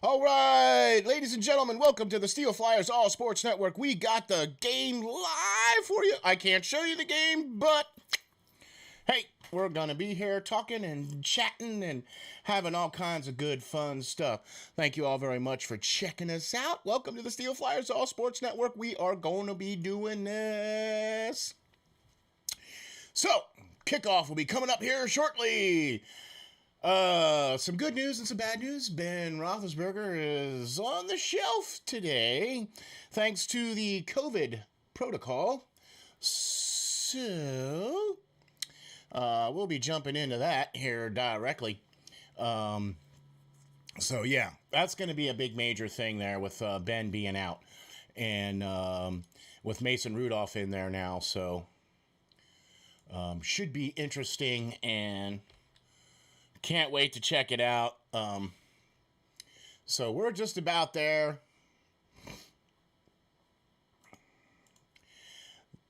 All right, ladies and gentlemen, welcome to the SteelFlyers All Sports Network. We got the game live for you. I can't show you the game, but hey, we're going to be here talking and chatting and having all kinds of good, fun stuff. Thank you all very much for checking us out. Welcome to the SteelFlyers All Sports Network. We are going to be doing this. So, kickoff will be coming up here shortly. Some good news and some bad news. Ben Roethlisberger is on the shelf today, thanks to the COVID protocol. So, we'll be jumping into that here directly. So yeah, that's going to be a big major thing there with Ben being out, and with Mason Rudolph in there now. So, should be interesting and. Can't wait to check it out. So we're just about there.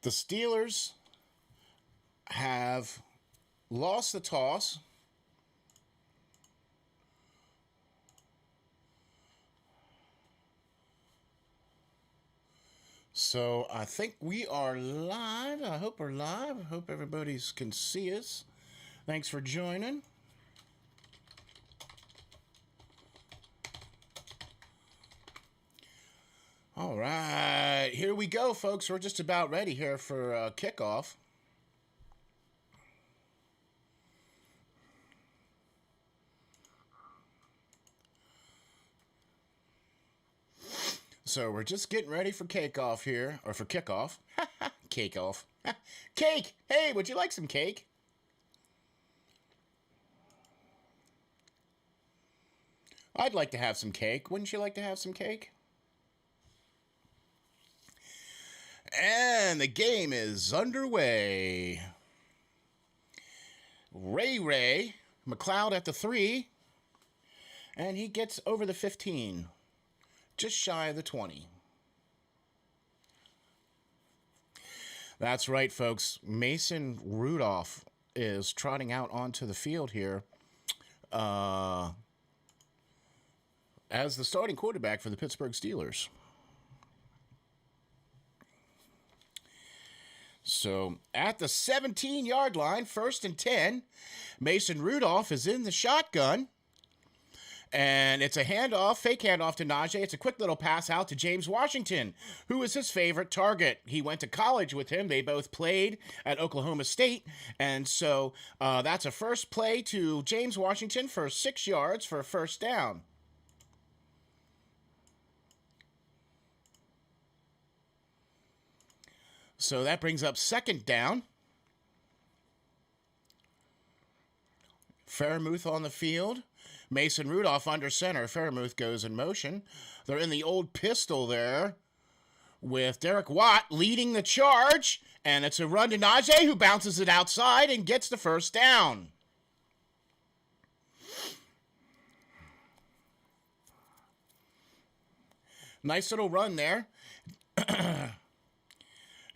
The Steelers have lost the toss. So I think we are live. I hope we're live. I hope everybody can see us. Thanks for joining. All right, here we go, folks. We're just about ready here for kickoff. So we're just getting ready for kickoff here, or for kickoff. Cake off. Cake! Hey, would you like some cake? I'd like to have some cake. Wouldn't you like to have some cake? And the game is underway. Ray McLeod at the 3. And he gets over the 15. Just shy of the 20. That's right, folks. Mason Rudolph is trotting out onto the field here as the starting quarterback for the Pittsburgh Steelers. So, at the 17-yard line, 1st and 10, Mason Rudolph is in the shotgun. And it's a handoff, fake handoff to Najee. It's a quick little pass out to James Washington, who is his favorite target. He went to college with him. They both played at Oklahoma State. And so, that's a first play to James Washington for 6 yards for a first down. So that brings up 2nd down. Fairmouth on the field. Mason Rudolph under center. Fairmouth goes in motion. They're in the old pistol there with Derek Watt leading the charge. And it's a run to Najee, who bounces it outside and gets the first down. Nice little run there.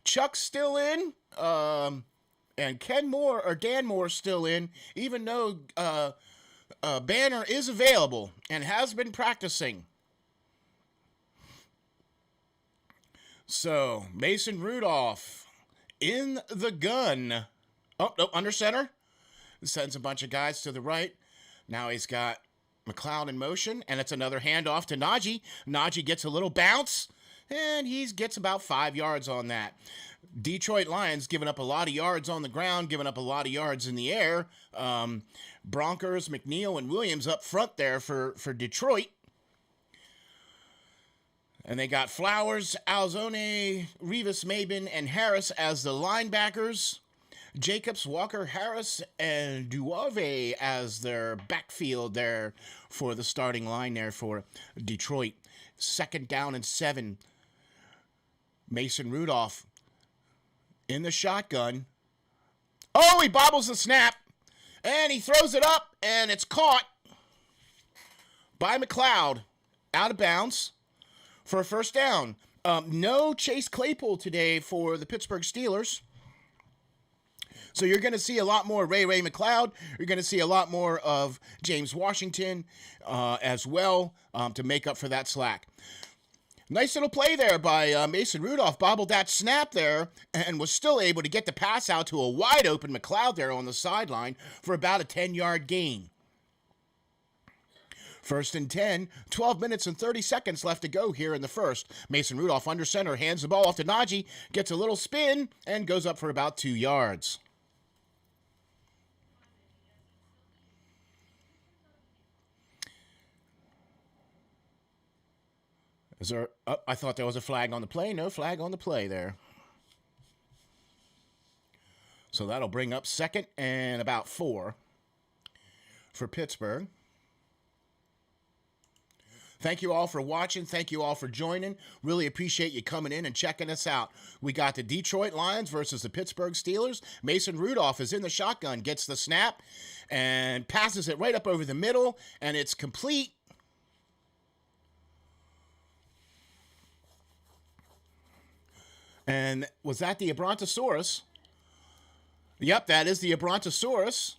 Chuck's still in, and Dan Moore's still in, even though Banner is available and has been practicing. So, Mason Rudolph in the gun. Oh, no, under center. Sends a bunch of guys to the right. Now he's got McLeod in motion, and it's another handoff to Najee. Najee gets a little bounce. And he gets about 5 yards on that. Detroit Lions giving up a lot of yards on the ground, giving up a lot of yards in the air. Broncos, McNeil, and Williams up front there for Detroit. And they got Flowers, Alzone, Rivas, Mabin, and Harris as the linebackers. Jacobs, Walker, Harris, and Duave as their backfield there for the starting line there for Detroit. 2nd down and 7. Mason Rudolph in the shotgun. Oh, he bobbles the snap. And he throws it up, and it's caught by McLeod. Out of bounds for a first down. No Chase Claypool today for the Pittsburgh Steelers. So you're going to see a lot more Ray McCloud. You're going to see a lot more of James Washington as well to make up for that slack. Nice little play there by Mason Rudolph. Bobbled that snap there and was still able to get the pass out to a wide open McCloud there on the sideline for about a 10-yard gain. 1st and 10, 12 minutes and 30 seconds left to go here in the first. Mason Rudolph under center, hands the ball off to Najee, gets a little spin, and goes up for about 2 yards. Is there? Oh, I thought there was a flag on the play. No flag on the play there. So that'll bring up 2nd and about 4 for Pittsburgh. Thank you all for watching. Thank you all for joining. Really appreciate you coming in and checking us out. We got the Detroit Lions versus the Pittsburgh Steelers. Mason Rudolph is in the shotgun, gets the snap, and passes it right up over the middle, and it's complete. And was that the Abrontosaurus? Yep, that is the Abrontosaurus.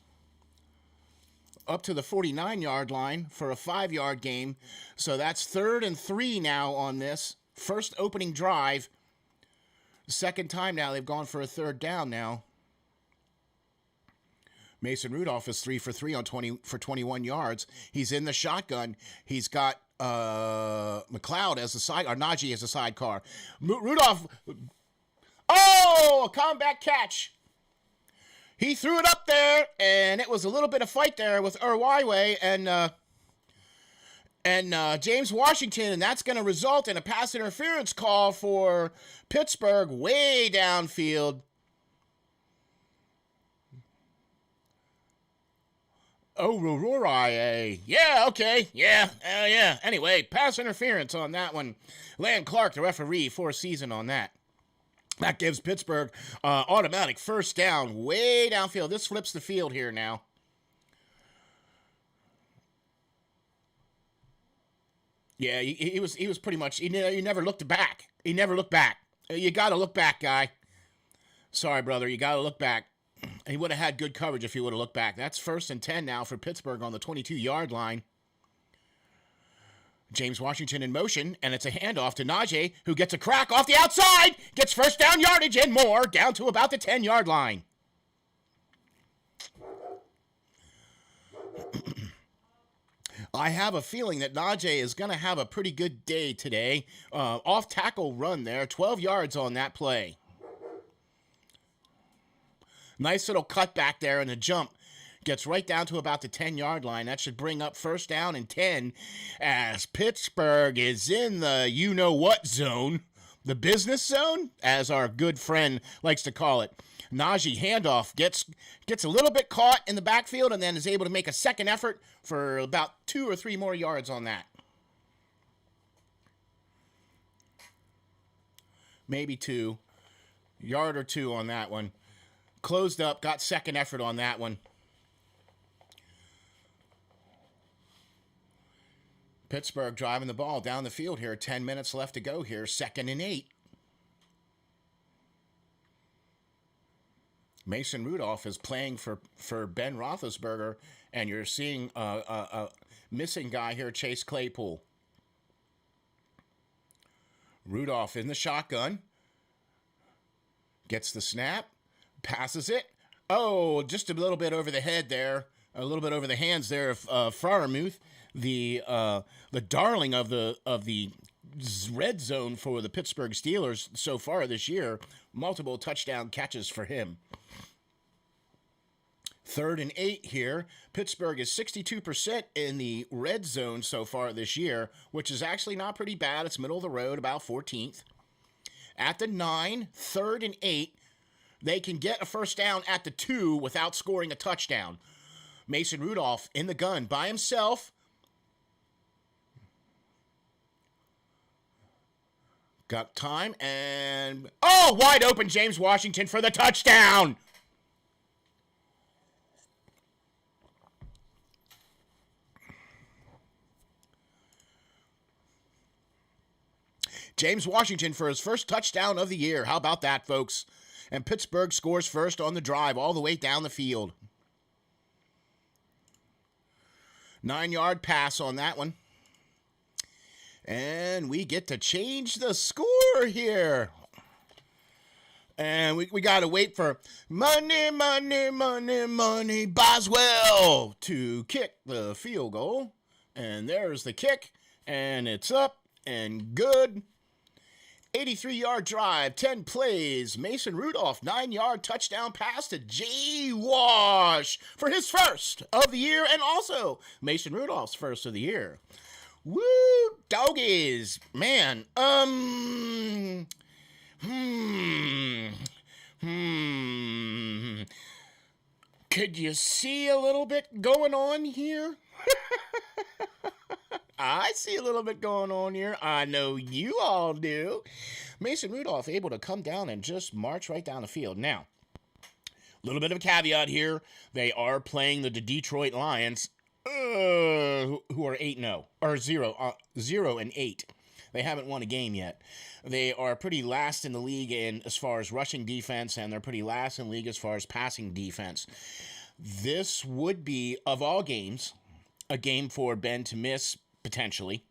Up to the 49-yard line for a 5-yard gain. So that's 3rd and 3 now on this. First opening drive. Second time now they've gone for a 3rd down now. Mason Rudolph is 3 for 3 on 21 yards. He's in the shotgun. He's got McCloud as the side, or Najee as the sidecar. Rudolph, a comeback catch. He threw it up there, and it was a little bit of fight there with Urwaiwe and James Washington, and that's going to result in a pass interference call for Pittsburgh way downfield. Oh, Rorai. Yeah, okay. Yeah. Anyway, pass interference on that one. Lan Clark, the referee, for a season on that. That gives Pittsburgh automatic 1st down way downfield. This flips the field here now. Yeah, he was pretty much, he never looked back. He never looked back. You got to look back, guy. Sorry, brother. You got to look back. He would have had good coverage if he would have looked back. That's 1st and 10 now for Pittsburgh on the 22-yard line. James Washington in motion, and it's a handoff to Najee, who gets a crack off the outside, gets 1st down yardage and more, down to about the 10-yard line. I have a feeling that Najee is going to have a pretty good day today. Off-tackle run there, 12 yards on that play. Nice little cut back there and a jump. Gets right down to about the 10-yard line. That should bring up 1st down and 10 as Pittsburgh is in the you-know-what zone. The business zone, as our good friend likes to call it. Najee handoff gets a little bit caught in the backfield and then is able to make a second effort for about 2 or 3 more yards on that. Maybe 2. Yard or 2 on that one. Closed up, got second effort on that one. Pittsburgh driving the ball down the field here. 10 minutes left to go here. 2nd and 8. Mason Rudolph is playing for Ben Roethlisberger, and you're seeing a missing guy here, Chase Claypool. Rudolph in the shotgun. Gets the snap. Passes it. Oh, just a little bit over the head there. A little bit over the hands there of Freiermuth, the darling of the red zone for the Pittsburgh Steelers so far this year. Multiple touchdown catches for him. 3rd and 8 here. Pittsburgh is 62% in the red zone so far this year, which is actually not pretty bad. It's middle of the road, about 14th. At the 9, 3rd and 8, they can get a 1st down at the 2 without scoring a touchdown. Mason Rudolph in the gun by himself. Got time and... wide open James Washington for the touchdown! James Washington for his first touchdown of the year. How about that, folks? and Pittsburgh scores first on the drive all the way down the field. 9-yard pass on that one. And we get to change the score here. And we got to wait for Money Boswell to kick the field goal. And there's the kick. And it's up and good. 83-yard drive, 10 plays. Mason Rudolph, 9-yard touchdown pass to Jay Wash for his first of the year, and also Mason Rudolph's first of the year. Woo, doggies, man. Could you see a little bit going on here? I see a little bit going on here. I know you all do. Mason Rudolph able to come down and just march right down the field. Now, a little bit of a caveat here. They are playing the Detroit Lions, who are 8-0, or 0-8. They haven't won a game yet. They are pretty last in the league as far as rushing defense, and they're pretty last in the league as far as passing defense. This would be, of all games, a game for Ben to miss, potentially,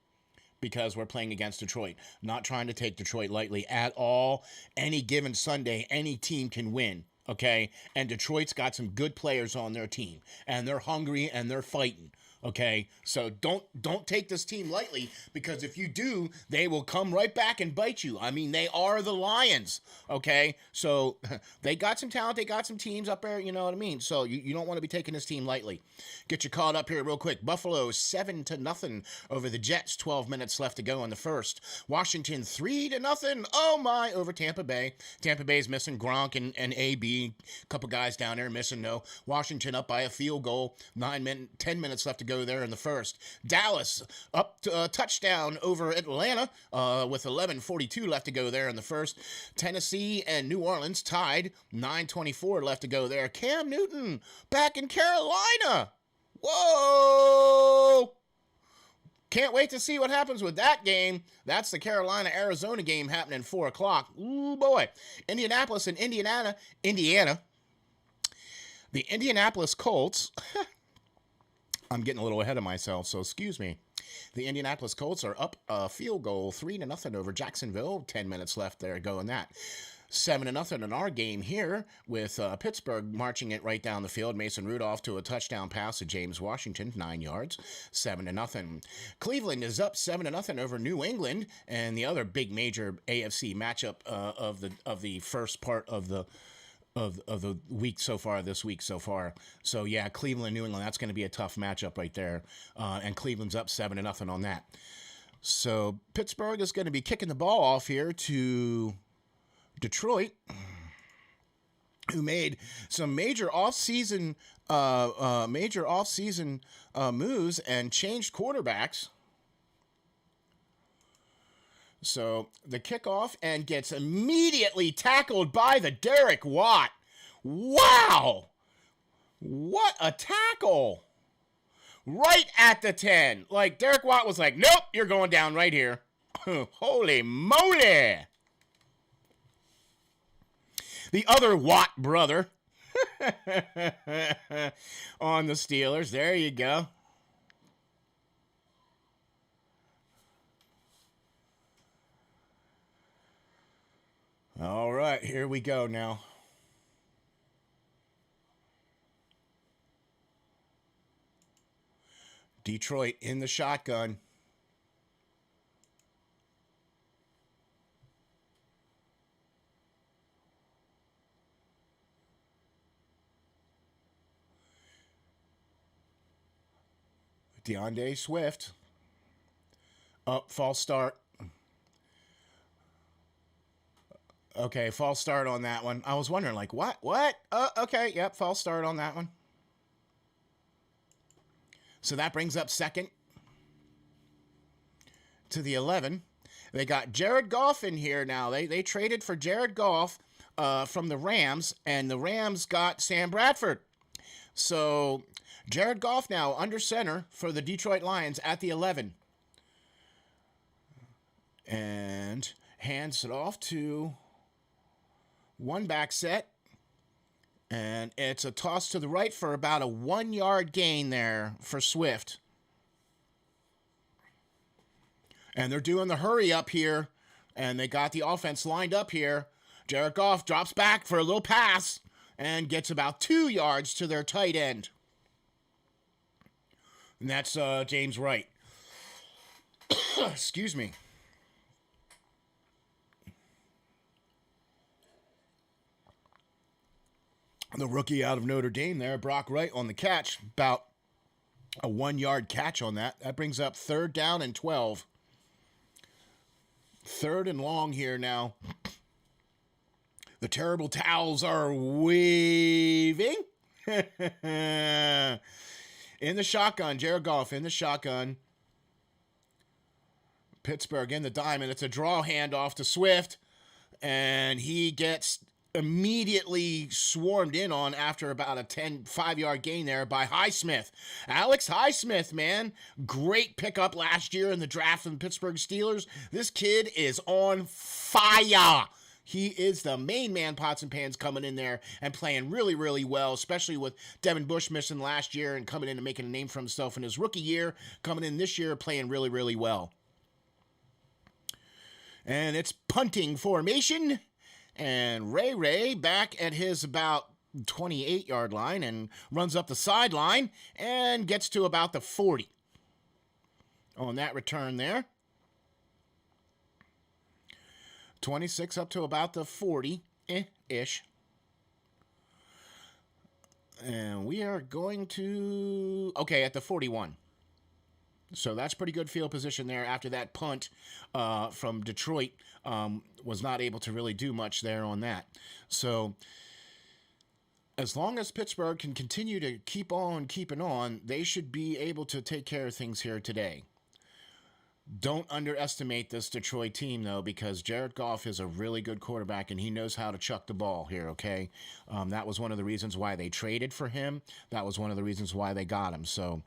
because we're playing against Detroit. Not trying to take Detroit lightly at all. Any given Sunday, any team can win, okay? And Detroit's got some good players on their team, and they're hungry and they're fighting, okay? So don't take this team lightly, because if you do, they will come right back and bite you. I mean, they are the Lions, okay? So they got some talent, they got some teams up there, you know what I mean? So you don't want to be taking this team lightly. Get you caught up here real quick. Buffalo 7-0 over the Jets. 12 minutes left to go in the first. Washington 3-0. Oh my, over Tampa Bay. Tampa Bay's missing Gronk and AB. A couple guys down there missing. No. Washington up by a field goal. 10 minutes left to go there in the first. Dallas up to a touchdown over Atlanta with 11:42 left to go there in the first. Tennessee and New Orleans tied. 9:24 left to go there. Cam Newton back in Carolina. Whoa! Can't wait to see what happens with that game. That's the Carolina-Arizona game happening 4 o'clock. Ooh, boy. Indianapolis and Indiana. The Indianapolis Colts. I'm getting a little ahead of myself, so excuse me. The Indianapolis Colts are up a field goal, 3-0 over Jacksonville. 10 minutes left there going that. 7-0 in our game here with Pittsburgh marching it right down the field. Mason Rudolph to a touchdown pass to James Washington, 9 yards, 7-0. Cleveland is up 7-0 over New England, and the other big major AFC matchup of the first part of the week so far, this week so far. So yeah, Cleveland, New England, that's going to be a tough matchup right there. And Cleveland's up 7-0 on that. So Pittsburgh is going to be kicking the ball off here to Detroit, who made some major offseason moves and changed quarterbacks. So the kickoff and gets immediately tackled by the Derek Watt. Wow! What a tackle! Right at the 10. Like, Derek Watt was like, nope, you're going down right here. Holy moly! The other Watt brother on the Steelers. There you go. All right, here we go now. Detroit in the shotgun. DeAndre Swift. Up, false start. Okay, false start on that one. I was wondering, like, what? Okay, yep, false start on that one. So that brings up second to the 11. They got Jared Goff in here now. They traded for Jared Goff from the Rams, and the Rams got Sam Bradford. So Jared Goff now under center for the Detroit Lions at the 11. And hands it off to One back set. And it's a toss to the right for about a 1 yard gain there for Swift. And they're doing the hurry up here. And they got the offense lined up here. Jared Goff drops back for a little pass and gets about 2 yards to their tight end. And that's James Wright. Excuse me. The rookie out of Notre Dame there, Brock Wright on the catch. About a 1 yard catch on that. That brings up 3rd down and 12. 3rd and long here now. The terrible towels are waving. In the shotgun, Jared Goff in the shotgun. Pittsburgh in the diamond. It's a draw handoff to Swift. And he gets immediately swarmed in on after about a 5-yard gain there by Highsmith. Alex Highsmith, man. Great pickup last year in the draft from the Pittsburgh Steelers. This kid is on fire. He is the main man, pots and pans, coming in there and playing really, really well, especially with Devin Bush missing last year and coming in and making a name for himself in his rookie year. Coming in this year, playing really, really well. And it's punting formation. And Ray back at his about 28-yard line and runs up the sideline and gets to about the 40 on that return there. 26 up to about the 40-ish. And we are going to... Okay, at the 41. So that's pretty good field position there after that punt from Detroit. Was not able to really do much there on that. So as long as Pittsburgh can continue to keep on keeping on, they should be able to take care of things here today. Don't underestimate this Detroit team, though, because Jared Goff is a really good quarterback, and he knows how to chuck the ball here, okay? That was one of the reasons why they traded for him. That was one of the reasons why they got him. So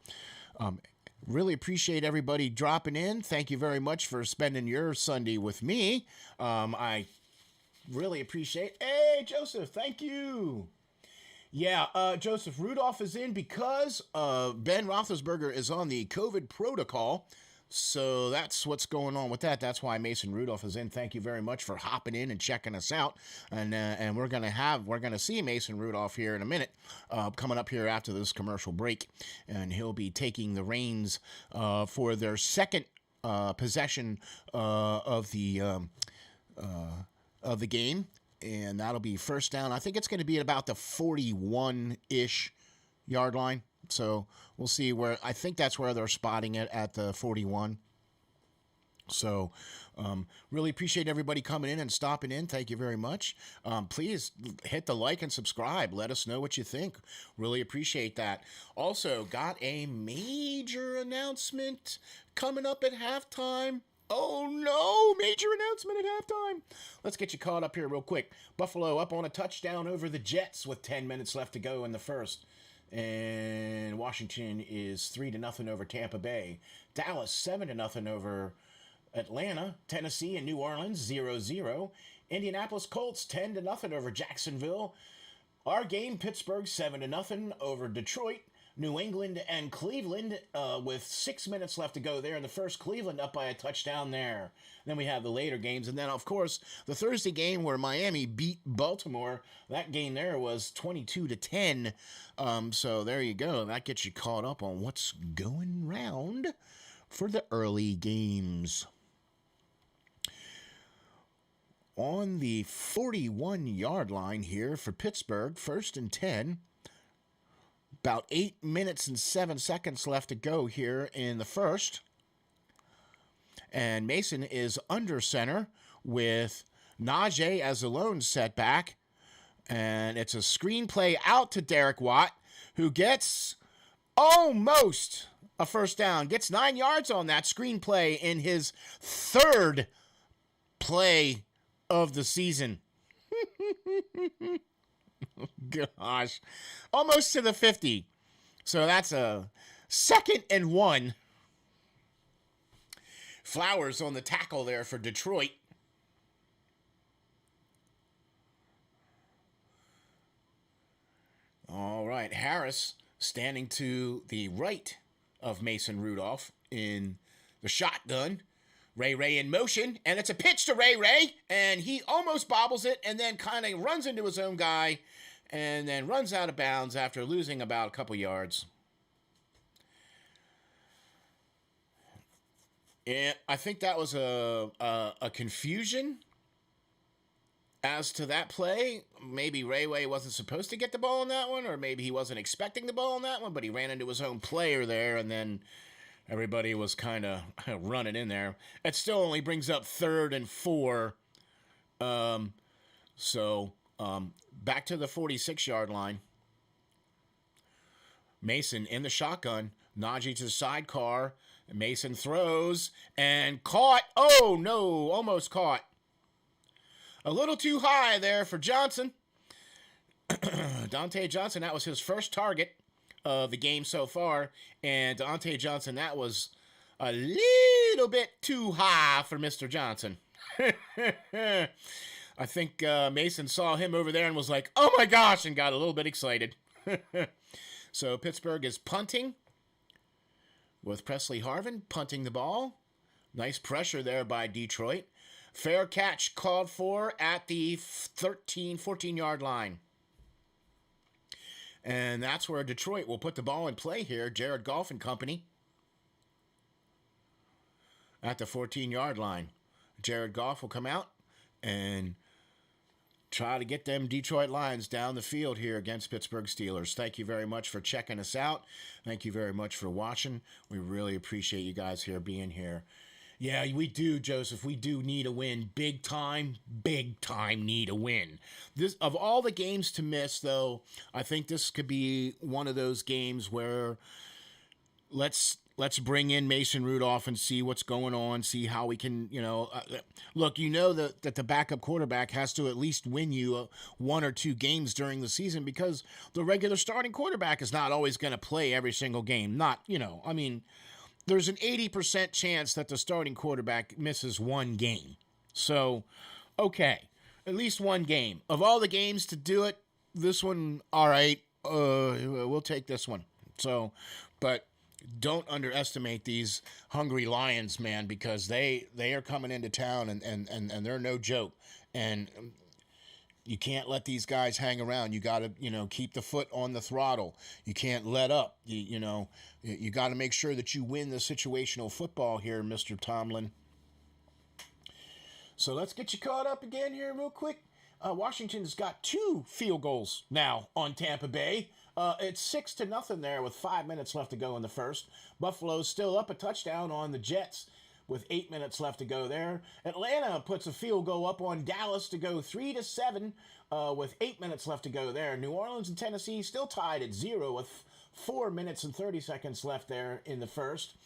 really appreciate everybody dropping in. Thank you very much for spending your Sunday with me. I really appreciate... Hey, Joseph, thank you. Yeah, Joseph, Rudolph is in because Ben Roethlisberger is on the COVID protocol. So that's what's going on with that. That's why Mason Rudolph is in. Thank you very much for hopping in and checking us out. And we're gonna see Mason Rudolph here in a minute, coming up here after this commercial break, and he'll be taking the reins for their second possession of the game, and that'll be first down. I think it's going to be at about the 41-ish yard line. So we'll see where, I think that's where they're spotting it, at the 41. So really appreciate everybody coming in and stopping in. Thank you very much. Please hit the like and subscribe. Let us know what you think. Really appreciate that. Also, got a major announcement coming up at halftime. Oh no, major announcement at halftime. Let's get you caught up here real quick. Buffalo up on a touchdown over the Jets with 10 minutes left to go in the first. And Washington is 3-0 over Tampa Bay. Dallas 7-0 over Atlanta. Tennessee and New Orleans 0-0. Indianapolis Colts 10-0 over Jacksonville. Our game, Pittsburgh 7-0 over Detroit. New England and Cleveland with 6 minutes left to go there in the first. Cleveland up by a touchdown there. Then we have the later games. And then, of course, the Thursday game where Miami beat Baltimore. That game there was 22-10. So there you go. That gets you caught up on what's going round for the early games. On the 41-yard line here for Pittsburgh, 1st and 10. About 8 minutes and 7 seconds left to go here in the first. And Mason is under center with Najee as a lone setback. And it's a screenplay out to Derek Watt, who gets almost a first down. Gets 9 yards on that screenplay in his third play of the season. Gosh. Almost to the 50. So that's a 2nd and 1. Flowers on the tackle there for Detroit. Harris standing to the right of Mason Rudolph in the shotgun. Ray in motion, and it's a pitch to Ray, and he almost bobbles it and then kind of runs into his own guy and then runs out of bounds after losing about a couple yards. And I think that was a confusion as to that play. Maybe Ray wasn't supposed to get the ball on that one, or maybe he wasn't expecting the ball on that one, but he ran into his own player there, and then everybody was kind of running in there. It still only brings up 3rd and 4. Back to the 46-yard line. Mason in the shotgun. Najee to the sidecar. Mason throws and caught. Oh, no, almost caught. A little too high there for Johnson. Dante Johnson, that was his first target of the game so far. And Dante Johnson, that was a little bit too high for Mr. Johnson. I think Mason saw him over there and was like, oh my gosh, and got a little bit excited. So Pittsburgh is punting with Presley Harvin punting the ball. Nice pressure there by Detroit. Fair catch called for at the 14-yard line. And that's where Detroit will put the ball in play here. Jared Goff and company at the 14-yard line. Jared Goff will come out and try to get them Detroit Lions down the field here against Pittsburgh Steelers. Thank you very much for checking us out. Thank you very much for watching. We really appreciate you guys here being here. Yeah, we do, Joseph. We do need a win. Big time need a win. This, of all the games to miss, though, I think this could be one of those games where let's bring in Mason Rudolph and see what's going on, see how we can, look, that the backup quarterback has to at least win you 1 or 2 games during the season, because the regular starting quarterback is not always going to play every single game. There's an 80% chance that the starting quarterback misses 1 game. So, okay, at least 1 game. Of all the games to do it, this one, all right, we'll take this one. So, but don't underestimate these hungry Lions, man, because they are coming into town and they're no joke. And you can't let these guys hang around. You got to, keep the foot on the throttle. You can't let up. You got to make sure that you win the situational football here, Mr. Tomlin. So let's get you caught up again here real quick. Washington's got 2 field goals now on Tampa Bay. It's 6-0 there with 5 minutes left to go in the first. Buffalo's still up a touchdown on the Jets with 8 minutes left to go there. Atlanta puts a field goal up on Dallas to go 3-7 with 8 minutes left to go there. New Orleans and Tennessee still tied at 0 with 4 minutes and 30 seconds left there in the first.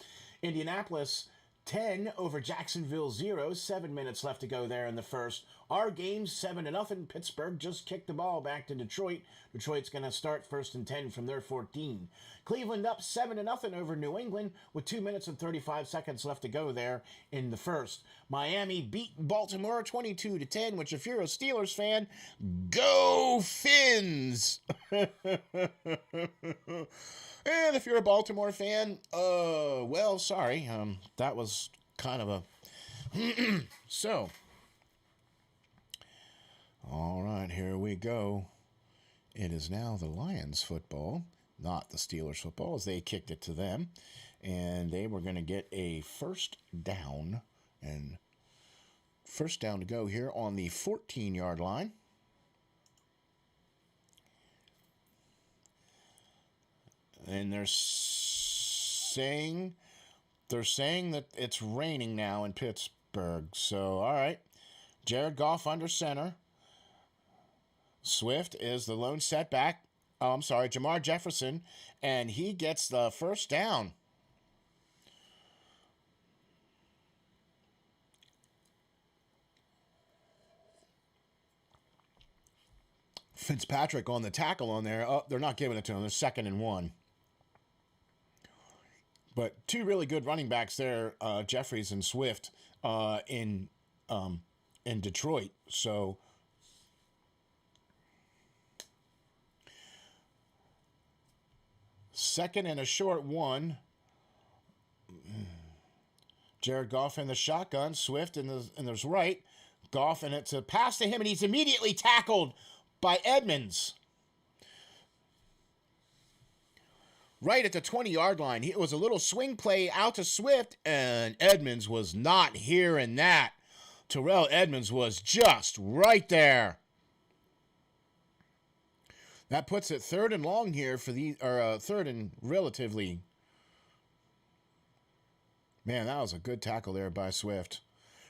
Indianapolis 10 over Jacksonville 0, 7 minutes left to go there in the first. Our game 7-0. Pittsburgh just kicked the ball back to Detroit. Detroit's going to start 1st and 10 from their 14. Cleveland up 7-0 over New England with 2 minutes and 35 seconds left to go there in the first. Miami beat Baltimore 22-10, which if you're a Steelers fan, go Fins! And if you're a Baltimore fan, sorry. That was kind of a... So, all right, here we go. It is now the Lions football, not the Steelers football, as they kicked it to them. And they were going to get a first down. And first down to go here on the 14-yard line. And they're saying that it's raining now in Pittsburgh. So, all right. Jared Goff under center. Swift is the lone setback. Jamar Jefferson. And he gets the first down. Fitzpatrick on the tackle on there. Oh, they're not giving it to him. They're 2nd and 1. But 2 really good running backs there, Jeffries and Swift, in Detroit. So 2nd and a short 1. Jared Goff in the shotgun. Swift in the right. Goff, and it's a pass to him, and he's immediately tackled by Edmonds. Right at the 20-yard line. It was a little swing play out to Swift, and Edmonds was not hearing that. Terrell Edmonds was just right there. That puts it 3rd and long here for the, or 3rd and relatively. Man, that was a good tackle there by Swift.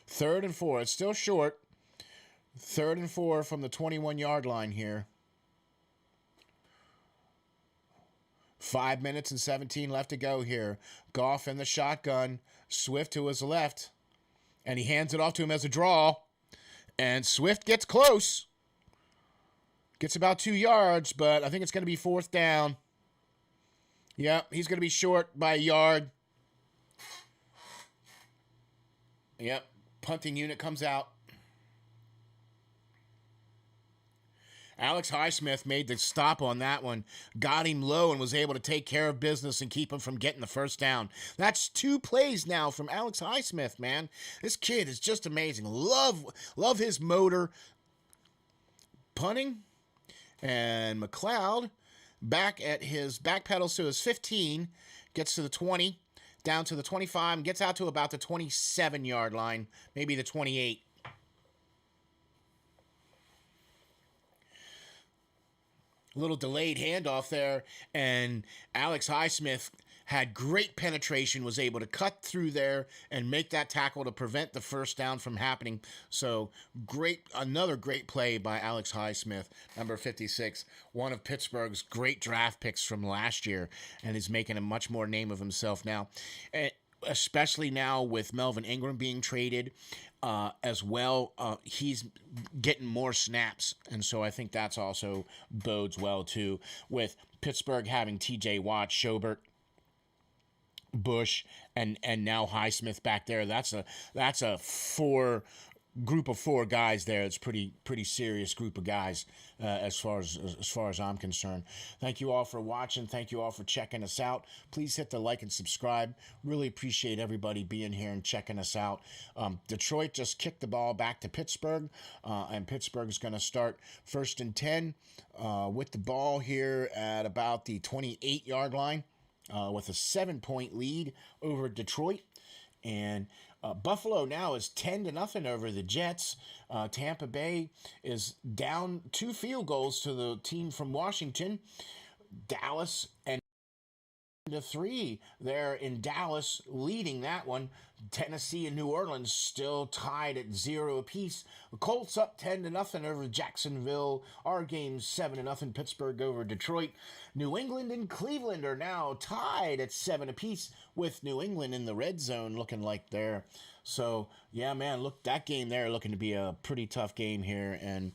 3rd and 4. It's still short. 3rd and 4 from the 21-yard line here. 5 minutes and 17 left to go here. Goff in the shotgun. Swift to his left. And he hands it off to him as a draw. And Swift gets close. Gets about 2 yards, but I think it's going to be 4th down. Yep, he's going to be short by a yard. Yep, punting unit comes out. Alex Highsmith made the stop on that one, got him low, and was able to take care of business and keep him from getting the first down. That's 2 plays now from Alex Highsmith, man. This kid is just amazing. Love his motor. Punting, and McLeod back at his back pedals to his 15, gets to the 20, down to the 25, and gets out to about the 27-yard line, maybe the 28. A little delayed handoff there, and Alex Highsmith had great penetration, was able to cut through there and make that tackle to prevent the first down from happening. So another great play by Alex Highsmith, number 56, one of Pittsburgh's great draft picks from last year, and is making a much more name of himself now, especially now with Melvin Ingram being traded. As well, he's getting more snaps, and so I think that's also bodes well too, with Pittsburgh having TJ Watt, Schobert, Bush, and now Highsmith back there. That's a group of 4 guys there. It's pretty serious group of guys as far as I'm concerned. Thank you all for watching. Thank you all for checking us out. Please hit the like and subscribe. Really appreciate everybody being here and checking us out. Detroit just kicked the ball back to Pittsburgh, and Pittsburgh's going to start 1st and 10 with the ball here at about the 28-yard line. With a 7-point lead over Detroit. And Buffalo now is 10-0 over the Jets. Tampa Bay is down 2 field goals to the team from Washington. Dallas and 3 there in Dallas, leading that one. Tennessee and New Orleans still tied at 0 apiece. The Colts up 10-0 over Jacksonville. Our game's 7-0 Pittsburgh over Detroit. New England and Cleveland are now tied at 7 apiece, with New England in the red zone looking like they're. So yeah, man, look, that game there looking to be a pretty tough game here. And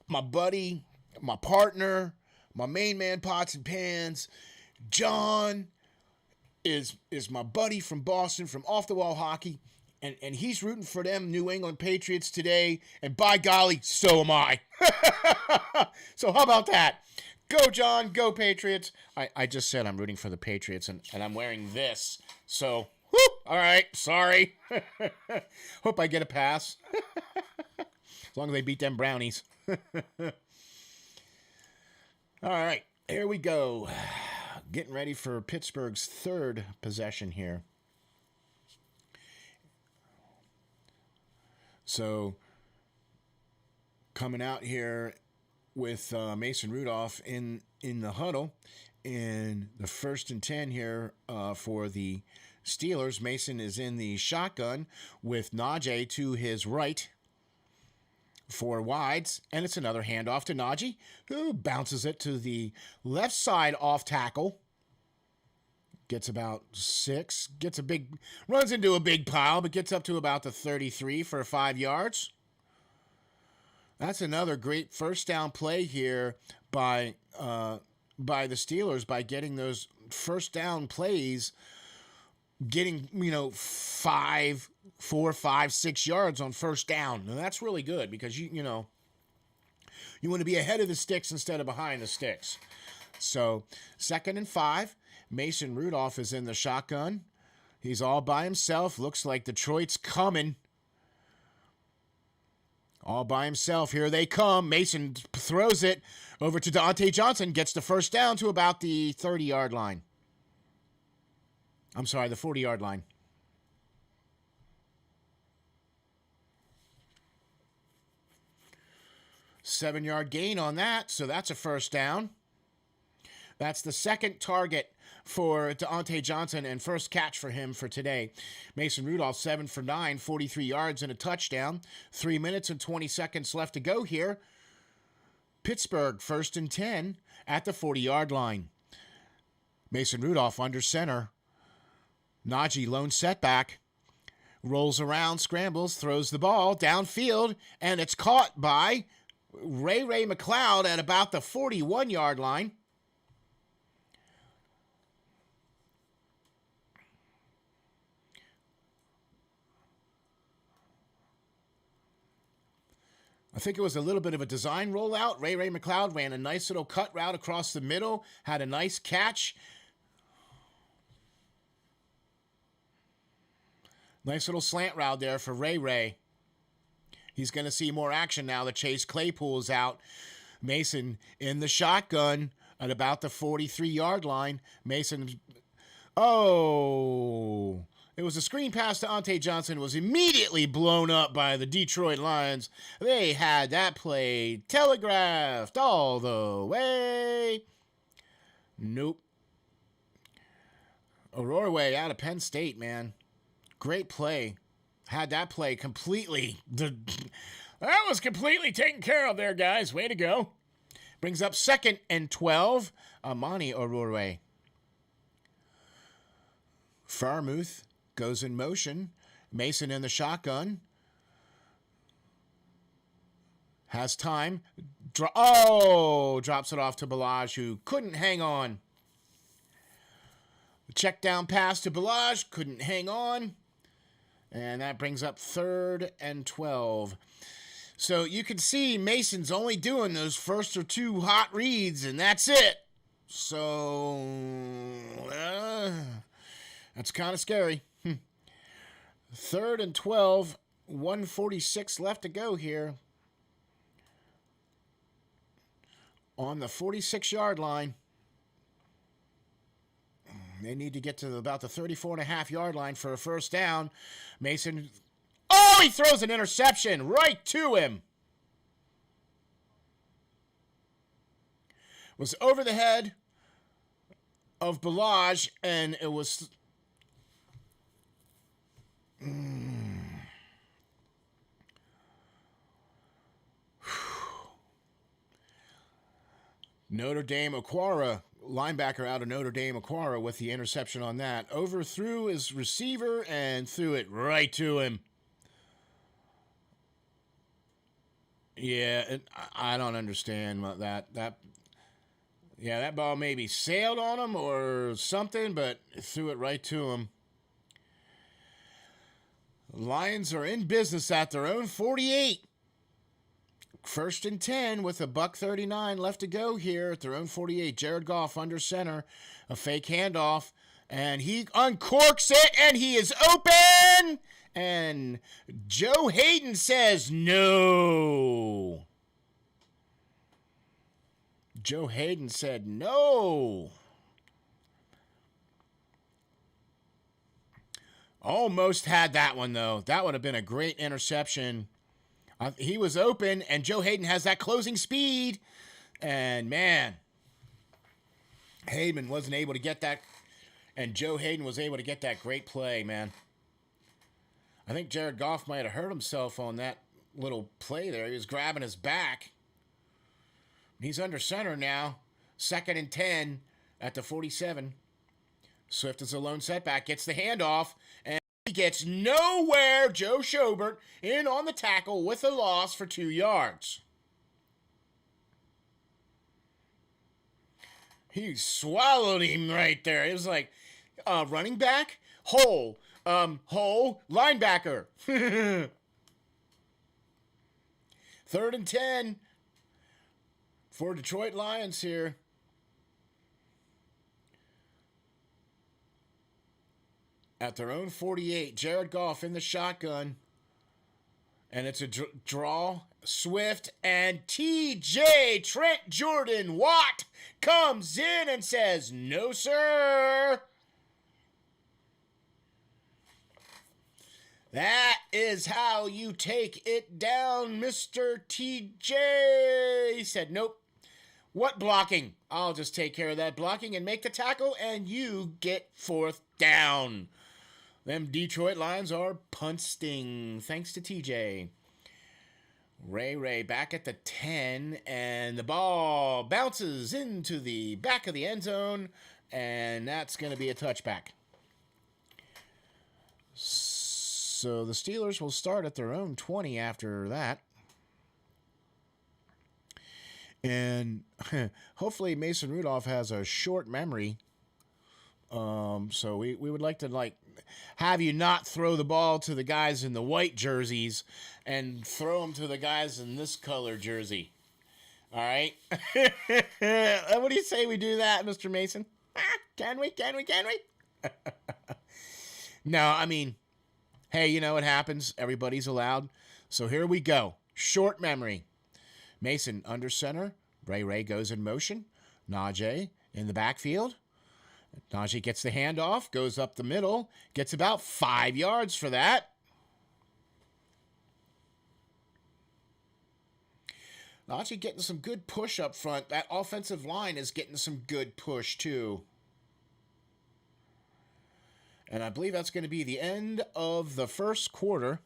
my buddy, my partner, my main man, Pots and Pans, John, is my buddy from Boston, from Off the Wall Hockey, and he's rooting for them New England Patriots today, and by golly, so am I. So how about that? Go, John, go Patriots. I just said I'm rooting for the Patriots, and I'm wearing this, so, whoop, all right, sorry. Hope I get a pass. As long as they beat them Brownies. All right, here we go. Getting ready for Pittsburgh's 3rd possession here. So, coming out here with Mason Rudolph in the huddle, in the 1st and 10 here for the Steelers. Mason is in the shotgun with Najee to his right. 4 wides, and it's another handoff to Najee, who bounces it to the left side off tackle. Gets about 6, runs into a big pile, but gets up to about the 33 for 5 yards. That's another great first down play here by the Steelers, by getting those first down plays, getting 4, 5, 6 yards on first down. Now that's really good, because you want to be ahead of the sticks instead of behind the sticks. So 2nd and 5. Mason Rudolph is in the shotgun. He's all by himself. Looks like Detroit's coming. All by himself. Here they come. Mason throws it over to Dante Johnson. Gets the first down to about the 30-yard line. I'm sorry, the 40-yard line. Seven-yard gain on that, so that's a first down. That's the second target for Dante Johnson and first catch for him for today. Mason Rudolph, 7 for 9, 43 yards and a touchdown. 3 minutes and 20 seconds left to go here. Pittsburgh, 1st and 10 at the 40-yard line. Mason Rudolph under center. Najee, lone setback. Rolls around, scrambles, throws the ball downfield, and it's caught by Ray McLeod at about the 41-yard line. I think it was a little bit of a design rollout. Ray McLeod ran a nice little cut route across the middle, had a nice catch. Nice little slant route there for Ray. He's going to see more action now that Chase Claypool is out. Mason in the shotgun at about the 43-yard line. Mason, it was a screen pass to Dante Johnson. Was immediately blown up by the Detroit Lions. They had that play telegraphed all the way. Nope. O'Rourke out of Penn State, man. Great play. Had that play completely. That was completely taken care of there, guys. Way to go. Brings up 2nd and 12. Amani O'Rourke. Farmouth goes in motion. Mason in the shotgun. Has time. Drops it off to Balaj, who couldn't hang on. Check down pass to Balaj. Couldn't hang on. And that brings up 3rd and 12. So you can see Mason's only doing those first or two hot reads, and that's it. So that's kind of scary. 3rd and 12, 1:46 left to go here. On the 46-yard line. They need to get to about the 34.5-yard line for a first down. Mason, he throws an interception right to him. Was over the head of Balaj, and it was... Notre Dame Okwara, linebacker out of Notre Dame Okwara, with the interception on that. Overthrew his receiver and threw it right to him. Yeah, and I don't understand that. That ball maybe sailed on him or something, but threw it right to him. Lions are in business at their own 48. 1st and 10 with a $1:39 left to go here at their own 48. Jared Goff under center. A fake handoff. And he uncorks it, and he is open! And Joe Hayden says no. Joe Hayden said no. Almost had that one, though. That would have been a great interception. He was open, and Joe Hayden has that closing speed. And, man, Hayden wasn't able to get that. And Joe Hayden was able to get that great play, man. I think Jared Goff might have hurt himself on that little play there. He was grabbing his back. He's under center now. 2nd and 10 at the 47. Swift is a lone setback. Gets the handoff. And he gets nowhere. Joe Schobert in on the tackle with a loss for 2 yards. He swallowed him right there. It was like, running back, hole, linebacker. 3rd and 10 for Detroit Lions here. at their own 48. Jared Goff in the shotgun. And it's a draw. Swift and TJ Trent Jordan Watt comes in and says, "No, sir." That is how you take it down, Mr. TJ. He said, "Nope. What blocking? I'll just take care of that blocking and make the tackle, and you get fourth down." Them Detroit Lions are punting, thanks to TJ. Ray back at the 10, and the ball bounces into the back of the end zone, and that's going to be a touchback. So the Steelers will start at their own 20 after that. And hopefully Mason Rudolph has a short memory. So we would like to have you not throw the ball to the guys in the white jerseys and throw them to the guys in this color jersey. All right? What do you say we do that, Mr. Mason? Can we? No, I mean, hey, you know what happens? Everybody's allowed. So here we go. Short memory. Mason under center. Ray goes in motion. Najee in the backfield. Najee gets the handoff, goes up the middle, gets about 5 yards for that. Najee getting some good push up front. That offensive line is getting some good push too. And I believe that's going to be the end of the first quarter.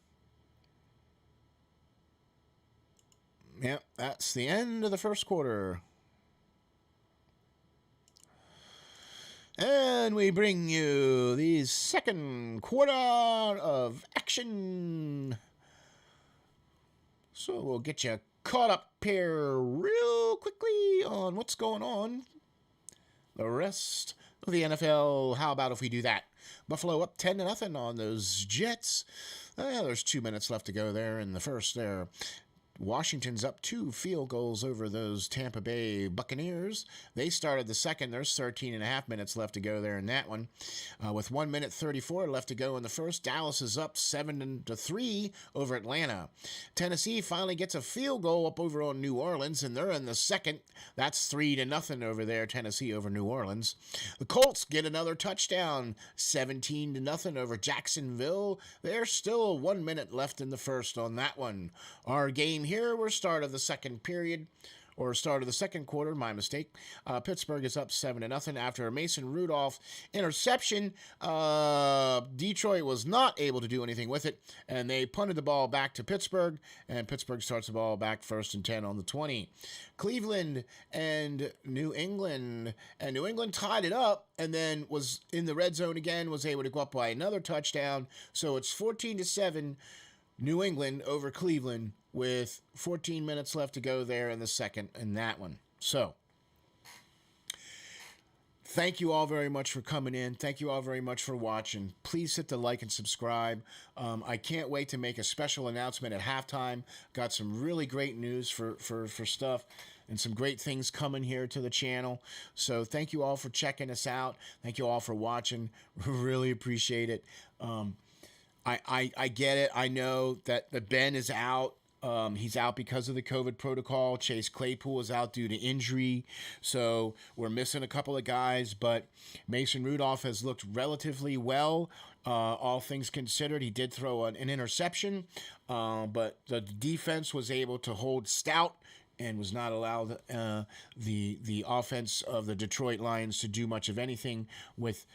Yep, that's the end of the first quarter. And we bring you the second quarter of action. So we'll get you caught up here real quickly on what's going on. The rest of the NFL. How about if we do that? Buffalo up 10-0 on those Jets. There's 2 minutes left to go there in the first there. Washington's up 2 field goals over those Tampa Bay Buccaneers. They started the second. There's 13.5 minutes left to go there in that one. With 1 minute 34 left to go in the first, Dallas is up 7-3 over Atlanta. Tennessee finally gets a field goal up over on New Orleans, and they're in the second. That's 3-0 over there, Tennessee over New Orleans. The Colts get another touchdown, 17-0 over Jacksonville. There's still 1 minute left in the first on that one. Our game here, we're start of the second period, or start of the second quarter, my mistake. Pittsburgh is up 7-0 after a Mason Rudolph interception. Detroit was not able to do anything with it, and they punted the ball back to Pittsburgh, and Pittsburgh starts the ball back 1st and 10 on the 20. Cleveland and New England tied it up, and then was in the red zone again, was able to go up by another touchdown. So it's 14-7, New England over Cleveland, with 14 minutes left to go there in the second in that one. So, thank you all very much for coming in. Thank you all very much for watching. Please hit the like and subscribe. I can't wait to make a special announcement at halftime. Got some really great news for stuff and some great things coming here to the channel. So thank you all for checking us out. Thank you all for watching. Really appreciate it. I get it. I know that Ben is out. He's out because of the COVID protocol. Chase Claypool is out due to injury. So we're missing a couple of guys, but Mason Rudolph has looked relatively well. All things considered, he did throw an interception, but the defense was able to hold stout and was not allowed the offense of the Detroit Lions to do much of anything with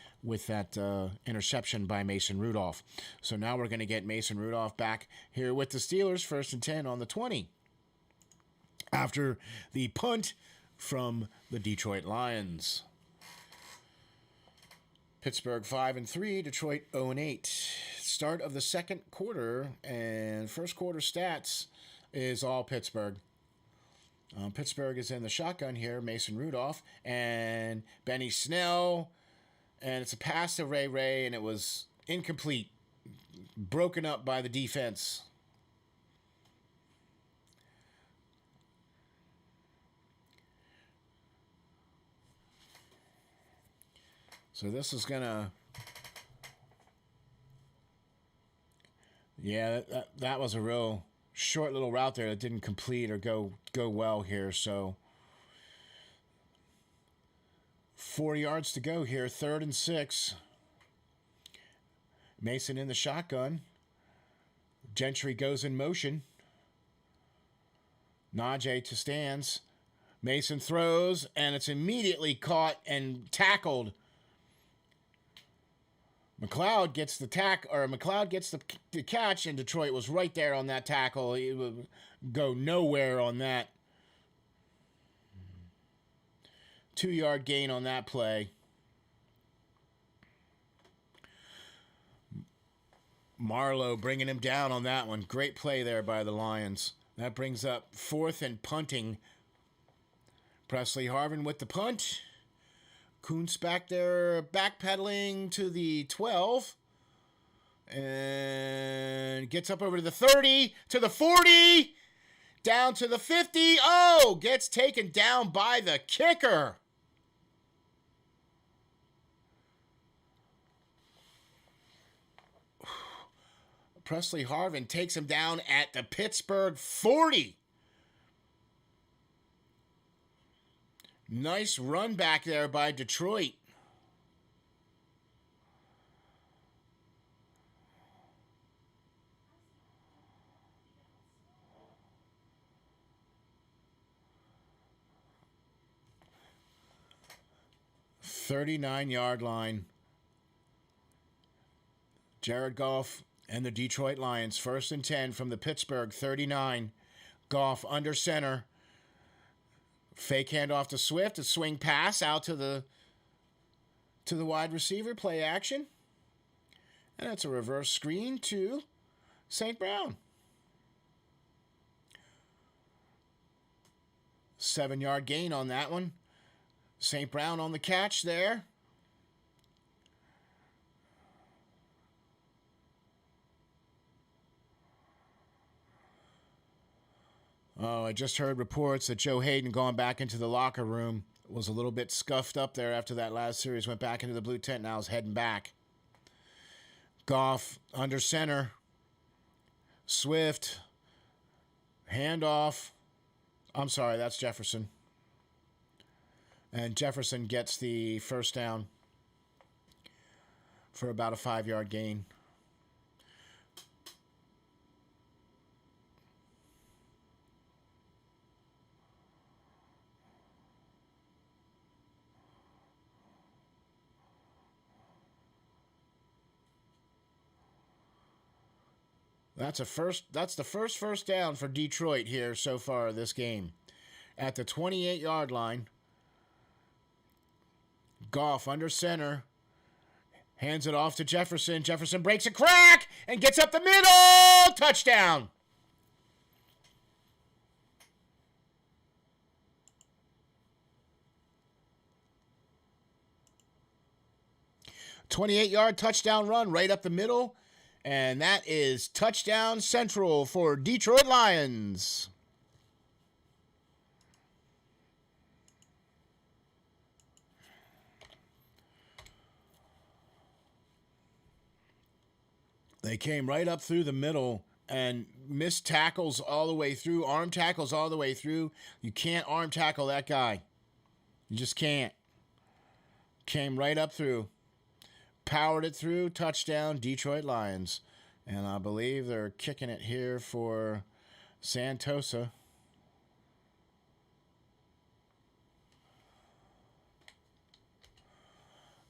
that interception by Mason Rudolph. So now we're going to get Mason Rudolph back here with the Steelers, 1st and 10 on the 20. After the punt from the Detroit Lions. Pittsburgh 5-3, Detroit 0-8. Start of the second quarter, and first quarter stats is all Pittsburgh. Pittsburgh is in the shotgun here, Mason Rudolph and Benny Snell, and it's a pass to Ray, and it was incomplete, broken up by the defense. So this is going to Yeah, that was a real short little route there that didn't complete or go well here. So 4 yards to go here, 3rd and 6. Mason in the shotgun. Gentry goes in motion. Najee to stands. Mason throws, and it's immediately caught and tackled. McLeod gets the catch, and Detroit was right there on that tackle. He would go nowhere on that. 2-yard gain on that play. Marlowe bringing him down on that one. Great play there by the Lions. That brings up 4th and punting. Presley Harvin with the punt. Kuntz back there backpedaling to the 12. And gets up over to the 30, to the 40, down to the 50. Oh, gets taken down by the kicker. Presley Harvin takes him down at the Pittsburgh 40. Nice run back there by Detroit. "39-yard line." Jared Goff and the Detroit Lions, 1st and 10 from the Pittsburgh 39. Goff under center. Fake handoff to Swift. A swing pass out to the wide receiver. Play action. And that's a reverse screen to St. Brown. 7-yard gain on that one. St. Brown on the catch there. Oh, I just heard reports that Joe Hayden going back into the locker room was a little bit scuffed up there after that last series. Went back into the blue tent. Now is heading back. Goff under center. Swift. Handoff. I'm sorry, that's Jefferson. And Jefferson gets the first down for about a 5-yard gain. That's the first down for Detroit here so far this game. At the 28-yard line. Goff under center. Hands it off to Jefferson. Jefferson breaks a crack and gets up the middle. Touchdown. "28-yard touchdown run right up the middle. And that is touchdown central for Detroit Lions. They came right up through the middle and missed tackles all the way through, arm tackles all the way through. You can't arm tackle that guy. You just can't. Came right up through. Powered it through, touchdown, Detroit Lions. And I believe they're kicking it here for Santosa.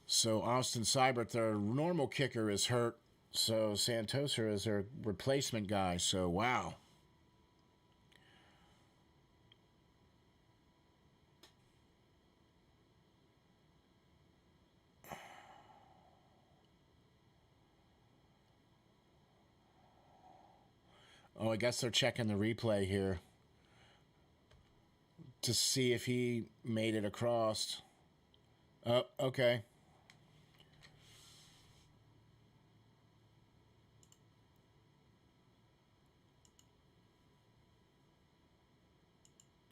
So Austin Seibert, their normal kicker, is hurt. So Santosa is their replacement guy. So, wow. Oh, I guess they're checking the replay here to see if he made it across. Oh, okay.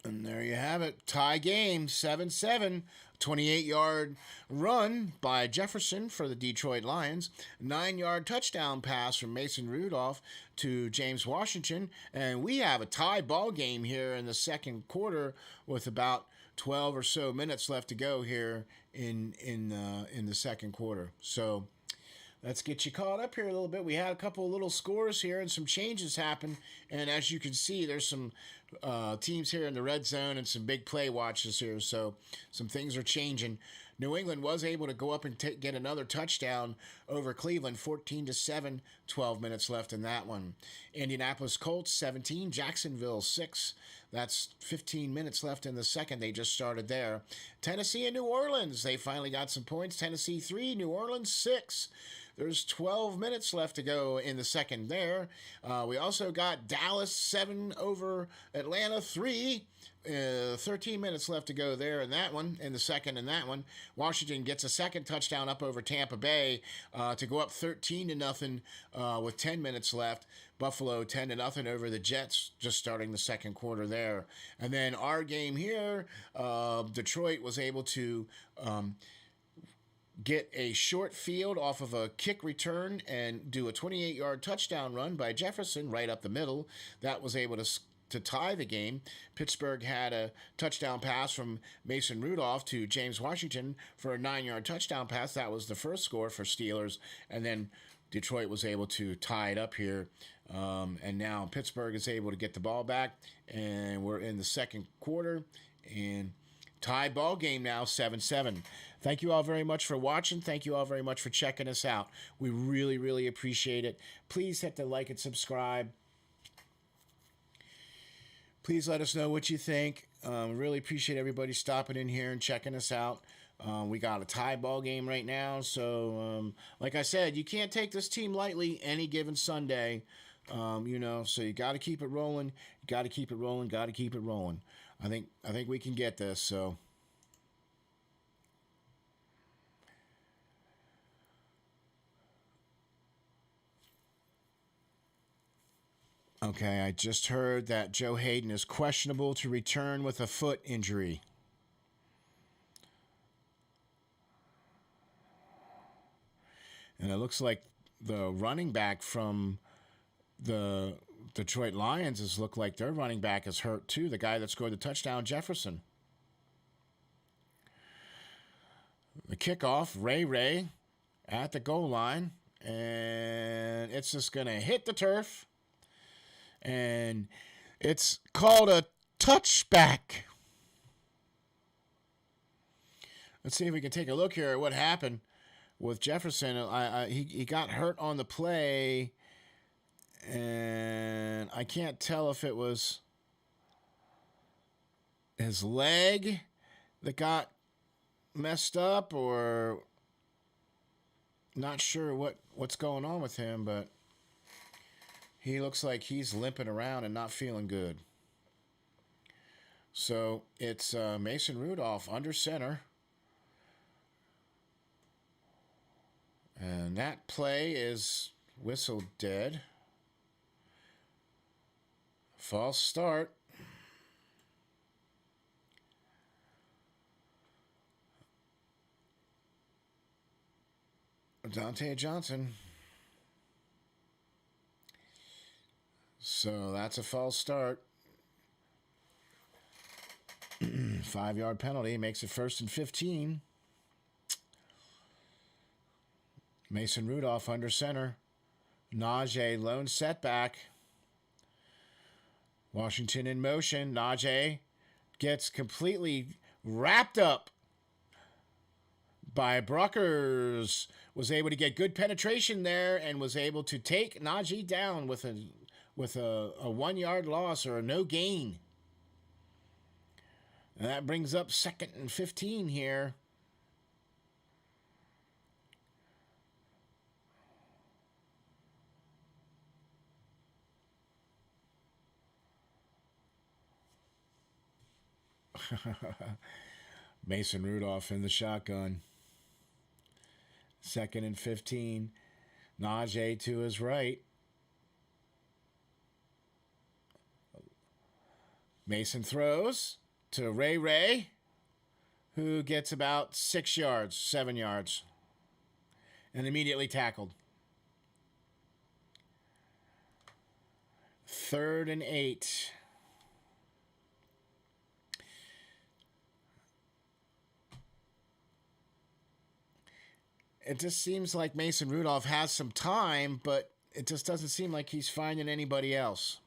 And there you have it. Tie game, 7-7. 28-yard run by Jefferson for the Detroit Lions. 9-yard touchdown pass from Mason Rudolph to James Washington. And we have a tie ball game here in the second quarter with about 12 or so minutes left to go here in the second quarter. So let's get you caught up here a little bit. We had a couple of little scores here and some changes happen. And as you can see, there's some teams here in the red zone and some big play watches here. So some things are changing. New England was able to go up and get another touchdown over Cleveland, 14-7, 12 minutes left in that one. Indianapolis Colts, 17, Jacksonville, 6. That's 15 minutes left in the second. They just started there. Tennessee and New Orleans, they finally got some points. Tennessee, 3, New Orleans, 6. There's 12 minutes left to go in the second there. We also got Dallas 7 over Atlanta 3. 13 minutes left to go there in that one, in the second in that one. Washington gets a second touchdown up over Tampa Bay to go up 13-0 with 10 minutes left. Buffalo 10-0 over the Jets, just starting the second quarter there. And then our game here, Detroit was able to get a short field off of a kick return and do a 28-yard touchdown run by Jefferson right up the middle. That was able to tie the game. Pittsburgh had a touchdown pass from Mason Rudolph to James Washington for a 9-yard touchdown pass. That was the first score for Steelers. And then Detroit was able to tie it up here. And now Pittsburgh is able to get the ball back. And we're in the second quarter. And tie ball game now, 7-7. Thank you all very much for watching. Thank you all very much for checking us out. We really, really appreciate it. Please hit the like and subscribe. Please let us know what you think. Really appreciate everybody stopping in here and checking us out. We got a tie ball game right now. So, like I said, you can't take this team lightly any given Sunday. So you got to keep it rolling. Got to keep it rolling. Got to keep it rolling. I think we can get this. So. Okay, I just heard that Joe Hayden is questionable to return with a foot injury. And it looks like the running back from the Detroit Lions look like their running back is hurt too. The guy that scored the touchdown, Jefferson. The kickoff, Ray at the goal line. And it's just going to hit the turf. And it's called a touchback. Let's see if we can take a look here at what happened with Jefferson. He got hurt on the play, and I can't tell if it was his leg that got messed up or not sure what's going on with him, but he looks like he's limping around and not feeling good. So it's Mason Rudolph under center. And that play is whistled dead. False start. Dante Johnson. So that's a false start. 5-yard penalty makes it 1st and 15. Mason Rudolph under center. Najee lone setback. Washington in motion. Najee gets completely wrapped up by Bruckers. Was able to get good penetration there and was able to take Najee down with a 1-yard loss or a no gain. And that brings up 2nd and 15 here. Mason Rudolph in the shotgun. 2nd and 15. Najee to his right. Mason throws to Ray. who gets about 6 yards, 7 yards, and immediately tackled. 3rd and 8. It just seems like Mason Rudolph has some time, but it just doesn't seem like he's finding anybody else.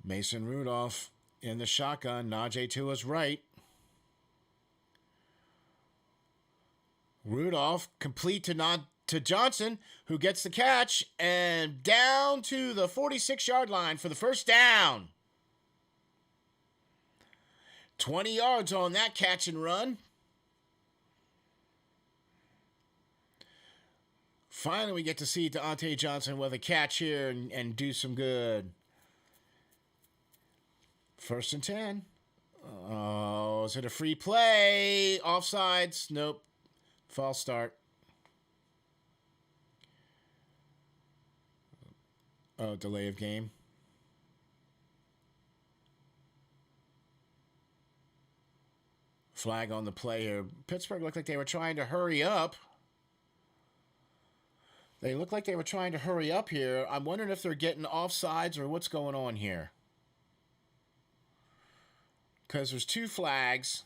Mason Rudolph in the shotgun. Najee to his right. Rudolph complete to Johnson, who gets the catch, and down to the 46-yard line for the first down. 20 yards on that catch and run. Finally, we get to see Deontay Johnson with a catch here and do some good. 1st and 10. Oh, is it a free play? Offsides? Nope. False start. Oh, delay of game. Flag on the play here. Pittsburgh looked like they were trying to hurry up. They look like they were trying to hurry up here. I'm wondering if they're getting offsides or what's going on here. Because there's 2 flags.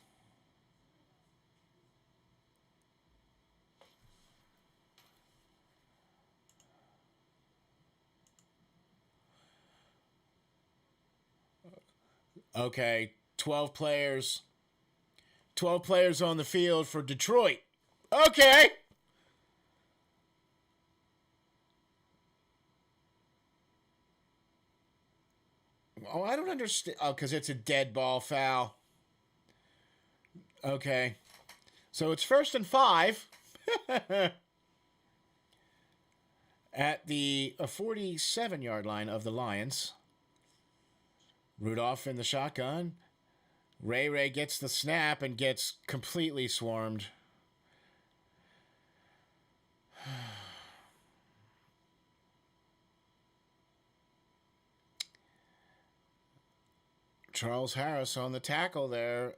Okay, 12 players. 12 players on the field for Detroit. Okay. Oh, I don't understand. Oh, because it's a dead ball foul. Okay. So it's 1st and 5. At the 47-yard line of the Lions. Rudolph in the shotgun. Ray gets the snap and gets completely swarmed. Charles Harris on the tackle there.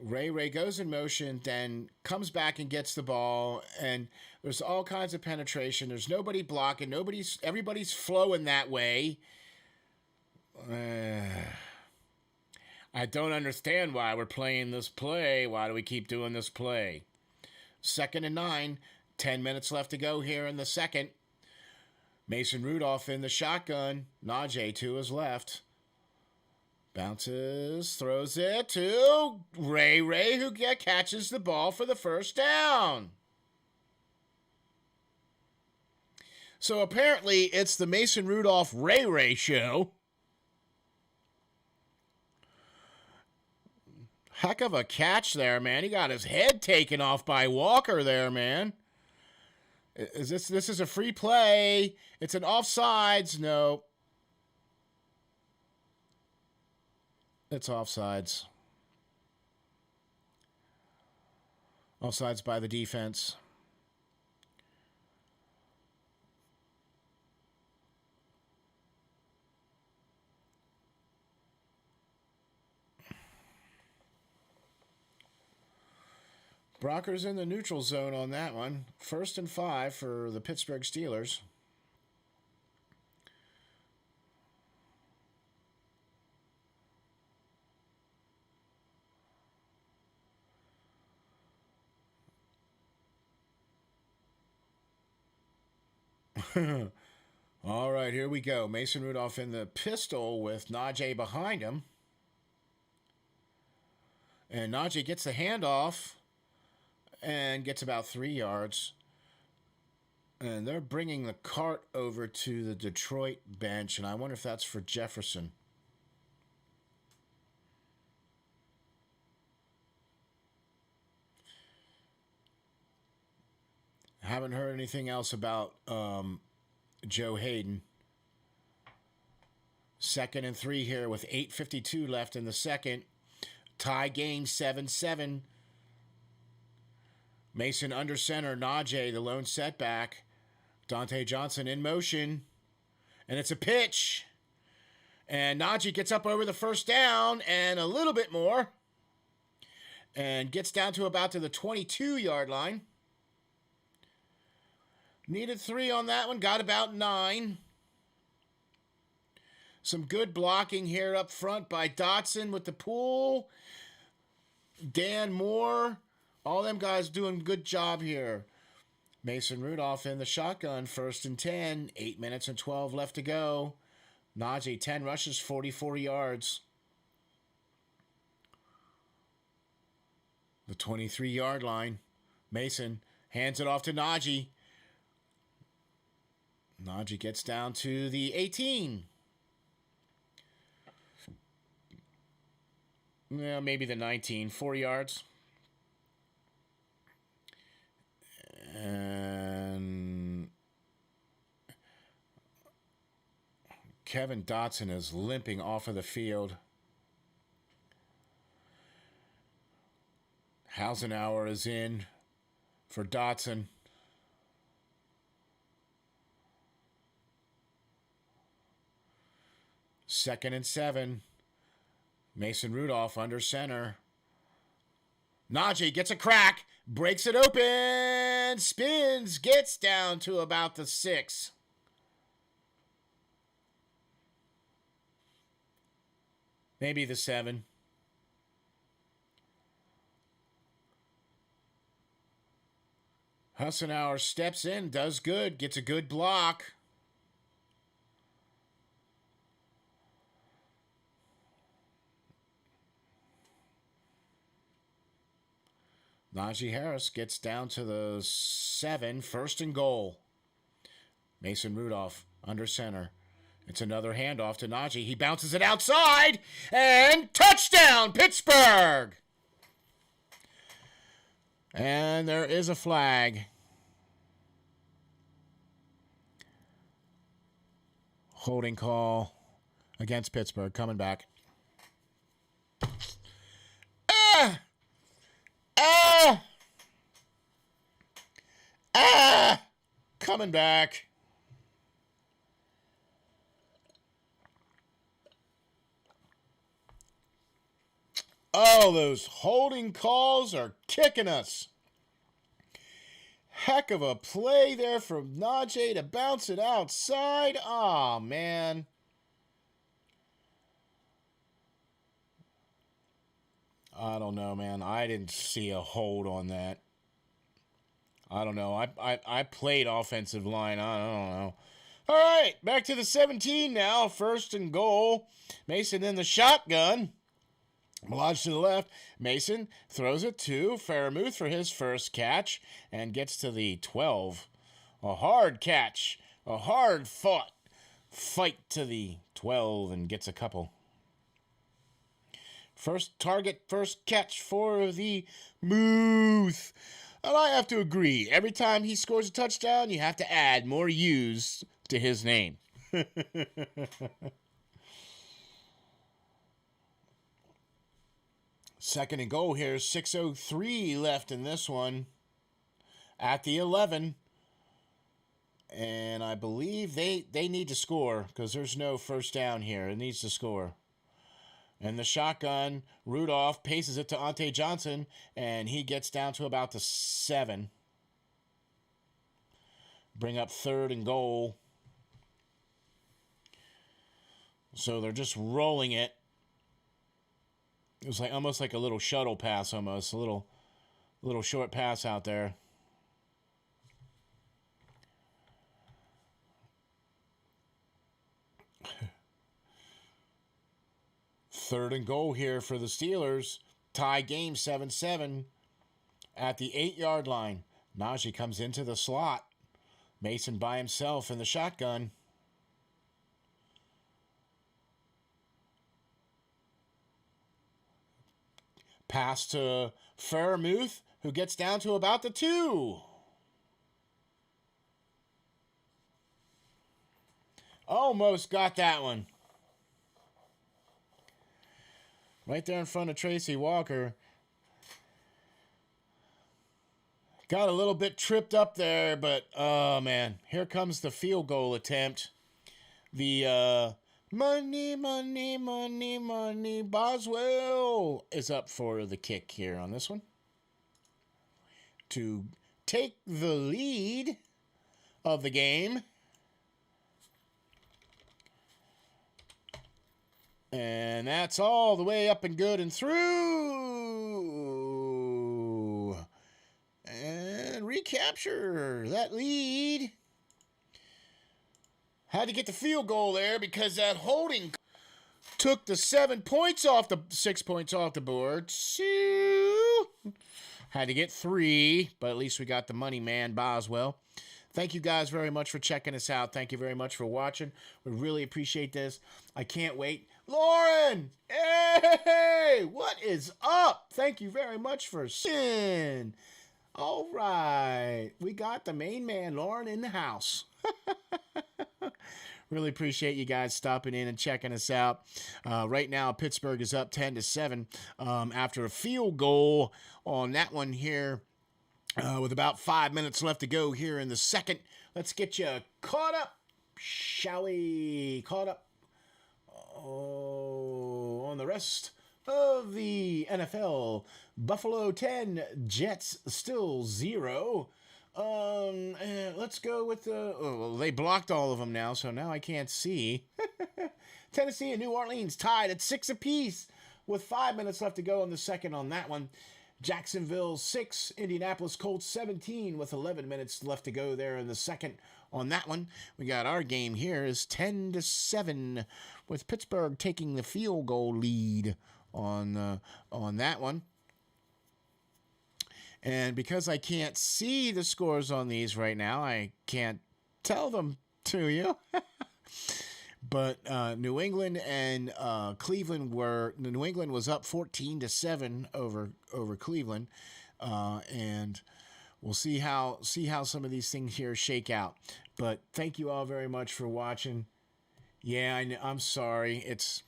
Ray goes in motion, then comes back and gets the ball, and there's all kinds of penetration. There's nobody blocking. Everybody's flowing that way. I don't understand why we're playing this play. Why do we keep doing this play? 2nd and 9. 10 minutes left to go here in the second. Mason Rudolph in the shotgun. Najee to his left. Bounces, throws it to Ray, who catches the ball for the first down. So apparently it's the Mason Rudolph Ray show. Heck of a catch there, man. He got his head taken off by Walker there, man. This is a free play. It's an offsides. No. It's offsides. Offsides by the defense. Brockers in the neutral zone on that one. 1st and 5 for the Pittsburgh Steelers. All right, here we go. Mason Rudolph in the pistol with Najee behind him. And Najee gets the handoff and gets about 3 yards. And they're bringing the cart over to the Detroit bench, and I wonder if that's for Jefferson. I haven't heard anything else about Joe Hayden. 2nd and 3 here with 8:52 left in the second. Tie game 7-7. Mason under center. Najee, the lone setback. Dante Johnson in motion. And it's a pitch. And Najee gets up over the first down and a little bit more. And gets down to about to the 22-yard line. Needed 3 on that one. Got about 9. Some good blocking here up front by Dotson with the pull. Dan Moore. All them guys doing a good job here. Mason Rudolph in the shotgun. 1st and 10. 8 minutes and 12 left to go. Najee, 10 rushes, 44 yards. The 23-yard line. Mason hands it off to Najee. Najee gets down to the 18. Yeah, maybe the 19. 4 yards. And Kevin Dotson is limping off of the field. Hausenauer is in for Dotson. Second and 7. Mason Rudolph under center. Najee gets a crack, breaks it open, spins, gets down to about the 6. Maybe the 7. Hausenauer steps in, does good, gets a good block. Najee Harris gets down to the 7, 1st and goal. Mason Rudolph under center. It's another handoff to Najee. He bounces it outside, and touchdown, Pittsburgh! And there is a flag. Holding call against Pittsburgh. Coming back. Coming back. Oh, those holding calls are kicking us. Heck of a play there from Najee to bounce it outside. Oh, man. I don't know, man. I didn't see a hold on that. I don't know. I played offensive line. I don't know. All right, back to the 17 now. 1st and goal. Mason in the shotgun. Melage to the left. Mason throws it to Fairmouth for his first catch and gets to the 12. A hard catch. A hard fought fight to the 12 and gets a couple. First target, first catch for the Muth. And I have to agree. Every time he scores a touchdown, you have to add more U's to his name. 2nd and goal here. 6:03 left in this one. At the 11. And I believe they need to score because there's no first down here. It needs to score. And the shotgun, Rudolph paces it to Ante Johnson, and he gets down to about the 7. Bring up 3rd and goal. So they're just rolling it. It was like almost like a little shuttle pass, almost a little short pass out there. Third and goal here for the Steelers. Tie game 7-7 at the 8-yard line. Najee comes into the slot. Mason by himself in the shotgun. Pass to Fairmouth, who gets down to about the 2. Almost got that one. Right there in front of Tracy Walker. Got a little bit tripped up there, but oh man, here comes the field goal attempt. The money, Boswell is up for the kick here on this one to take the lead of the game. And that's all the way up and good and through. And recapture that lead. Had to get the field goal there because that holding took the 6 points off the board. So had to get 3, but at least we got the money man, Boswell. Thank you guys very much for checking us out. Thank you very much for watching. We really appreciate this. I can't wait. Lauren! Hey! What is up? Thank you very much for seeing. All right. We got the main man, Lauren, in the house. Really appreciate you guys stopping in and checking us out. Right now, Pittsburgh is up 10-7 after a field goal on that one here. With about 5 minutes left to go here in the second. Let's get you caught up, shall we? Caught up on the rest of the NFL. Buffalo 10, Jets still 0. Let's go with the... they blocked all of them now, so now I can't see. Tennessee and New Orleans tied at 6 apiece with 5 minutes left to go in the second on that one. Jacksonville 6, Indianapolis Colts 17 with 11 minutes left to go there in the second on that one. We got our game here is 10-7 with Pittsburgh taking the field goal lead on that one. And because I can't see the scores on these right now, I can't tell them to you. But New England and Cleveland New England was up 14-7 over Cleveland, and we'll see how some of these things here shake out. But thank you all very much for watching. Yeah, I'm sorry. It's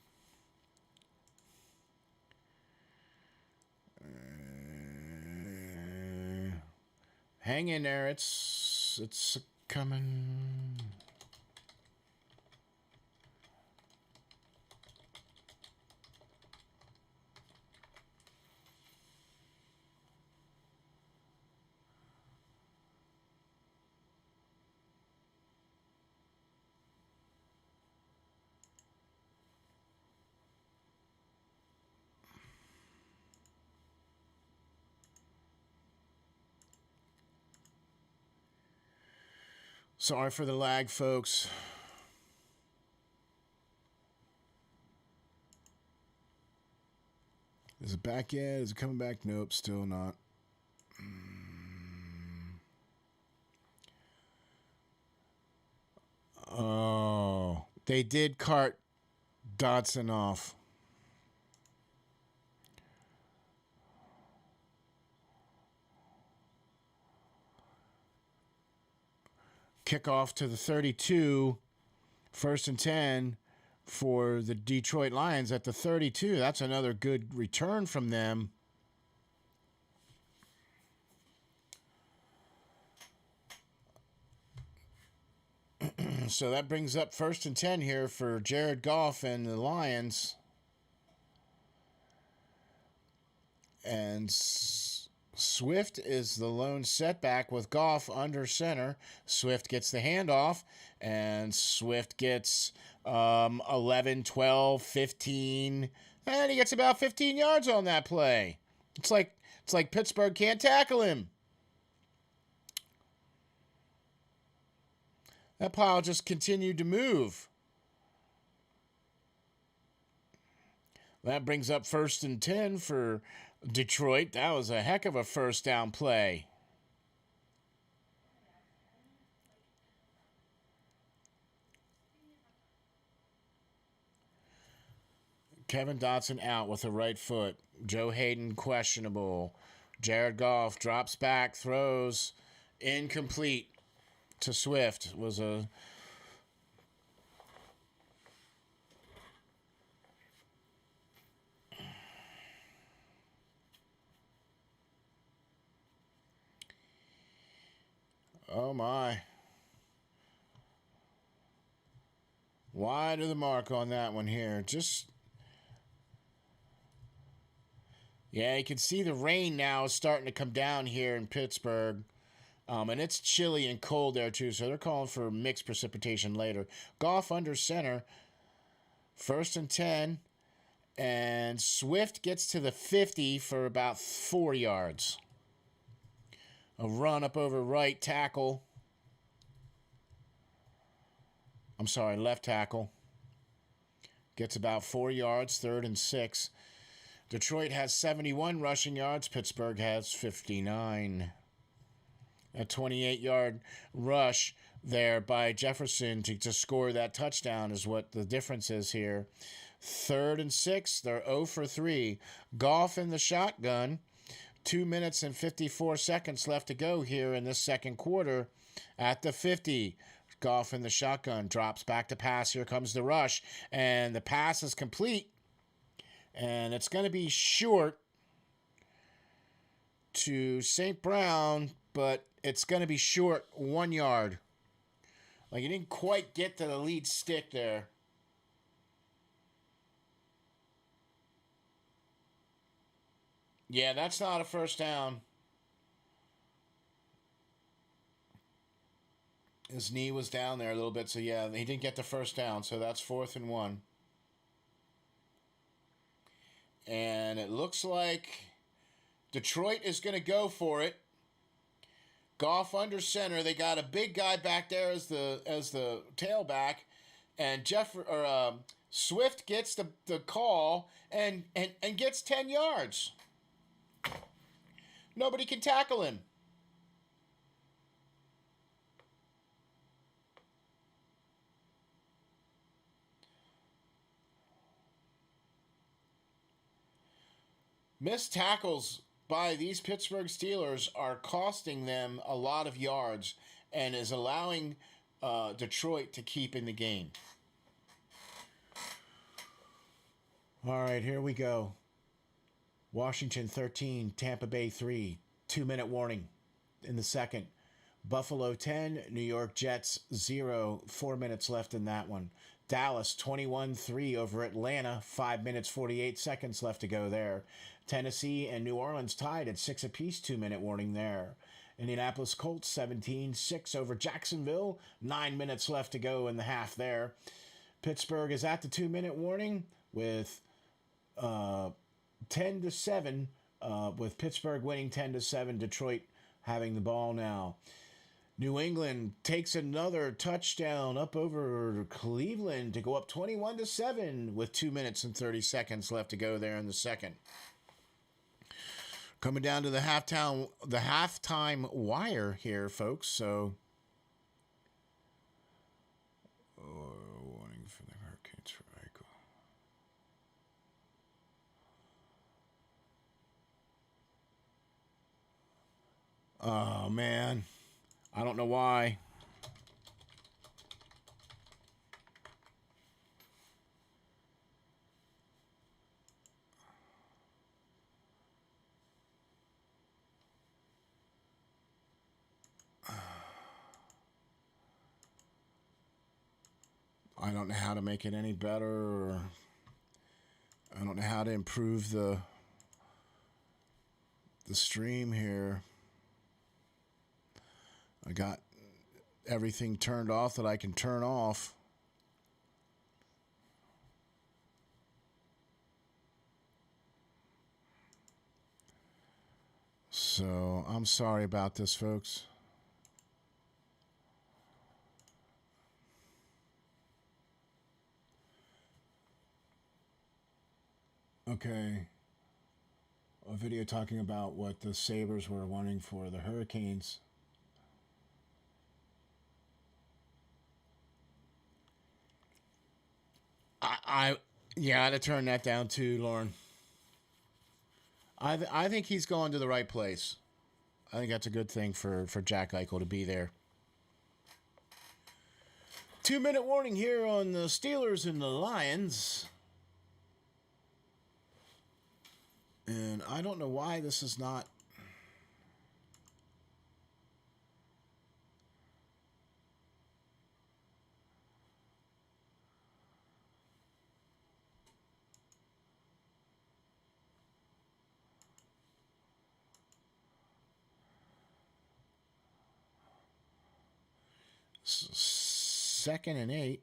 hang in there. It's coming. Sorry for the lag, folks. Is it back yet? Is it coming back? Nope, still not. Oh, they did cart Dotson off. Kickoff to the 32, 1st and 10 for the Detroit Lions at the 32. That's another good return from them. So that brings up 1st and 10 here for Jared Goff and the Lions. And Swift is the lone setback with Goff under center. Swift gets the handoff, and Swift gets 11, 12, 15, and he gets about 15 yards on that play. It's like Pittsburgh can't tackle him. That pile just continued to move. That brings up 1st and 10 for Detroit. That was a heck of a first down play. Kevin Dotson out with the right foot. Joe Hayden questionable. Jared Goff drops back, throws incomplete to Swift. Was a Oh, my. Wide of the mark on that one here. Yeah, you can see the rain now is starting to come down here in Pittsburgh. And it's chilly and cold there, too, so they're calling for mixed precipitation later. Goff under center. 1st and 10. And Swift gets to the 50 for about 4 yards. A run up over right tackle. I'm sorry, left tackle. Gets about 4 yards, 3rd and 6. Detroit has 71 rushing yards. Pittsburgh has 59. A 28-yard rush there by Jefferson to score that touchdown is what the difference is here. 3rd and 6. They're 0 for 3. Goff in the shotgun. 2 minutes and 54 seconds left to go here in this second quarter at the 50. Goff in the shotgun. Drops back to pass. Here comes the rush. And the pass is complete. And it's going to be short to St. Brown, but it's going to be short 1 yard. Like, he didn't quite get to the lead stick there. Yeah, that's not a first down. His knee was down there a little bit, so yeah, he didn't get the first down, so that's 4th and 1. And it looks like Detroit is going to go for it. Goff under center. They got a big guy back there as the tailback, and Swift gets the call and gets 10 yards. Nobody can tackle him. Missed tackles by these Pittsburgh Steelers are costing them a lot of yards and is allowing Detroit to keep in the game. All right, here we go. Washington 13, Tampa Bay 3. 2-minute warning in the second. Buffalo 10, New York Jets 0. 4 minutes left in that one. Dallas 21-3 over Atlanta. 5 minutes 48 seconds left to go there. Tennessee and New Orleans tied at 6 apiece. 2-minute warning there. Indianapolis Colts 17-6 over Jacksonville. 9 minutes left to go in the half there. Pittsburgh is at the 2-minute warning with 10-7, with Pittsburgh winning 10-7. Detroit having the ball now. New England takes another touchdown up over Cleveland to go up 21-7 with 2 minutes and 30 seconds left to go there in the second. Coming down to the halftime wire here, folks. So, warning for the Hurricanes for Eichel. Oh man, I don't know why. I don't know how to make it any better, or I don't know how to improve the stream here. I got everything turned off that I can turn off. So I'm sorry about this, folks. Okay. A video talking about what the Sabres were wanting for the Hurricanes. I had to turn that down too, Lauren. I think he's going to the right place. I think that's a good thing for Jack Eichel to be there. 2-minute warning here on the Steelers and the Lions. And I don't know why this is not. It's 2nd and 8.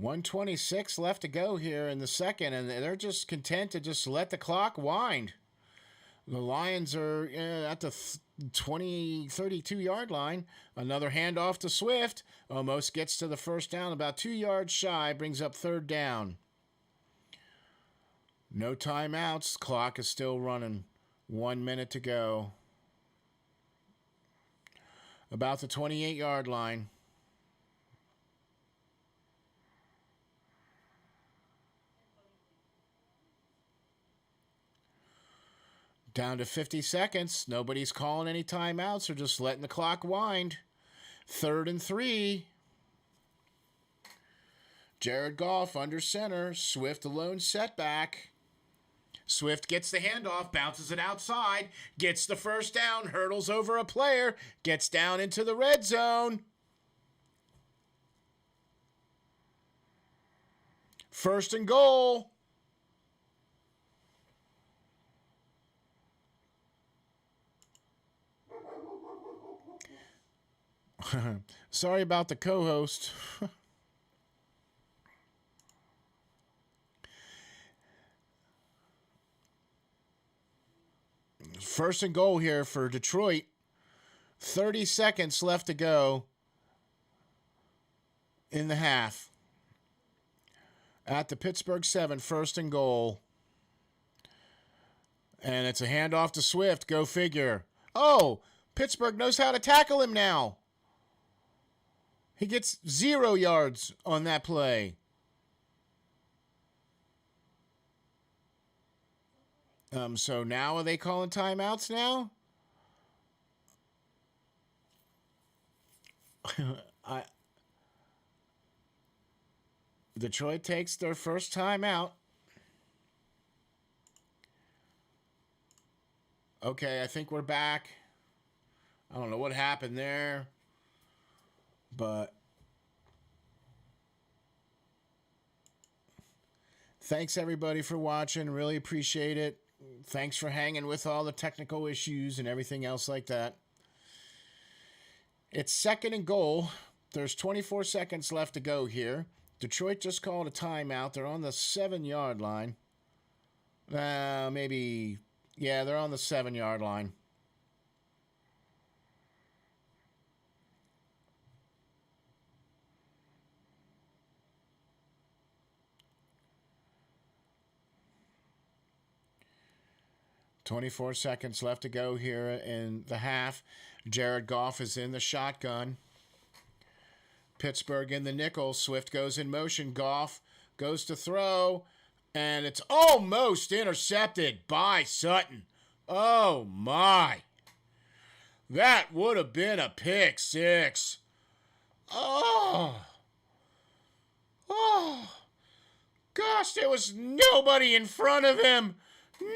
.126 left to go here in the second, and they're just content to just let the clock wind. The Lions are at the 32-yard line. Another handoff to Swift. Almost gets to the first down, about 2 yards shy, brings up 3rd down. No timeouts. Clock is still running. 1 minute to go. About the 28-yard line. Down to 50 seconds. Nobody's calling any timeouts or just letting the clock wind. 3rd and 3. Jared Goff under center. Swift alone setback. Swift gets the handoff, bounces it outside, gets the first down, hurdles over a player, gets down into the red zone. 1st and goal. Sorry about the co-host. 1st and goal here for Detroit. 30 seconds left to go in the half. At the Pittsburgh 7, 1st and goal. And it's a handoff to Swift. Go figure. Oh, Pittsburgh knows how to tackle him now. He gets 0 yards on that play. So now are they calling timeouts now? Detroit takes their first timeout. Okay, I think we're back. I don't know what happened there, but thanks everybody for watching. Really appreciate it. Thanks for hanging with all the technical issues and everything else like that. It's 2nd and goal. There's 24 seconds left to go here. Detroit just called a timeout. They're on the 7-yard line. Maybe, yeah, they're on the 7-yard line. .24 seconds left to go here in the half. Jared Goff is in the shotgun. Pittsburgh in the nickel. Swift goes in motion. Goff goes to throw. And it's almost intercepted by Sutton. Oh, my. That would have been a pick six. Oh. Gosh, there was nobody in front of him. Nobody!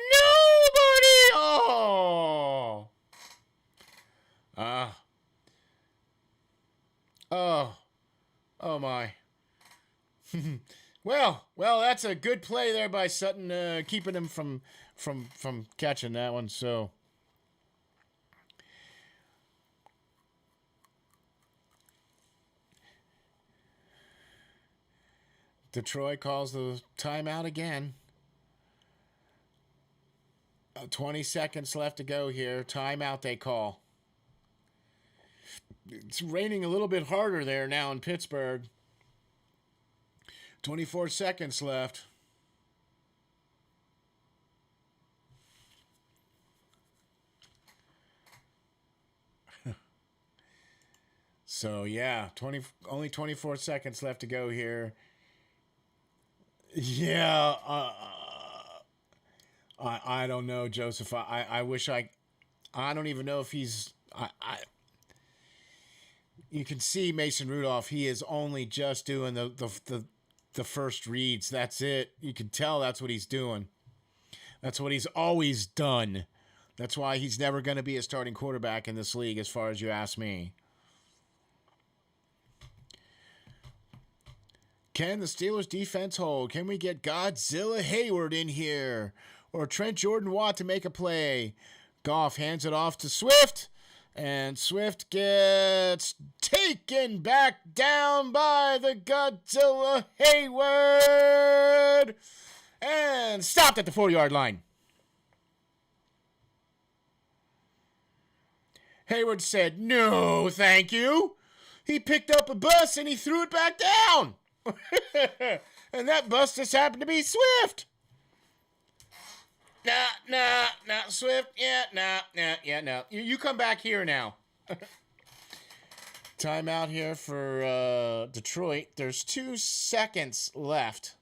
Oh! Oh my. Well, that's a good play there by Sutton, keeping him from catching that one, so. Detroit calls the timeout again. 20 seconds left to go here. Timeout they call. It's raining a little bit harder there now in Pittsburgh. 24 seconds left. So, yeah, only 24 seconds left to go here. Yeah, I don't know, Joseph. I wish I don't even know if he's. You can see Mason Rudolph. He is only just doing the first reads. That's it. You can tell that's what he's doing. That's what he's always done. That's why he's never going to be a starting quarterback in this league, as far as you ask me. Can the Steelers defense hold? Can we get Godzilla Hayward in here? Or Trent Jordan-Watt to make a play? Goff hands it off to Swift. And Swift gets taken back down by the Godzilla Hayward. And stopped at the 40-yard line. Hayward said, "No, thank you." He picked up a bus and he threw it back down. And that bus just happened to be Swift. Nah, Swift. No. You come back here now. Timeout here for Detroit. There's 2 seconds left.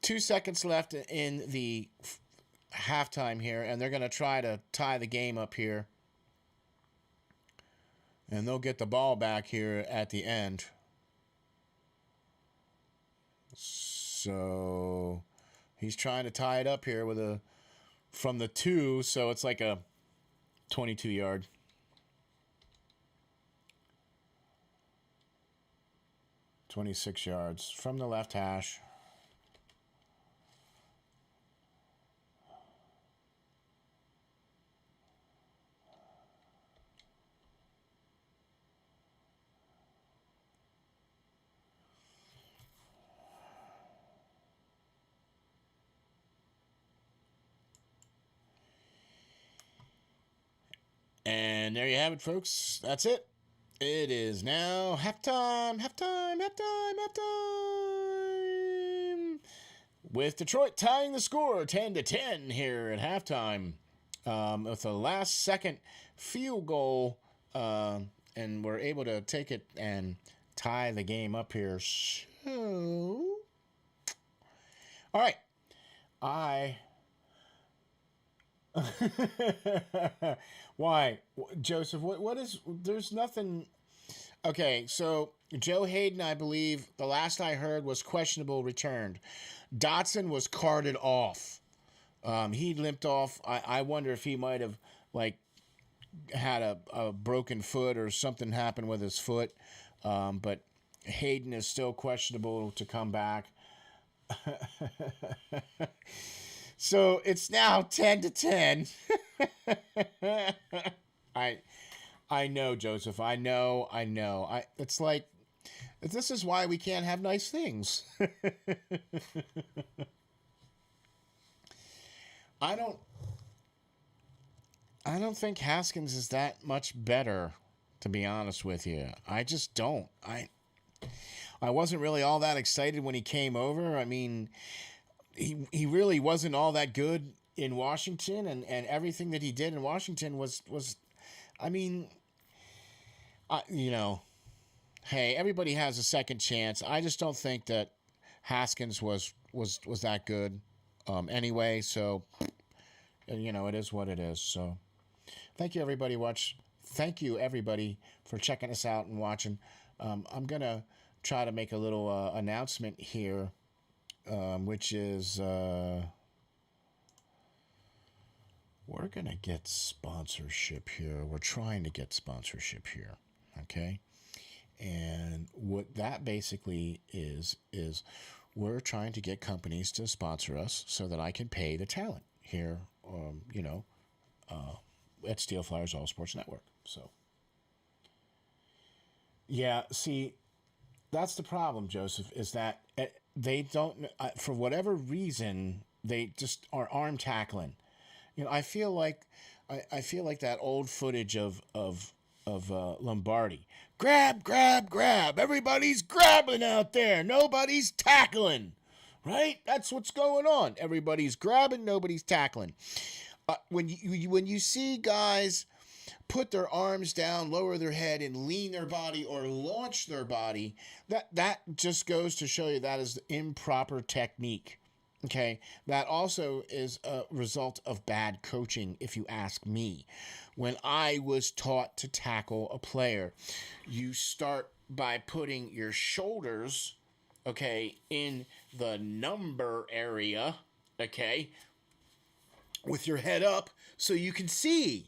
2 seconds left in the halftime here, and they're going to try to tie the game up here. And they'll get the ball back here at the end. So he's trying to tie it up here with from the 2, so it's like a 22-yard. "26 yards from the left hash." And there you have it, folks. That's it. It is now halftime. With Detroit tying the score 10-10 here at halftime. With a last-second field goal. And we're able to take it and tie the game up here. So, all right. Why, Joseph? What is? There's nothing. Okay, so Joe Hayden, I believe, the last I heard was questionable returned. Dotson was carted off. He limped off. I wonder if he might have had a broken foot or something happened with his foot. But Hayden is still questionable to come back. So it's now 10-10. I know, Joseph. I know. It's like, this is why we can't have nice things. I don't think Haskins is that much better, to be honest with you. I just don't. I wasn't really all that excited when he came over. I mean, he really wasn't all that good in Washington, and everything that he did in Washington was I mean, hey, everybody has a second chance. I just don't think that Haskins was that good anyway. So, it is what it is. So, thank you, everybody. Thank you, everybody, for checking us out and watching. I'm going to try to make a little announcement here. Which is, we're going to get sponsorship here. We're trying to get sponsorship here, okay? And what that basically is we're trying to get companies to sponsor us so that I can pay the talent here, at SteelFlyers All Sports Network. So, yeah, see, that's the problem, Joseph, is that they don't, for whatever reason, they just are arm tackling. I feel like that old footage of Lombardi. Grab. Everybody's grabbing out there. Nobody's tackling. Right? That's what's going on. Everybody's grabbing. Nobody's tackling. When you see guys put their arms down, lower their head, and lean their body or launch their body, that just goes to show you that is improper technique. Okay? That also is a result of bad coaching, if you ask me. When I was taught to tackle a player, you start by putting your shoulders, okay, in the number area, okay, with your head up so you can see.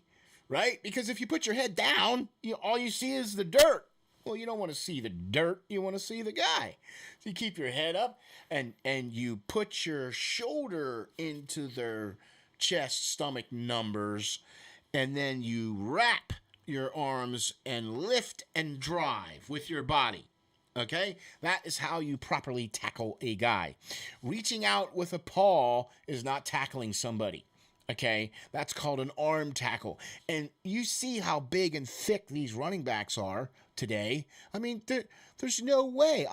Right? Because if you put your head down, all you see is the dirt. Well, you don't want to see the dirt. You want to see the guy. So you keep your head up and you put your shoulder into their chest, stomach numbers, and then you wrap your arms and lift and drive with your body. Okay? That is how you properly tackle a guy. Reaching out with a paw is not tackling somebody. Okay? That's called an arm tackle. And you see how big and thick these running backs are today. I mean, there's no way.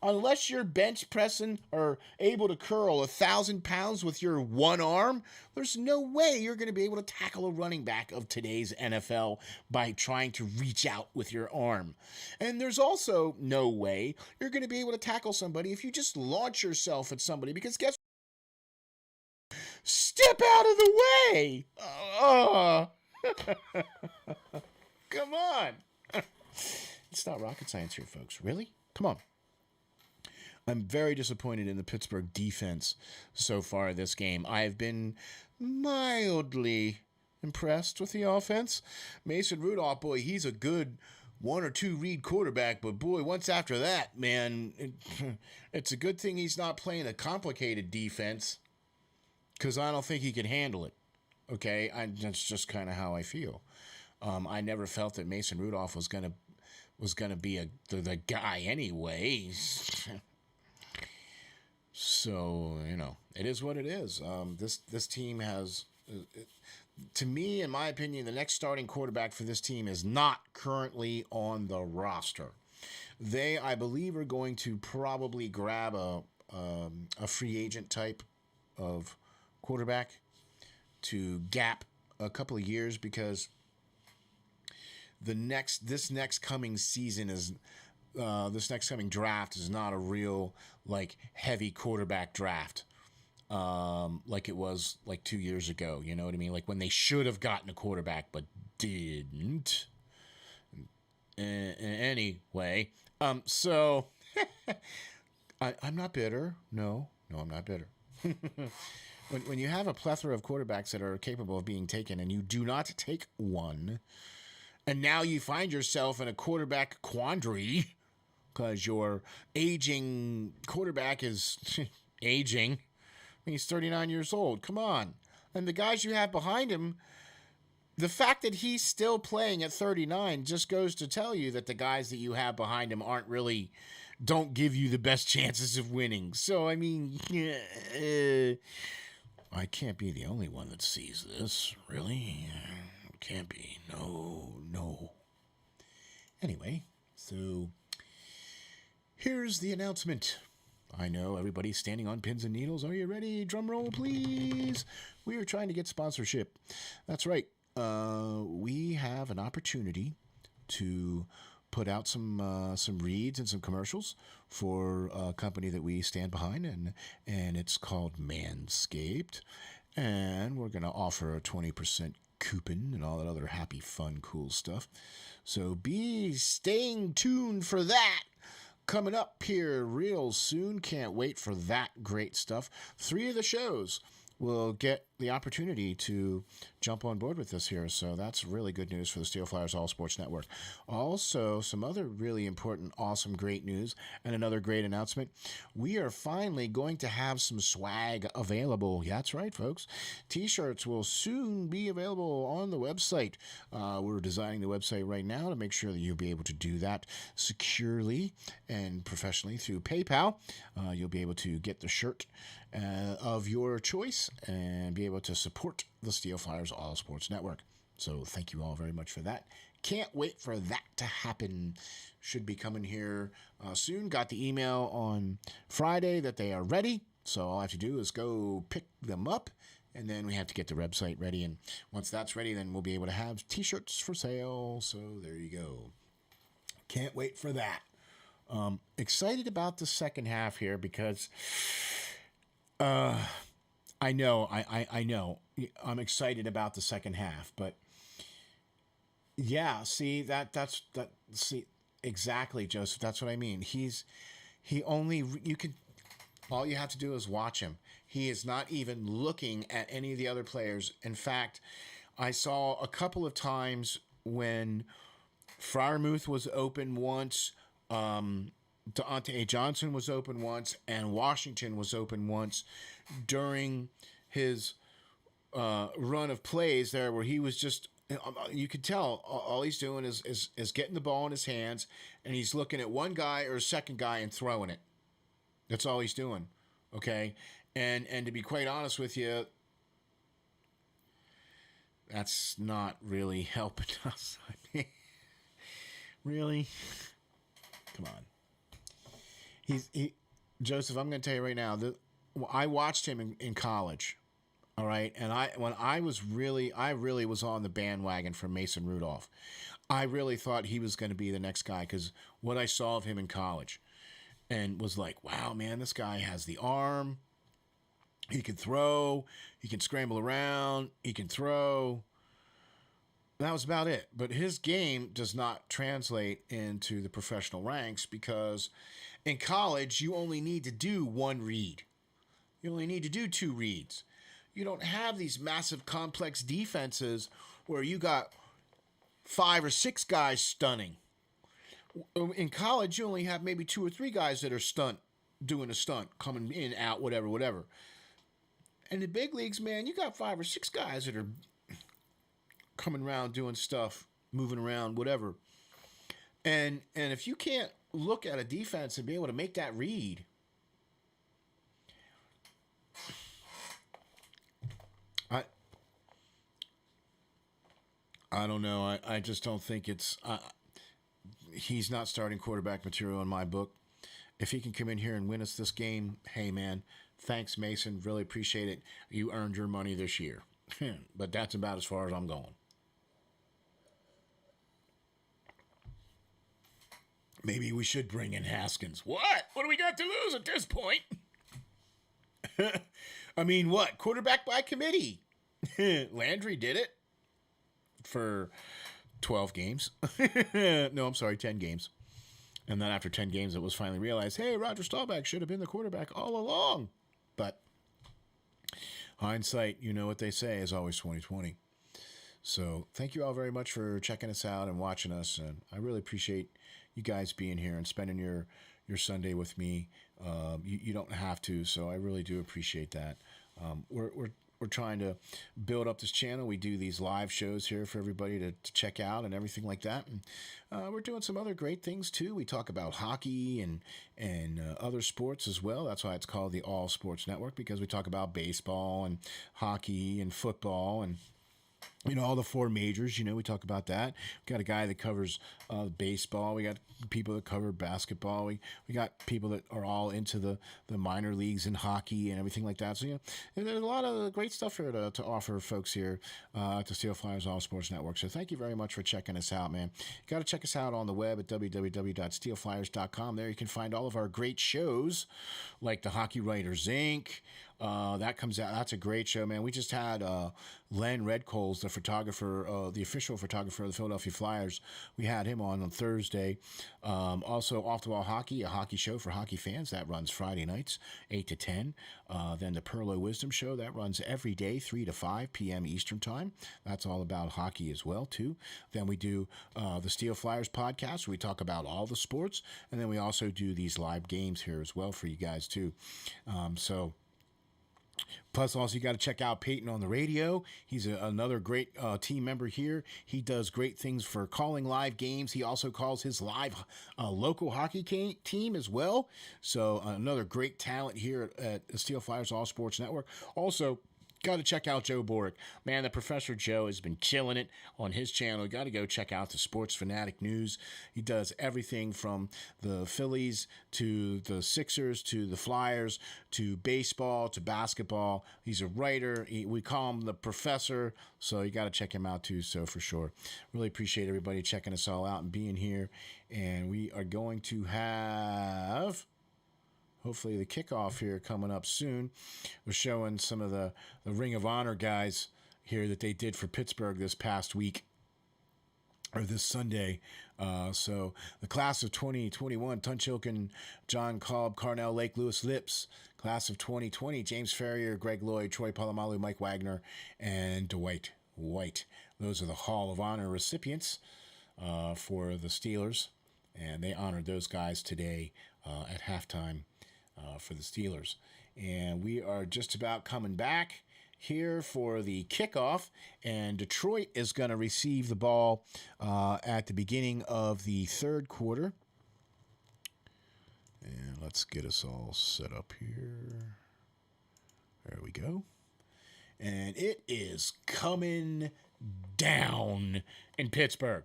Unless you're bench pressing or able to curl 1,000 pounds with your one arm, there's no way you're going to be able to tackle a running back of today's NFL by trying to reach out with your arm. And there's also no way you're going to be able to tackle somebody if you just launch yourself at somebody, because guess what? Step out of the way. Come on. It's not rocket science here, folks. Really? Come on. I'm very disappointed in the Pittsburgh defense so far this game. I've been mildly impressed with the offense. Mason Rudolph, boy, he's a good 1 or 2 read quarterback, but boy, once after that, man, it's a good thing he's not playing a complicated defense, because I don't think he can handle it. Okay? That's just kind of how I feel. I never felt that Mason Rudolph was gonna be the guy anyway. So, it is what it is. This team has, to me, in my opinion, the next starting quarterback for this team is not currently on the roster. They, I believe, are going to probably grab a free agent type of quarterback to gap a couple of years, because this next coming draft is not a real heavy quarterback draft like it was 2 years ago. You know what I mean? Like when they should have gotten a quarterback but didn't. Anyway, so I'm not bitter. No, I'm not bitter. When you have a plethora of quarterbacks that are capable of being taken and you do not take one, and now you find yourself in a quarterback quandary because your aging quarterback is aging. I mean, he's 39 years old. Come on. And the guys you have behind him, the fact that he's still playing at 39 just goes to tell you that the guys that you have behind him don't give you the best chances of winning. So, I mean, I can't be the only one that sees this, really. Can't be. No. Anyway, so here's the announcement. I know everybody's standing on pins and needles. Are you ready? Drum roll, please. We are trying to get sponsorship. That's right. We have an opportunity to put out some reads and some commercials for a company that we stand behind, and it's called Manscaped. And we're going to offer a 20% coupon and all that other happy, fun, cool stuff. So be staying tuned for that. Coming up here real soon. Can't wait for that great stuff. 3 of the shows will get the opportunity to jump on board with this here. So that's really good news for the SteelFlyers All Sports Network. Also, some other really important, awesome, great news and another great announcement. We are finally going to have some swag available. Yeah, that's right, folks. T-shirts will soon be available on the website. We're designing the website right now to make sure that you'll be able to do that securely and professionally through PayPal. You'll be able to get the shirt of your choice and be able to support the SteelFlyers All Sports Network. So thank you all very much for that. Can't wait for that to happen. Should be coming here soon. Got the email on Friday that they are ready. So all I have to do is go pick them up, and then we have to get the website ready. And once that's ready, then we'll be able to have T-shirts for sale. So there you go. Can't wait for that. Excited about the second half here because I know. I'm excited about the second half, but yeah, see see exactly, Joseph. That's what I mean. All you have to do is watch him. He is not even looking at any of the other players. In fact, I saw a couple of times when Friarmouth was open once. Deontay Johnson was open once, and Washington was open once during his run of plays there, where he was just, you could tell all he's doing is getting the ball in his hands, and he's looking at one guy or a second guy and throwing it. That's all he's doing. Okay, and to be quite honest with you, that's not really helping us. I mean, really, come on. Joseph, I'm going to tell you right now that I watched him in college. All right, and I really was on the bandwagon for Mason Rudolph. I really thought he was going to be the next guy because what I saw of him in college, and was like, wow, man, this guy has the arm. He can throw. He can scramble around. He can throw. That was about it. But his game does not translate into the professional ranks because in college, you only need to do one read. You only need to do two reads. You don't have these massive complex defenses where you got 5 or 6 guys stunning. In college, you only have maybe 2 or 3 guys that are doing a stunt, coming in, out, whatever. In the big leagues, man, you got 5 or 6 guys that are coming around doing stuff, moving around, whatever. And if you can't look at a defense and be able to make that read, I don't know. I just don't think it's... he's not starting quarterback material in my book. If he can come in here and win us this game, hey, man, thanks, Mason. Really appreciate it. You earned your money this year. But that's about as far as I'm going. Maybe we should bring in Haskins. What? What do we got to lose at this point? I mean, what? Quarterback by committee. Landry did it for 12 games. No, I'm sorry, 10 games. And then after 10 games, it was finally realized, hey, Roger Staubach should have been the quarterback all along. But hindsight, you know what they say, is always 20/20. So thank you all very much for checking us out and watching us. And I really appreciate you guys being here and spending your Sunday with me. You don't have to, so I really do appreciate that. We're trying to build up this channel. We do these live shows here for everybody to check out and everything like that. And we're doing some other great things too. We talk about hockey and other sports as well. That's why it's called the All Sports Network, because we talk about baseball and hockey and football and all the 4 majors, we talk about that. We got a guy that covers baseball. We got people that cover basketball. We got people that are all into the minor leagues and hockey and everything like that. So, there's a lot of great stuff here to offer folks here at the SteelFlyers All Sports Network. So thank you very much for checking us out, man. You got to check us out on the web at www.steelflyers.com. There you can find all of our great shows like the Hockey Writers Inc., that comes out. That's a great show, man. We just had Len Redcoles, the photographer, the official photographer of the Philadelphia Flyers. We had him on Thursday. Also, Off the Wall Hockey, a hockey show for hockey fans that runs Friday nights, 8 to 10. Then the Perlo Wisdom Show that runs every day, 3 to 5 p.m. Eastern Time. That's all about hockey as well, too. Then we do the Steel Flyers podcast, where we talk about all the sports. And then we also do these live games here as well for you guys, too. Plus, also, you got to check out Peyton on the radio. He's another great team member here. He does great things for calling live games. He also calls his live local hockey team as well. So another great talent here at the Steel Flyers All Sports Network. Also, got to check out Joe Boric. Man, the Professor Joe has been killing it on his channel. You got to go check out the Sports Fanatic News. He does everything from the Phillies to the Sixers to the Flyers to baseball to basketball. He's a writer. We call him the Professor, so you got to check him out too, so for sure. Really appreciate everybody checking us all out and being here. And we are going to have... hopefully the kickoff here coming up soon. We're showing some of the Ring of Honor guys here that they did for Pittsburgh this past week, or this Sunday. So the class of 2021, Tun Chilkin, John Cobb, Carnell Lake, Lewis Lips. Class of 2020, James Ferrier, Greg Lloyd, Troy Polamalu, Mike Wagner, and Dwight White. Those are the Hall of Honor recipients. for the Steelers, and they honored those guys today at halftime for the Steelers. And we are just about coming back here for the kickoff, and Detroit is going to receive the ball at the beginning of the third quarter. And let's get us all set up here. There we go. And it is coming down in Pittsburgh.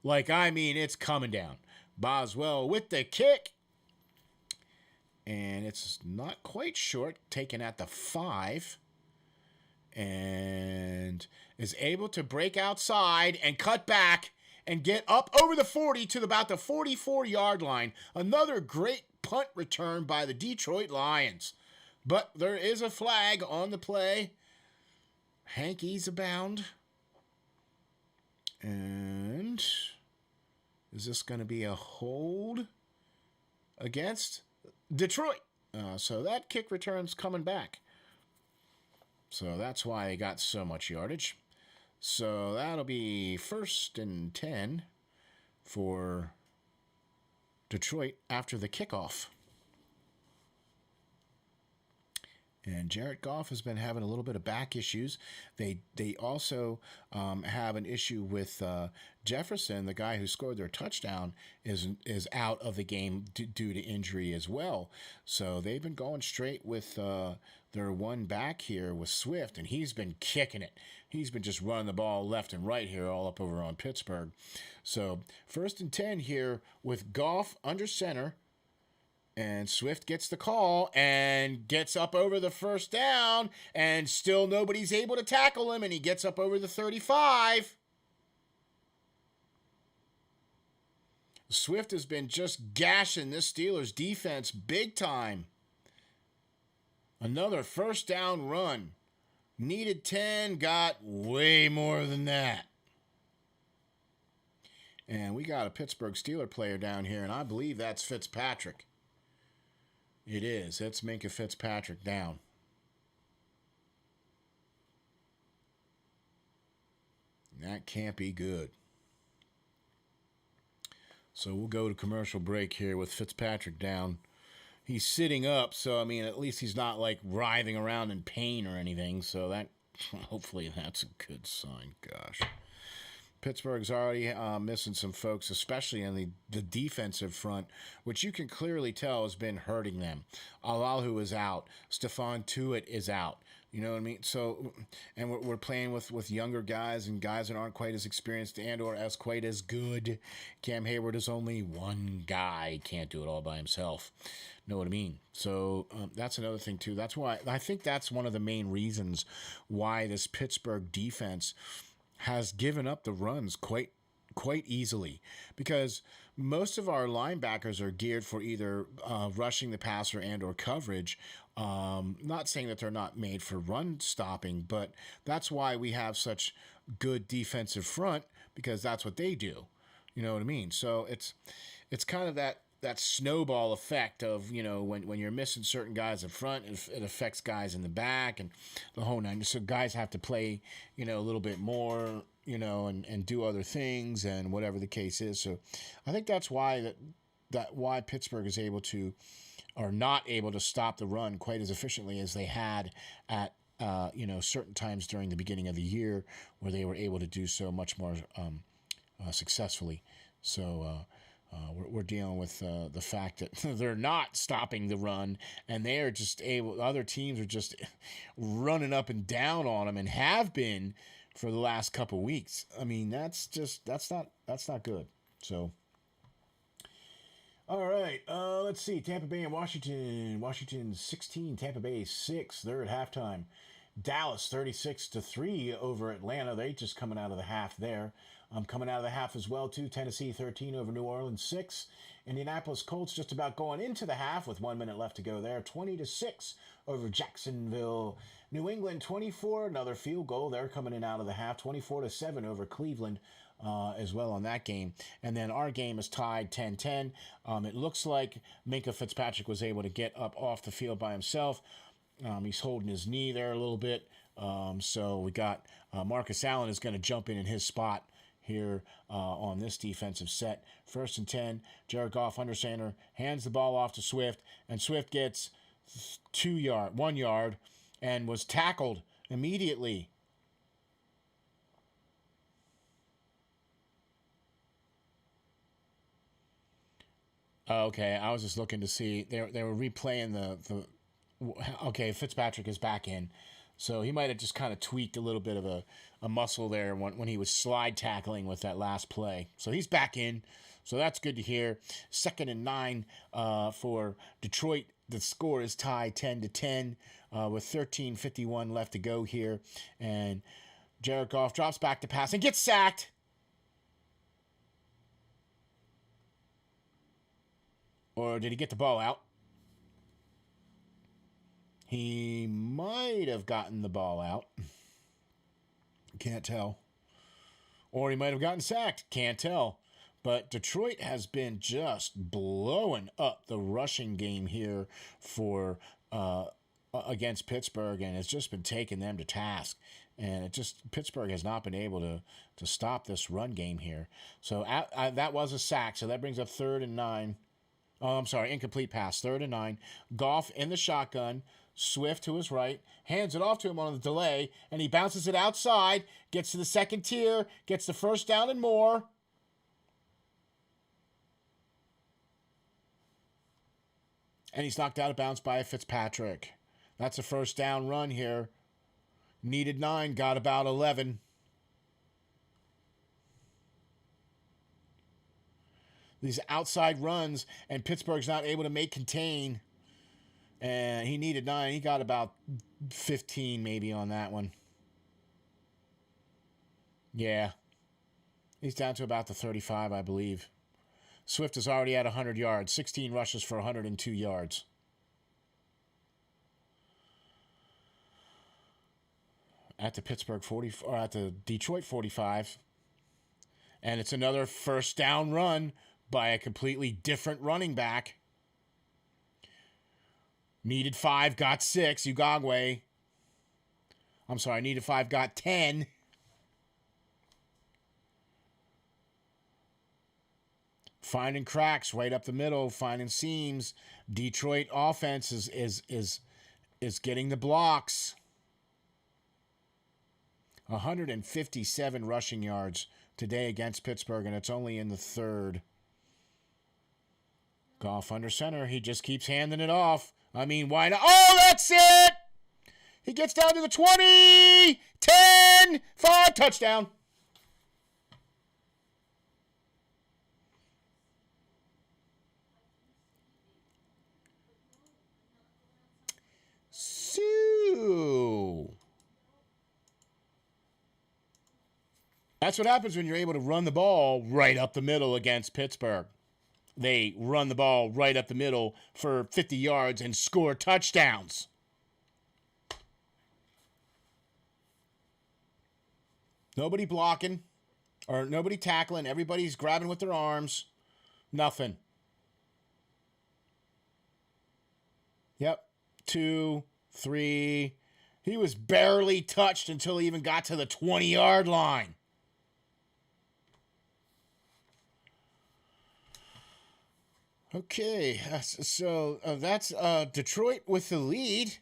It's coming down. Boswell with the kick. And it's not quite short, taken at the 5. And is able to break outside and cut back and get up over the 40 to about the 44-yard line. Another great punt return by the Detroit Lions. But there is a flag on the play. Hankies abound. And is this going to be a hold against Detroit? So that kick return's coming back. So that's why they got so much yardage. So that'll be 1st and 10 for Detroit after the kickoff. And Jared Goff has been having a little bit of back issues. They also have an issue with Jefferson, the guy who scored their touchdown, is out of the game due to injury as well. So they've been going straight with their one back here with Swift, and he's been kicking it. He's been just running the ball left and right here all up over on Pittsburgh. So 1st and 10 here with Goff under center. And Swift gets the call and gets up over the first down, and still nobody's able to tackle him, and he gets up over the 35. Swift has been just gashing this Steelers defense big time. Another first down run. Needed 10, got way more than that. And we got a Pittsburgh Steeler player down here, and I believe that's Fitzpatrick. It is. That's Minkah Fitzpatrick down. That can't be good. So we'll go to commercial break here with Fitzpatrick down. He's sitting up, so, at least he's not, writhing around in pain or anything. So that, hopefully that's a good sign. Gosh. Pittsburgh's already missing some folks, especially on the defensive front, which you can clearly tell has been hurting them. Alahu is out. Stephon Tuitt is out. You know what I mean? So, and we're playing with younger guys and guys that aren't quite as experienced and or as quite as good. Cam Hayward is only one guy. Can't do it all by himself. Know what I mean? So that's another thing, too. That's why I think that's one of the main reasons why this Pittsburgh defense has given up the runs quite easily, because most of our linebackers are geared for either rushing the passer and or coverage. Not saying that they're not made for run stopping, but that's why we have such good defensive front, because that's what they do. You know what I mean? So it's kind of that snowball effect of, when you're missing certain guys in front, it affects guys in the back and the whole nine. So guys have to play, a little bit more, and do other things and whatever the case is. So I think that's why why Pittsburgh is able to, or not able to, stop the run quite as efficiently as they had at certain times during the beginning of the year, where they were able to do so much more successfully. So we're dealing with the fact that they're not stopping the run, and they are just able. Other teams are just running up and down on them, and have been for the last couple weeks. That's not good. So, all right, let's see. Tampa Bay and Washington. Washington 16, Tampa Bay 6. They're at halftime. Dallas 36-3 over Atlanta. They just coming out of the half there. Coming out of the half as well, too. Tennessee 13 over New Orleans 6. Indianapolis Colts just about going into the half with 1 minute left to go there. 20-6 over Jacksonville. New England 24, another field goal. They're coming in out of the half. 24-7 over Cleveland as well on that game. And then our game is tied 10-10. It looks like Minkah Fitzpatrick was able to get up off the field by himself. He's holding his knee there a little bit. So we got Marcus Allen is going to jump in his spot here on this defensive set. 1st and 10. Jared Goff under center, hands the ball off to Swift, and Swift gets 1 yard, and was tackled immediately. Okay, I was just looking to see. They were replaying the. Okay, Fitzpatrick is back in. So he might have just kind of tweaked a little bit of a muscle there when he was slide tackling with that last play. So he's back in. So that's good to hear. 2nd and 9 for Detroit. The score is tied 10-10 with 13:51 left to go here. And Jared Goff drops back to pass and gets sacked. Or did he get the ball out? He might have gotten the ball out. Can't tell. Or he might have gotten sacked. Can't tell. But Detroit has been just blowing up the rushing game here for against Pittsburgh, and it's just been taking them to task. And Pittsburgh has not been able to stop this run game here. So that was a sack. So that brings up 3rd and 9. Oh, I'm sorry, incomplete pass. 3rd and 9. Goff in the shotgun. Swift to his right. Hands it off to him on the delay. And he bounces it outside. Gets to the 2nd tier. Gets the 1st down and more. And he's knocked out of bounds by Fitzpatrick. That's a 1st down run here. Needed 9. Got about 11. These outside runs, and Pittsburgh's not able to make contain. And he needed 9. He got about 15 maybe on that one. Yeah. He's down to about the 35, I believe. Swift is already at 100 yards. 16 rushes for 102 yards. At the Pittsburgh 40, or at the Detroit 45. And it's another 1st down run by a completely different running back. Needed 5, got 6. Ugagwe. I'm sorry, needed 5, got 10. Finding cracks right up the middle, finding seams. Detroit offense is getting the blocks. 157 rushing yards today against Pittsburgh, and it's only in the 3rd. Goff under center. He just keeps handing it off. I mean, why not? Oh, that's it! He gets down to the 20! 10! 5! Touchdown! Sue! That's what happens when you're able to run the ball right up the middle against Pittsburgh. They run the ball right up the middle for 50 yards and score touchdowns. Nobody blocking or nobody tackling. Everybody's grabbing with their arms. Nothing. Yep. 2, 3. He was barely touched until he even got to the 20-yard line. Okay, so that's Detroit with the lead.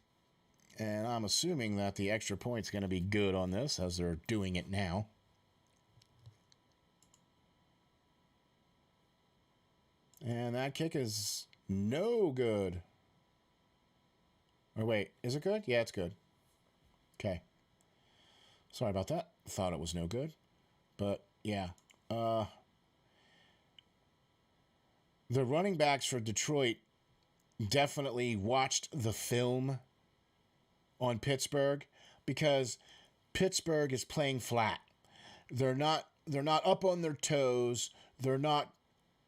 And I'm assuming that the extra point's going to be good on this as they're doing it now. And that kick is no good. Or wait, is it good? Yeah, it's good. Okay. Sorry about that. Thought it was no good. But, yeah. The running backs for Detroit definitely watched the film on Pittsburgh because Pittsburgh is playing flat. They're not up on their toes. They're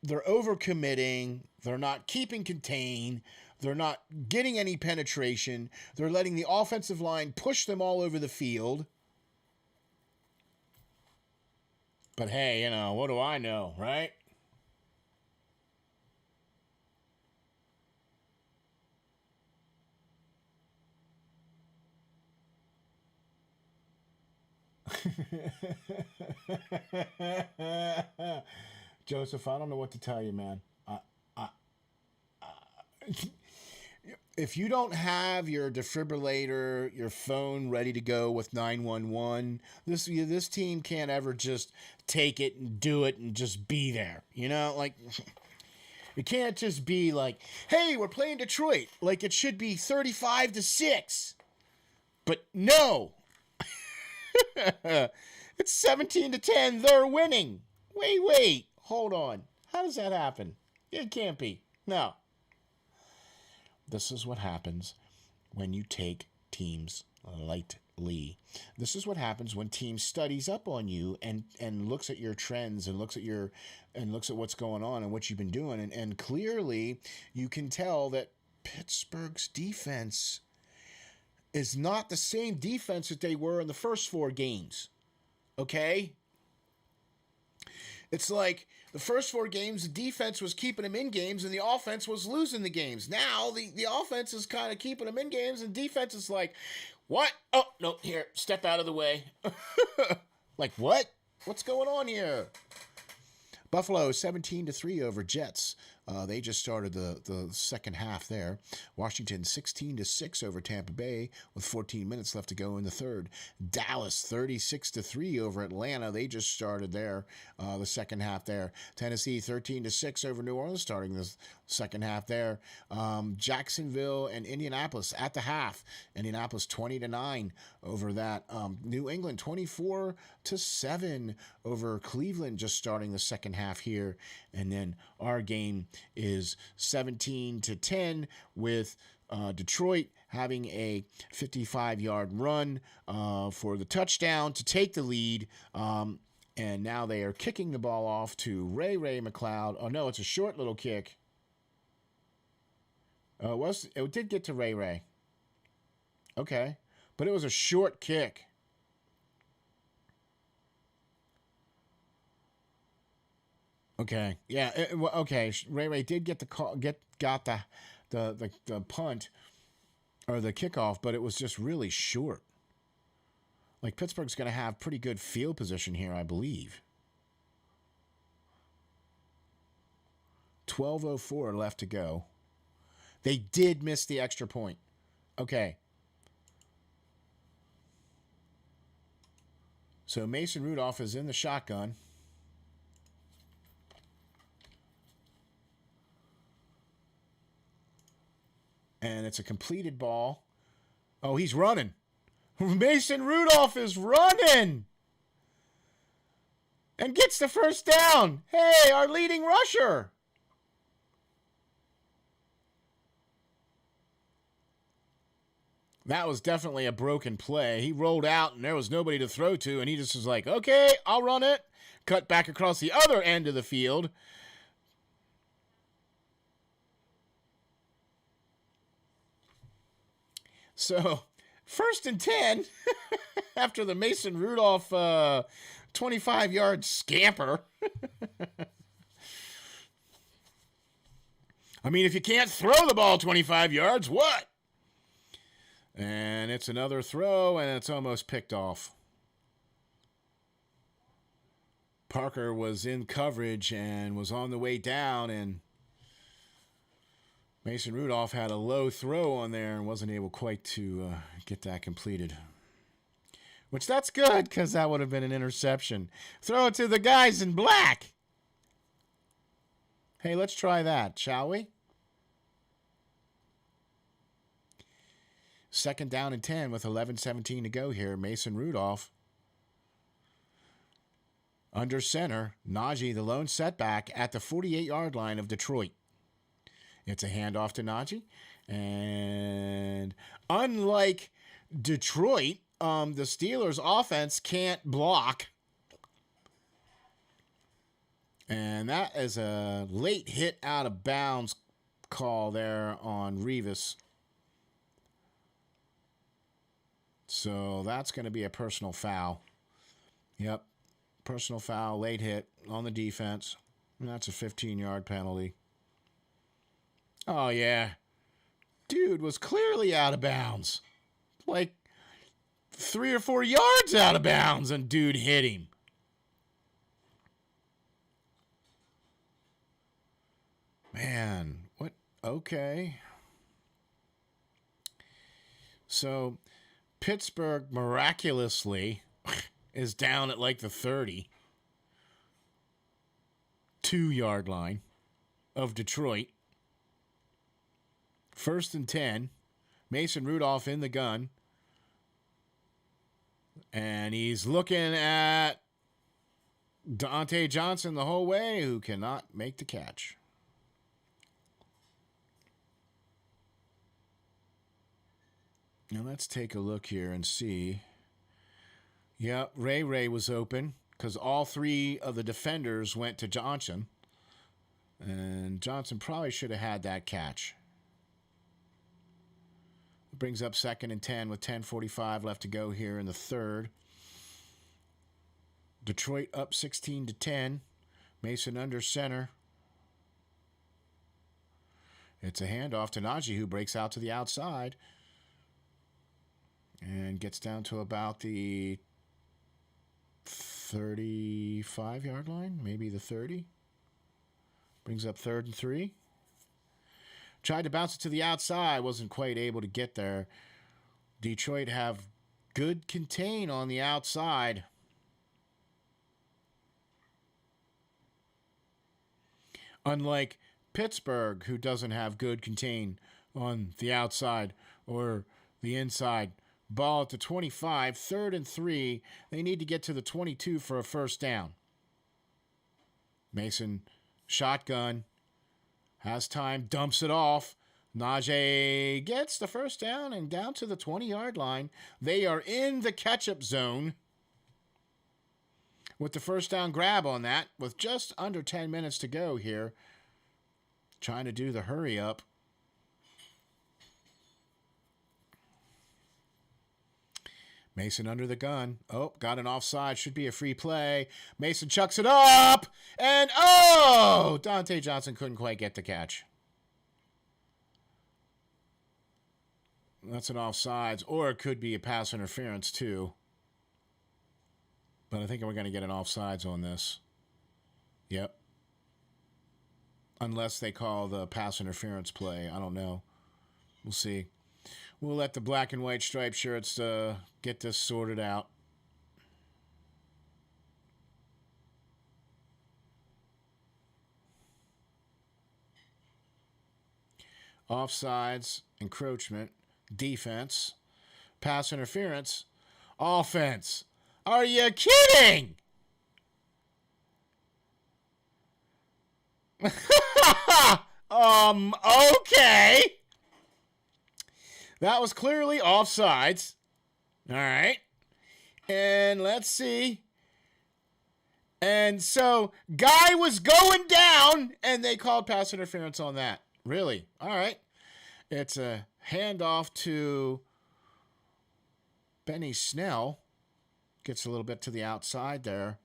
overcommitting. They're not keeping contained. They're not getting any penetration. They're letting the offensive line push them all over the field. But hey, what do I know, right? Joseph, I don't know what to tell you, man. If you don't have your defibrillator, your phone ready to go with 911, this team can't ever just take it and do it and just be there. You know, like it can't just be like, "Hey, we're playing Detroit." Like it should be 35-6. But no. It's 17-10. They're winning. Wait. Hold on. How does that happen? It can't be. No. This is what happens when you take teams lightly. This is what happens when team studies up on you and looks at your trends and looks at what's going on and what you've been doing. And clearly you can tell that Pittsburgh's defense is not the same defense that they were in the first 4 games. Okay? It's like the first 4 games, the defense was keeping them in games and the offense was losing the games. Now, the offense is kind of keeping them in games and defense is like, what? Oh, no, here, step out of the way. Like, what? What's going on here? Buffalo 17-3 over Jets. They just started the second half there. Washington 16-6 over Tampa Bay with 14 minutes left to go in the third. Dallas 36-3 over Atlanta. They just started there the second half there. Tennessee 13-6 over New Orleans starting the second half there. Jacksonville and Indianapolis at the half. Indianapolis 20-9 over that. New England 24-7 over Cleveland just starting the second half here. And then our game is 17-10 with Detroit having a 55-yard run for the touchdown to take the lead. And now they are kicking the ball off to Ray McLeod. Oh, no, it's a short little kick. It did get to Ray. Okay. But it was a short kick. Okay. Yeah. Okay. Ray did get the call. Got the punt or the kickoff, but it was just really short. Like Pittsburgh's going to have pretty good field position here, I believe. 12:04 left to go. They did miss the extra point. Okay. So Mason Rudolph is in the shotgun. And it's a completed ball. Oh, he's running. Mason Rudolph is running. And gets the first down. Hey, our leading rusher. That was definitely a broken play. He rolled out and there was nobody to throw to. And he just was like, okay, I'll run it. Cut back across the other end of the field. So, 1st and 10 after the Mason Rudolph 25-yard scamper. I mean, if you can't throw the ball 25 yards, what? And it's another throw, and it's almost picked off. Parker was in coverage and was on the way down, and Mason Rudolph had a low throw on there and wasn't able quite to get that completed. Which that's good, because that would have been an interception. Throw it to the guys in black. Hey, let's try that, shall we? 2nd down and 10 with 11:17 to go here. Mason Rudolph under center. Najee, the lone setback at the 48-yard line of Detroit. It's a handoff to Najee. And unlike Detroit, the Steelers' offense can't block. And that is a late hit out of bounds call there on Revis. So that's going to be a personal foul. Yep. Personal foul, late hit on the defense. And that's a 15-yard penalty. Oh, yeah. Dude was clearly out of bounds. Like 3 or 4 yards out of bounds, and dude hit him. Man, what? Okay. So, Pittsburgh miraculously is down at like the 32-yard line of Detroit. 1st and 10. Mason Rudolph in the gun. And he's looking at Dante Johnson the whole way, who cannot make the catch. Now let's take a look here and see. Yep, Ray was open because all 3 of the defenders went to Johnson. And Johnson probably should have had that catch. It brings up 2nd and 10 with 10:45 left to go here in the 3rd. Detroit up 16-10. Mason under center. It's a handoff to Najee, who breaks out to the outside and gets down to about the 35-yard line, maybe the 30. Brings up 3rd and 3. Tried to bounce it to the outside, wasn't quite able to get there. Detroit have good contain on the outside. Unlike Pittsburgh, who doesn't have good contain on the outside or the inside. Ball at the 25, 3rd and 3. They need to get to the 22 for a first down. Mason, shotgun, has time, dumps it off. Najee gets the first down and down to the 20-yard line. They are in the catch-up zone with the first down grab on that, with just under 10 minutes to go here. Trying to do the hurry up. Mason under the gun. Oh, got an offside. Should be a free play. Mason chucks it up. And, oh! Dante Johnson couldn't quite get the catch. That's an offsides. Or it could be a pass interference, too. But I think we're going to get an offsides on this. Yep. Unless they call the pass interference play. I don't know. We'll see. We'll let the black and white striped shirts get this sorted out. Offsides, encroachment, defense, pass interference, offense. Are you kidding? Okay. That was clearly offsides. All right. And let's see. And so, guy was going down, and they called pass interference on that. Really? All right. It's a handoff to Benny Snell. Gets a little bit to the outside there.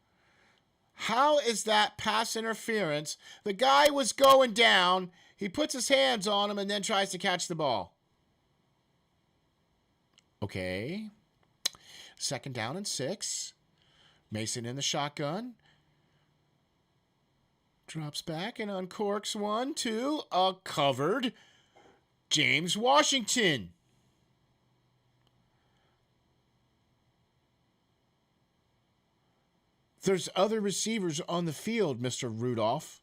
How is that pass interference? The guy was going down. He puts his hands on him and then tries to catch the ball. Okay. 2nd down and 6. Mason in the shotgun. Drops back and uncorks 1, 2. A covered James Washington. There's other receivers on the field, Mr. Rudolph.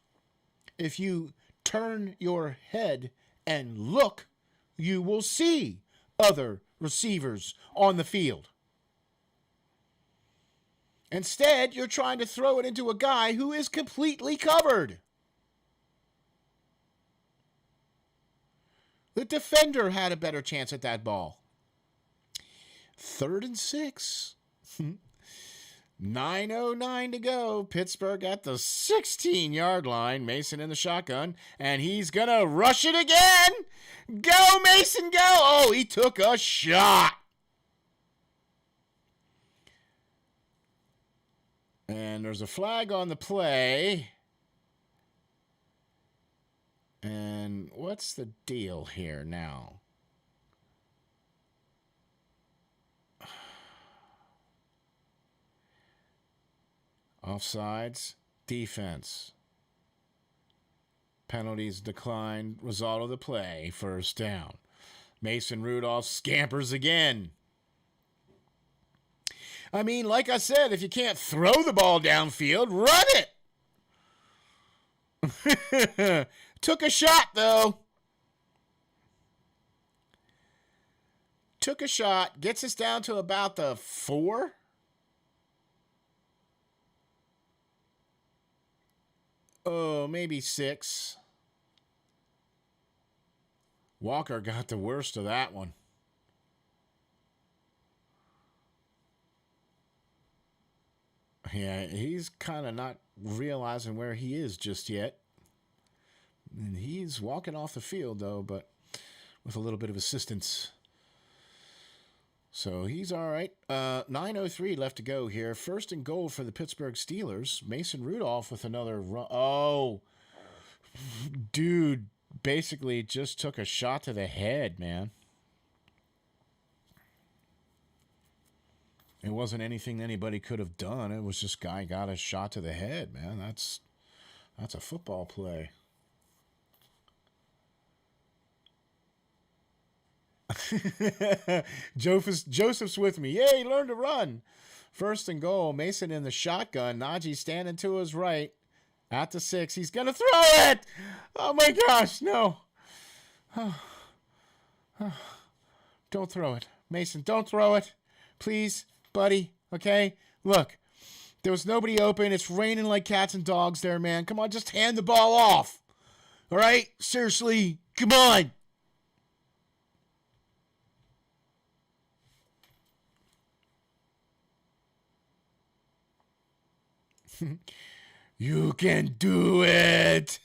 If you turn your head and look, you will see other receivers on the field. Instead, you're trying to throw it into a guy who is completely covered. The defender had a better chance at that ball. 3rd and 6. 9:09 to go. Pittsburgh at the 16-yard line. Mason in the shotgun. And he's going to rush it again. Go, Mason, go. Oh, he took a shot. And there's a flag on the play. And what's the deal here now? Offsides. Defense. Penalties declined. Result of the play. First down. Mason Rudolph scampers again. I mean, like I said, if you can't throw the ball downfield, run it. Took a shot, though. Took a shot. Gets us down to about the 4. Oh, maybe 6. Walker got the worst of that one. Yeah, he's kind of not realizing where he is just yet. And he's walking off the field, though, but with a little bit of assistance. So he's all right. 9:03 left to go here. First and goal for the Pittsburgh Steelers. Mason Rudolph with another run. Oh, dude, basically just took a shot to the head, man. It wasn't anything anybody could have done. It was just guy got a shot to the head, man. That's a football play. Joseph's with me. Yay, learn to run. First and goal. Mason in the shotgun. Najee standing to his right. At the 6. He's going to throw it. Oh, my gosh. No. Don't throw it. Mason, don't throw it. Please, buddy. Okay? Look, there was nobody open. It's raining like cats and dogs there, man. Come on, just hand the ball off. All right? Seriously. Come on. You can do it.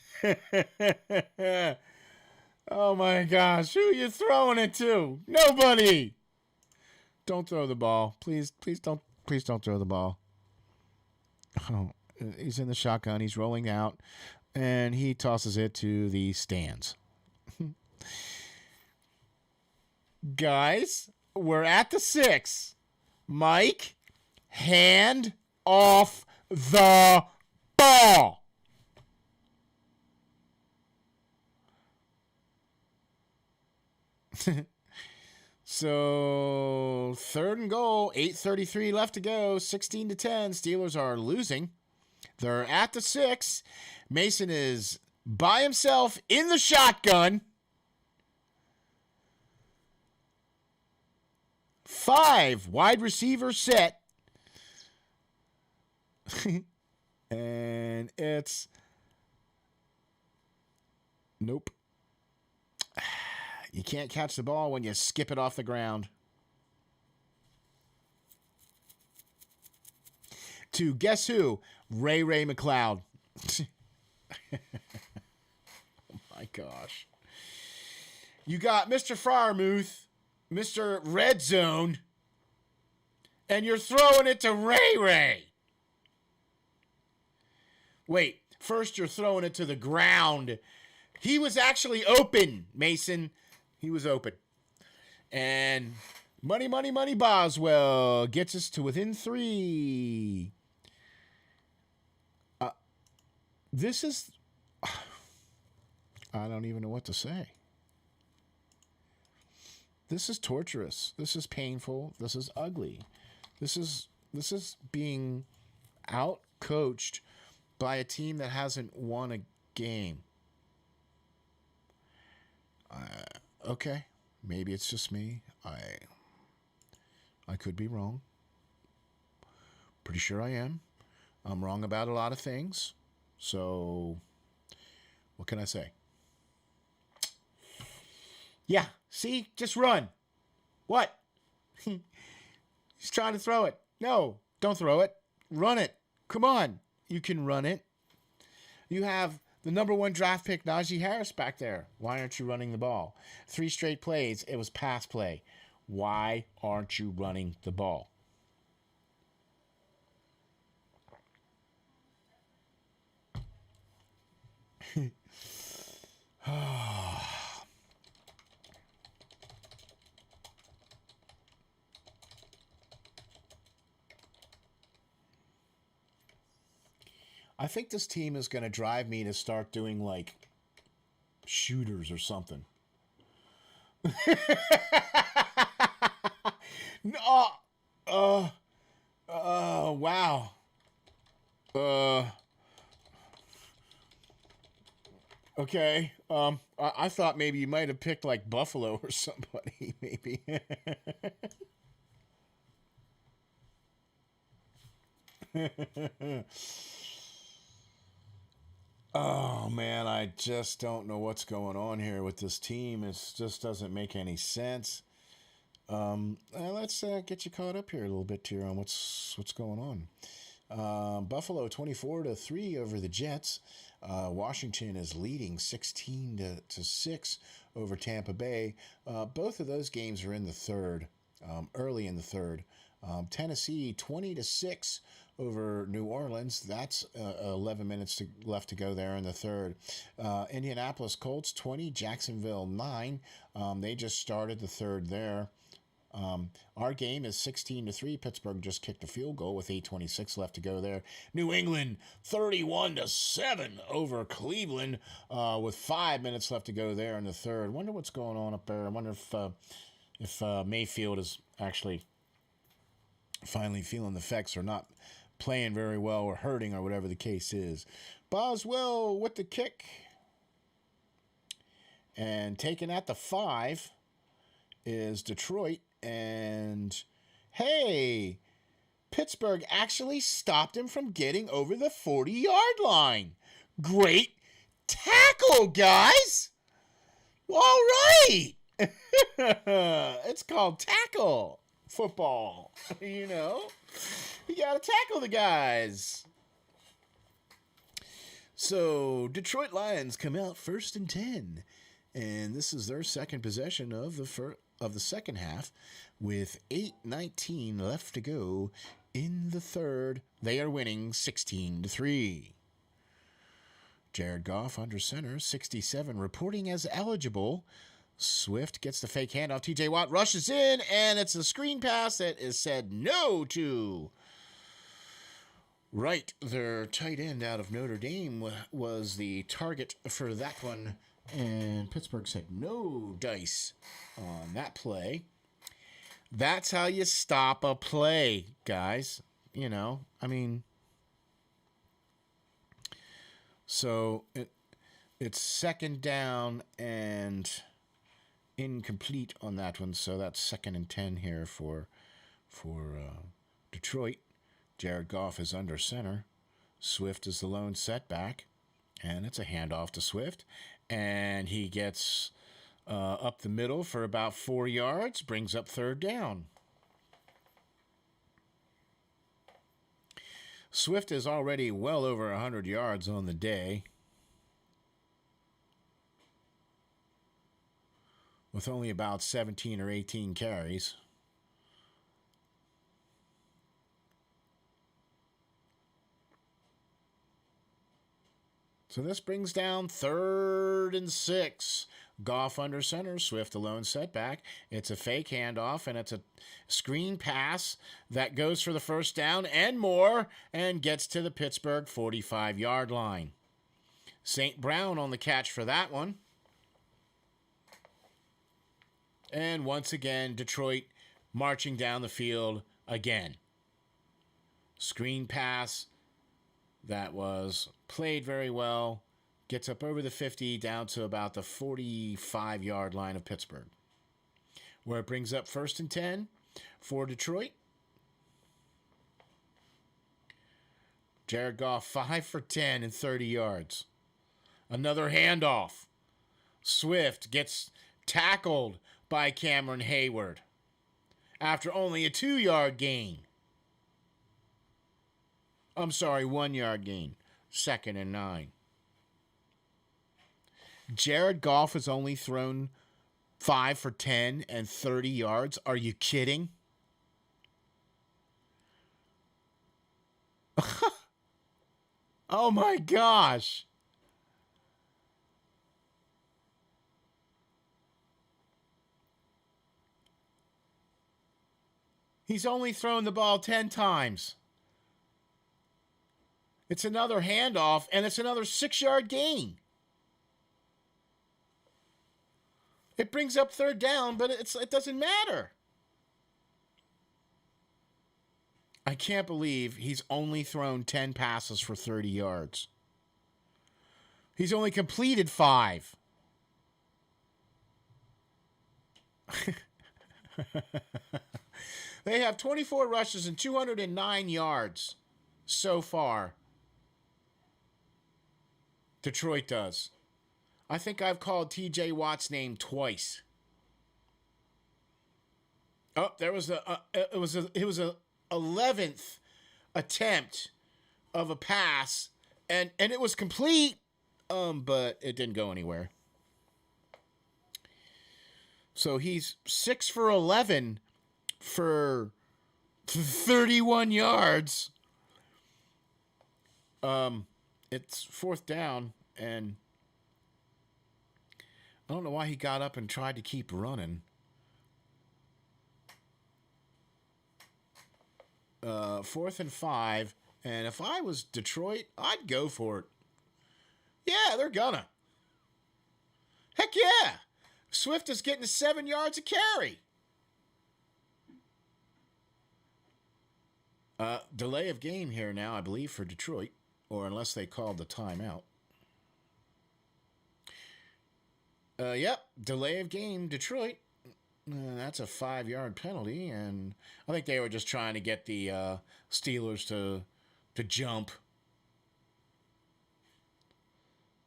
Oh my gosh. Who are you throwing it to? Nobody. Don't throw the ball. Please don't throw the ball. Oh, he's in the shotgun. He's rolling out and he tosses it to the stands. Guys, we're at the 6. Mike, hand off the ball. So, third and goal, 8:33 left to go, 16-10. Steelers are losing. They're at the 6. Mason is by himself in the shotgun. 5 wide receiver set. And it's nope. You can't catch the ball when you skip it off the ground. To guess who? Ray McLeod. Oh my gosh. You got Mr. Freiermuth, Mr. Red Zone, and you're throwing it to Ray. Wait, first you're throwing it to the ground. He was actually open, Mason. He was open. And Money Boswell gets us to within 3. This is... I don't even know what to say. This is torturous. This is painful. This is ugly. This is being out-coached by a team that hasn't won a game. Okay, maybe it's just me. I could be wrong. Pretty sure I am. I'm wrong about a lot of things. So, what can I say? Yeah, see? Just run. What? He's trying to throw it. No, don't throw it. Run it. Come on. You can run it. You have the number 1 draft pick, Najee Harris, back there. Why aren't you running the ball? 3 straight plays, it was pass play. Why aren't you running the ball? I think this team is going to drive me to start doing like shooters or something. No, wow. Okay. I thought maybe you might have picked like Buffalo or somebody, maybe. Oh man, I just don't know what's going on here with this team. It just doesn't make any sense. Let's get you caught up here a little bit here on what's going on. Buffalo 24-3 over the Jets. Washington is leading 16-6 over Tampa Bay. Both of those games are in the third, early in the third. Tennessee 20-6 over New Orleans. That's 11 minutes left to go there in the third. Indianapolis Colts 20, Jacksonville 9. They just started the third there. Our game is 16-3. Pittsburgh just kicked a field goal with 8:26 left to go there. New England 31-7 over Cleveland with 5 minutes left to go there in the third. Wonder what's going on up there. I wonder if Mayfield is actually finally feeling the effects or not playing very well or hurting or whatever the case is. Boswell with the kick. And taken at the 5 is Detroit. And, hey, Pittsburgh actually stopped him from getting over the 40-yard line. Great tackle, guys. All right. It's called tackle football. You know, you got to tackle the guys. So, Detroit Lions come out 1st and 10. And this is their second possession of the second half with 8:19 left to go in the third. They are winning 16-3. Jared Goff under center, 67, reporting as eligible. Swift gets the fake handoff. TJ Watt rushes in, and it's a screen pass that is said no to. Right, their tight end out of Notre Dame was the target for that one. And Pittsburgh said no dice on that play. That's how you stop a play, guys. You know, I mean, so it's second down and incomplete on that one. So that's 2nd and 10 here for Detroit. Jared Goff is under center. Swift is the lone setback. And it's a handoff to Swift. And he gets up the middle for about 4 yards, brings up third down. Swift is already well over 100 yards on the day, with only about 17 or 18 carries. So this brings down 3rd and 6. Goff under center, Swift alone setback. It's a fake handoff, and it's a screen pass that goes for the first down and more and gets to the Pittsburgh 45-yard line. St. Brown on the catch for that one. And once again, Detroit marching down the field again. Screen pass that was played very well. Gets up over the 50, down to about the 45-yard line of Pittsburgh, where it brings up 1st and 10 for Detroit. Jared Goff, 5 for 10 and 30 yards. Another handoff. Swift gets tackled by Cameron Hayward after only a 2-yard gain. I'm sorry, 1-yard gain. 2nd and 9. Jared Goff has only thrown 5 for 10 and 30 yards. Are you kidding? Oh my gosh. He's only thrown the ball 10 times. It's another handoff, and it's another 6-yard gain. It brings up third down, but it doesn't matter. I can't believe he's only thrown 10 passes for 30 yards. He's only completed 5. They have 24 rushes and 209 yards so far. Detroit does. I think I've called TJ Watt's name twice. Oh, there was it was a 11th attempt of a pass, and it was complete, but it didn't go anywhere. So he's 6 for 11 for 31 yards. It's fourth down, and I don't know why he got up and tried to keep running. Fourth and 5, and if I was Detroit, I'd go for it. Yeah, they're gonna. Heck yeah! Swift is getting 7 yards a carry. Delay of game here now, I believe, for Detroit, or unless they called the timeout. Yep, delay of game, Detroit. That's a 5-yard penalty, and I think they were just trying to get the Steelers to jump.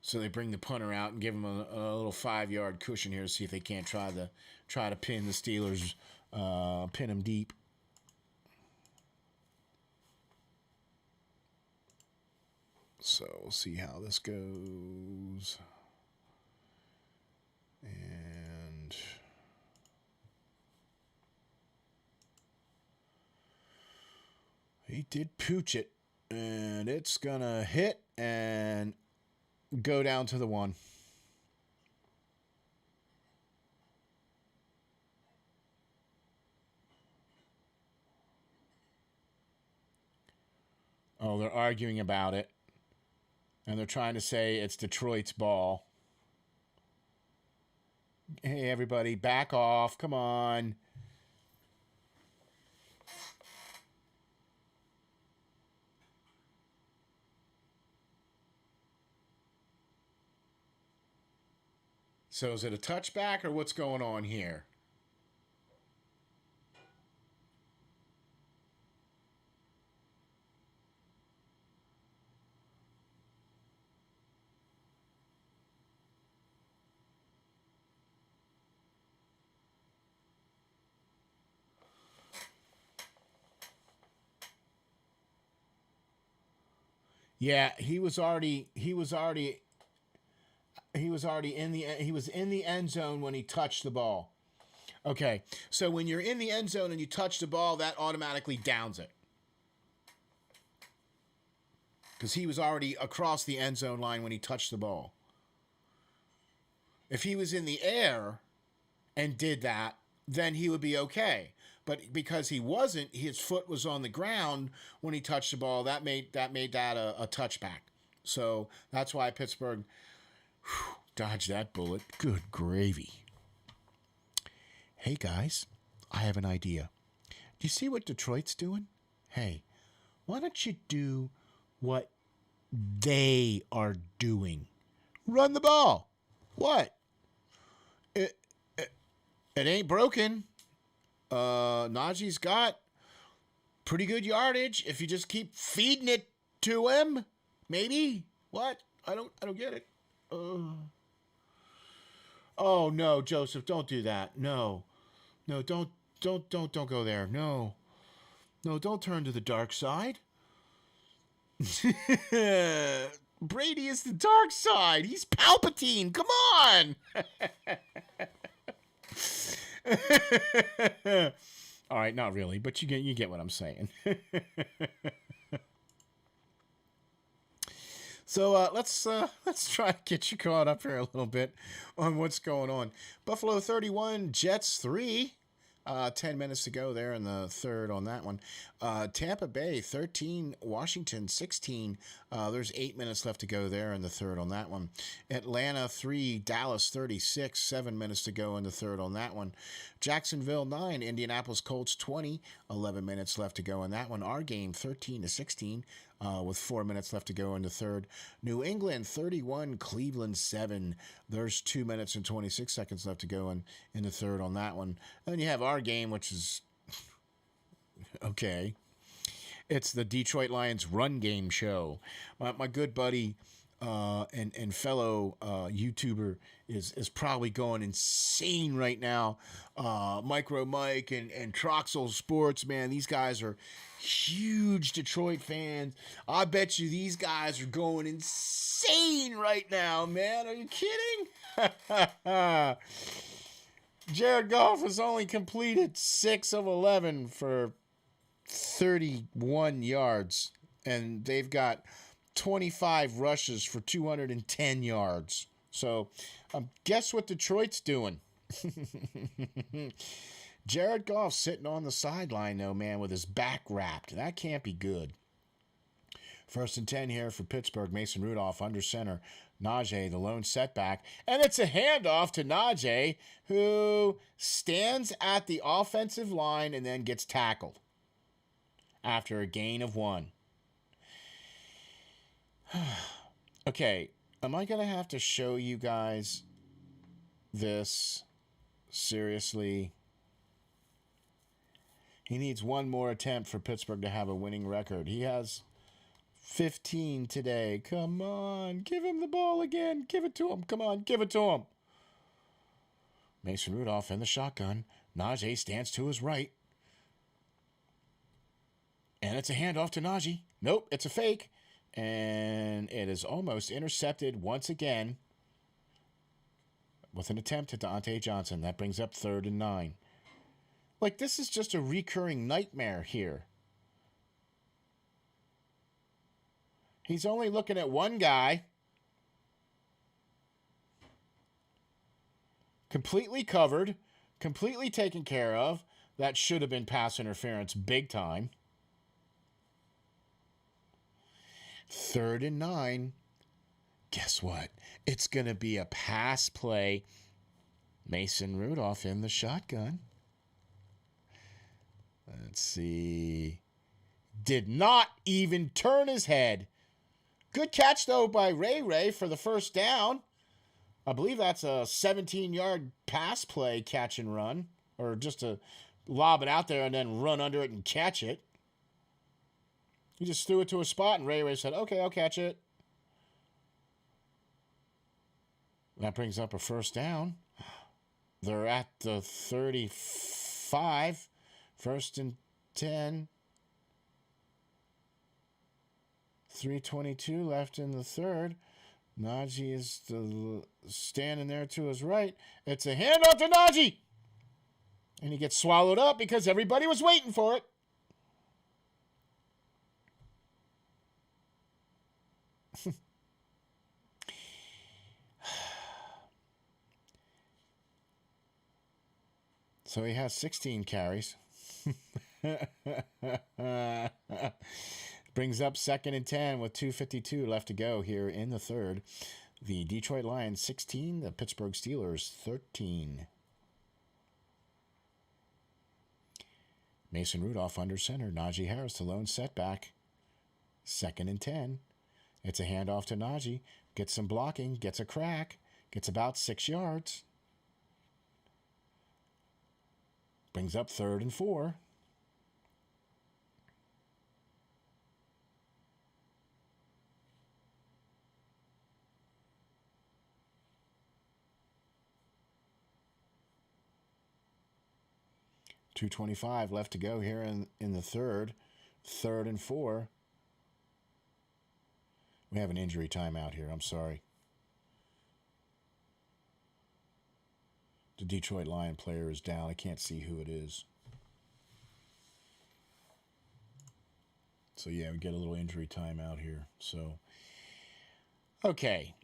So they bring the punter out and give him a little 5-yard cushion here to see if they can't try to pin the Steelers, pin them deep. So we'll see how this goes. And he did pooch it, and it's gonna hit and go down to the 1. Oh, they're arguing about it, and they're trying to say it's Detroit's ball. Hey, everybody, back off. Come on. So is it a touchback or what's going on here? Yeah, he was in the end zone when he touched the ball. Okay, so when you're in the end zone and you touch the ball, that automatically downs it. Because he was already across the end zone line when he touched the ball. If he was in the air and did that, then he would be okay. But because he wasn't, his foot was on the ground when he touched the ball. That made that a touchback. So that's why Pittsburgh dodged that bullet. Good gravy. Hey guys, I have an idea. Do you see what Detroit's doing? Hey, why don't you do what they are doing? Run the ball. What? It ain't broken. Najee's got pretty good yardage if you just keep feeding it to him. Maybe. What? I don't get it. Oh no, Joseph, don't do that. No, don't go there. No, don't turn to the dark side. Brady is the dark side. He's Palpatine. Come on. All right, not really, but you get what I'm saying. So let's try to get you caught up here a little bit on what's going on. Buffalo 31, Jets 3. 10 minutes to go there in the third on that one. Tampa Bay 13, Washington 16. There's 8 minutes left to go there in the third on that one. Atlanta 3, Dallas 36. 7 minutes to go in the third on that one. Jacksonville 9, Indianapolis Colts 20. 11 minutes left to go in that one. Our game 13-16. With 4 minutes left to go in the third. New England 31, Cleveland 7. There's 2 minutes and 26 seconds left to go in the third on that one. And then you have our game, which is okay. It's the Detroit Lions run game show. My good buddy and fellow YouTuber is probably going insane right now. Micro Mike and Troxel Sports, man, these guys are huge Detroit fans. I bet you these guys are going insane right now, man. Are you kidding? Jared Goff has only completed 6 of 11 for 31 yards, and they've got 25 rushes for 210 yards. So, guess what Detroit's doing? Jared Goff sitting on the sideline, though, man, with his back wrapped. That can't be good. 1st and 10 here for Pittsburgh. Mason Rudolph under center. Najee, the lone setback. And it's a handoff to Najee, who stands at the offensive line and then gets tackled after a gain of 1. Okay, am I going to have to show you guys this? Seriously? He needs one more attempt for Pittsburgh to have a winning record. He has 15 today. Come on, give him the ball again. Give it to him. Come on, give it to him. Mason Rudolph in the shotgun. Najee stands to his right. And it's a handoff to Najee. Nope, it's a fake. And it is almost intercepted once again with an attempt at Deontay Johnson. That brings up 3rd and 9. Like, this is just a recurring nightmare here. He's only looking at one guy. Completely covered. Completely taken care of. That should have been pass interference big time. 3rd and 9. Guess what? It's going to be a pass play. Mason Rudolph in the shotgun. Let's see. Did not even turn his head. Good catch, though, by Ray for the first down. I believe that's a 17-yard pass play, catch and run. Or just to lob it out there and then run under it and catch it. He just threw it to a spot, and Ray said, okay, I'll catch it. That brings up a first down. They're at the 35. 1st and 10. 3:22 left in the third. Najee is standing there to his right. It's a handoff to Najee. And he gets swallowed up because everybody was waiting for it. So he has 16 carries. Brings up 2nd and 10 with 2:52 left to go here in the third. The Detroit Lions 16, the Pittsburgh Steelers 13. Mason Rudolph under center. Najee Harris, the lone setback. 2nd and 10. It's a handoff to Najee. Gets some blocking, gets a crack, gets about 6 yards. Brings up 3rd and 4. .225 left to go here in the third. 3rd and 4. We have an injury timeout here. I'm sorry. The Detroit Lion player is down. I can't see who it is. So, yeah, we get a little injury timeout here. So, okay.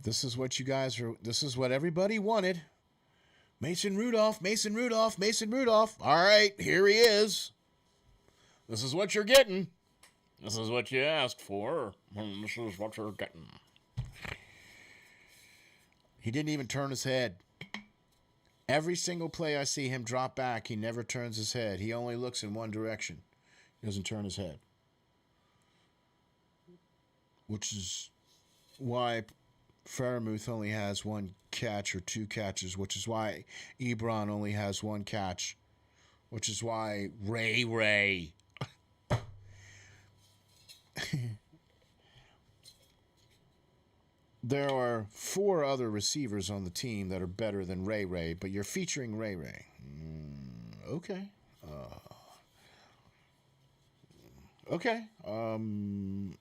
This is what you guys are. This is what everybody wanted. Mason Rudolph, Mason Rudolph, Mason Rudolph. All right, here he is. This is what you're getting. This is what you asked for. This is what you're getting. He didn't even turn his head. Every single play I see him drop back, he never turns his head. He only looks in one direction. He doesn't turn his head. Which is why Fairmouth only has one catch or two catches, which is why Ebron only has one catch, which is why Ray. There are 4 other receivers on the team that are better than Ray, but you're featuring Ray. Okay. Okay. I'm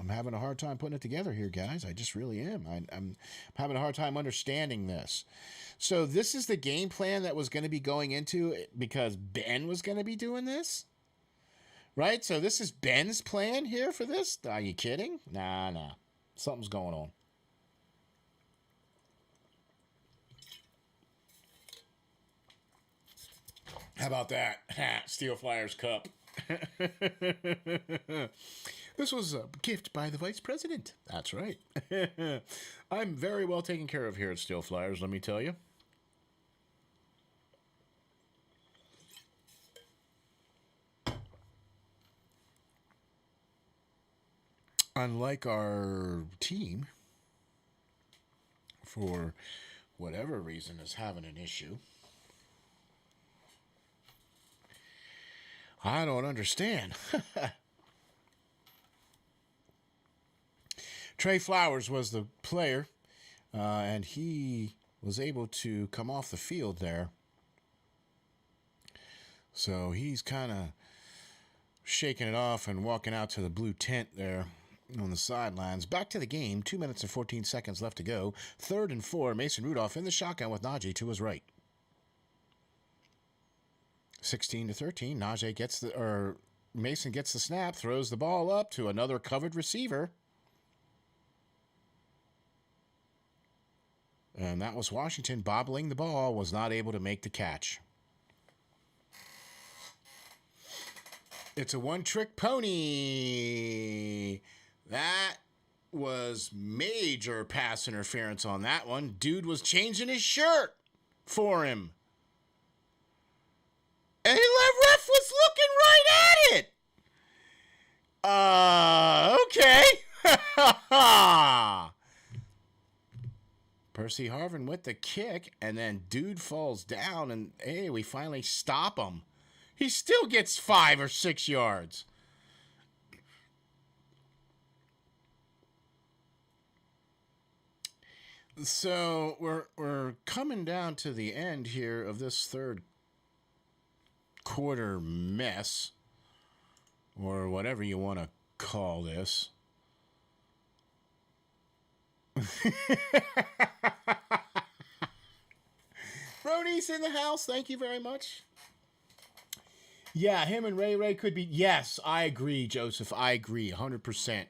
having a hard time putting it together here, guys. I just really am. I'm having a hard time understanding this. So this is the game plan that was going to be going into it because Ben was going to be doing this? Right? So this is Ben's plan here for this? Are you kidding? Nah. Something's going on. How about that? SteelFlyers Cup. This was a gift by the Vice President. That's right. I'm very well taken care of here at SteelFlyers, let me tell you. Unlike our team, for whatever reason, is having an issue. I don't understand. Trey Flowers was the player, and he was able to come off the field there. So he's kind of shaking it off and walking out to the blue tent there on the sidelines. Back to the game. 2 minutes and 14 seconds left to go. 3rd and 4. Mason Rudolph in the shotgun with Najee to his right. 16-13. Mason gets the snap, throws the ball up to another covered receiver. And that was Washington bobbling the ball, was not able to make the catch. It's a one-trick pony. That was major pass interference on that one. Dude was changing his shirt for him. And the ref was looking right at it. Okay. Percy Harvin with the kick, and then dude falls down, and hey, we finally stop him. He still gets 5 or 6 yards. So we're coming down to the end here of this third quarter mess, or whatever you want to call this. Brony's in the house. Thank you very much. Yeah, him and Ray could be. Yes, I agree, Joseph. I agree, 100%.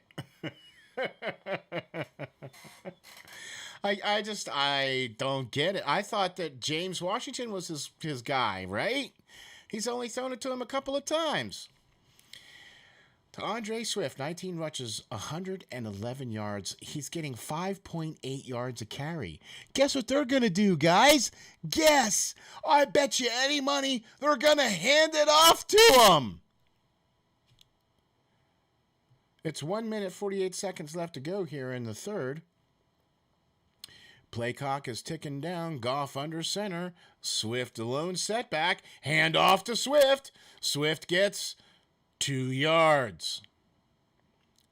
I don't get it. I thought that James Washington was his guy, right? He's only thrown it to him a couple of times. To Andre Swift, 19 rushes, 111 yards. He's getting 5.8 yards a carry. Guess what they're going to do, guys? Guess. I bet you any money they're going to hand it off to him. It's 1 minute, 48 seconds left to go here in the third. Play clock is ticking down. Goff under center. Swift alone setback. Hand off to Swift. Swift gets 2 yards.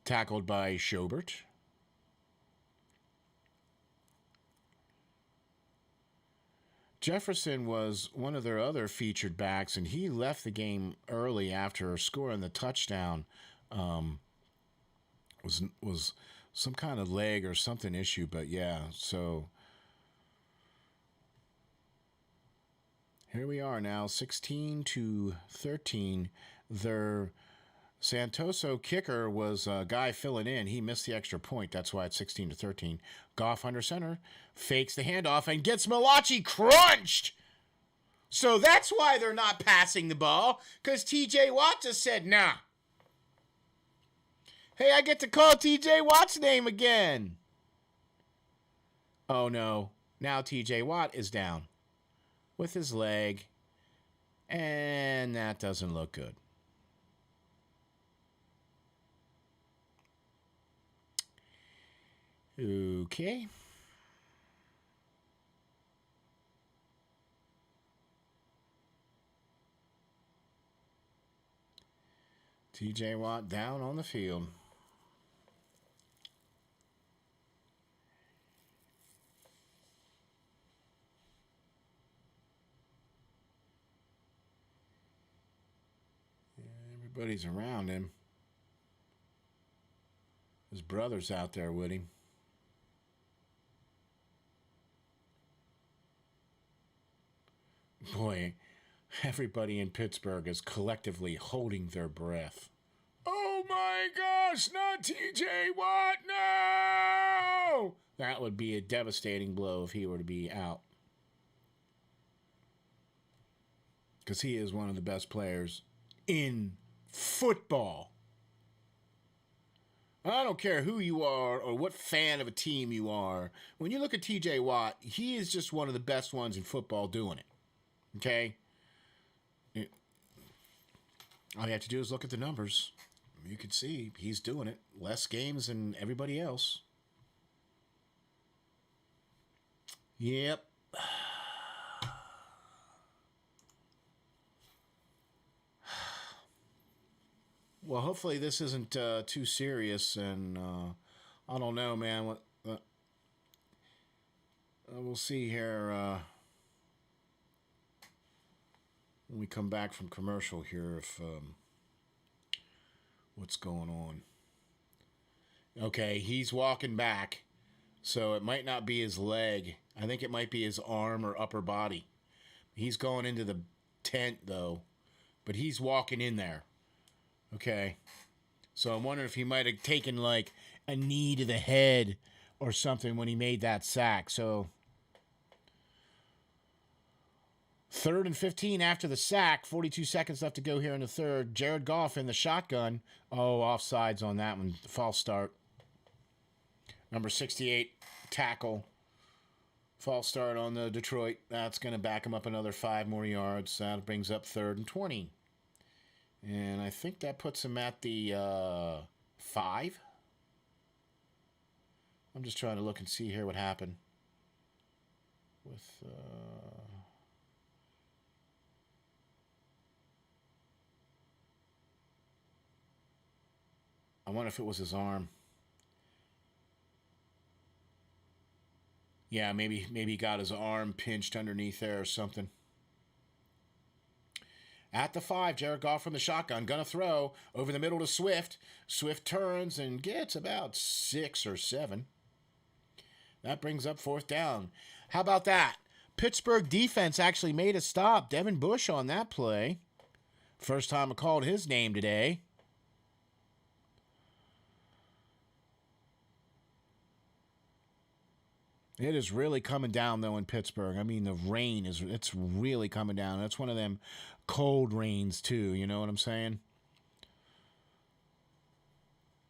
Tackled by Schobert. Jefferson was one of their other featured backs, and he left the game early after scoring the touchdown. Was some kind of leg or something issue, but yeah, so here we are now, 16-13. They're Santoso kicker was a guy filling in. He missed the extra point. That's why it's 16-13. Goff under center. Fakes the handoff and gets Malachi crunched. So that's why they're not passing the ball. Because TJ Watt just said, nah. Hey, I get to call TJ Watt's name again. Oh, no. Now TJ Watt is down with his leg. And that doesn't look good. Okay. TJ Watt down on the field. Everybody's around him. His brother's out there with him. Boy, everybody in Pittsburgh is collectively holding their breath. Oh my gosh, not TJ Watt, no! That would be a devastating blow if he were to be out. Because he is one of the best players in football. I don't care who you are or what fan of a team you are. When you look at TJ Watt, he is just one of the best ones in football doing it. Okay? All you have to do is look at the numbers. You can see he's doing it. Less games than everybody else. Yep. Well, hopefully this isn't too serious, and I don't know, man. We'll see here when we come back from commercial here if what's going on. Okay, he's walking back, so it might not be his leg. I think it might be his arm or upper body. He's going into the tent, though, but he's walking in there. Okay, so I'm wondering if he might have taken like a knee to the head or something when he made that sack. So 3rd and 15 after the sack, 42 seconds left to go here in the third. Jared Goff in the shotgun. Oh, offsides on that one. False start. Number 68, tackle. False start on the Detroit. That's going to back him up another 5 more yards. That brings up 3rd and 20. And I think that puts him at the 5. I'm just trying to look and see here what happened with I wonder if it was his arm. Yeah, maybe he got his arm pinched underneath there or something. At the 5, Jared Goff from the shotgun. Gonna throw over the middle to Swift. Swift turns and gets about 6 or 7. That brings up 4th down. How about that? Pittsburgh defense actually made a stop. Devin Bush on that play. First time I called his name today. It is really coming down, though, in Pittsburgh. I mean, the rain it's really coming down. It's one of them cold rains, too. You know what I'm saying?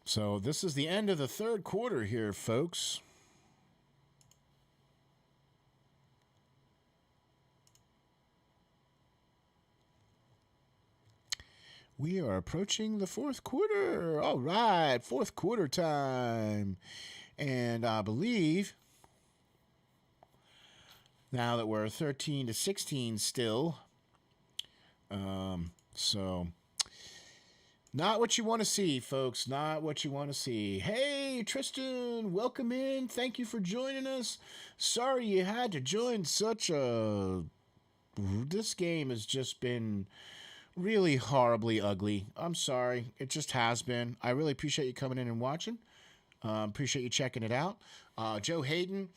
So this is the end of the third quarter here, folks. We are approaching the fourth quarter. All right, fourth quarter time. And I believe now that we're 13-16 still. So not what you want to see, folks. Not what you want to see. Hey, Tristan, welcome in. Thank you for joining us. Sorry you had to join such a... This game has just been really horribly ugly. I'm sorry. It just has been. I really appreciate you coming in and watching. Appreciate you checking it out. Joe Hayden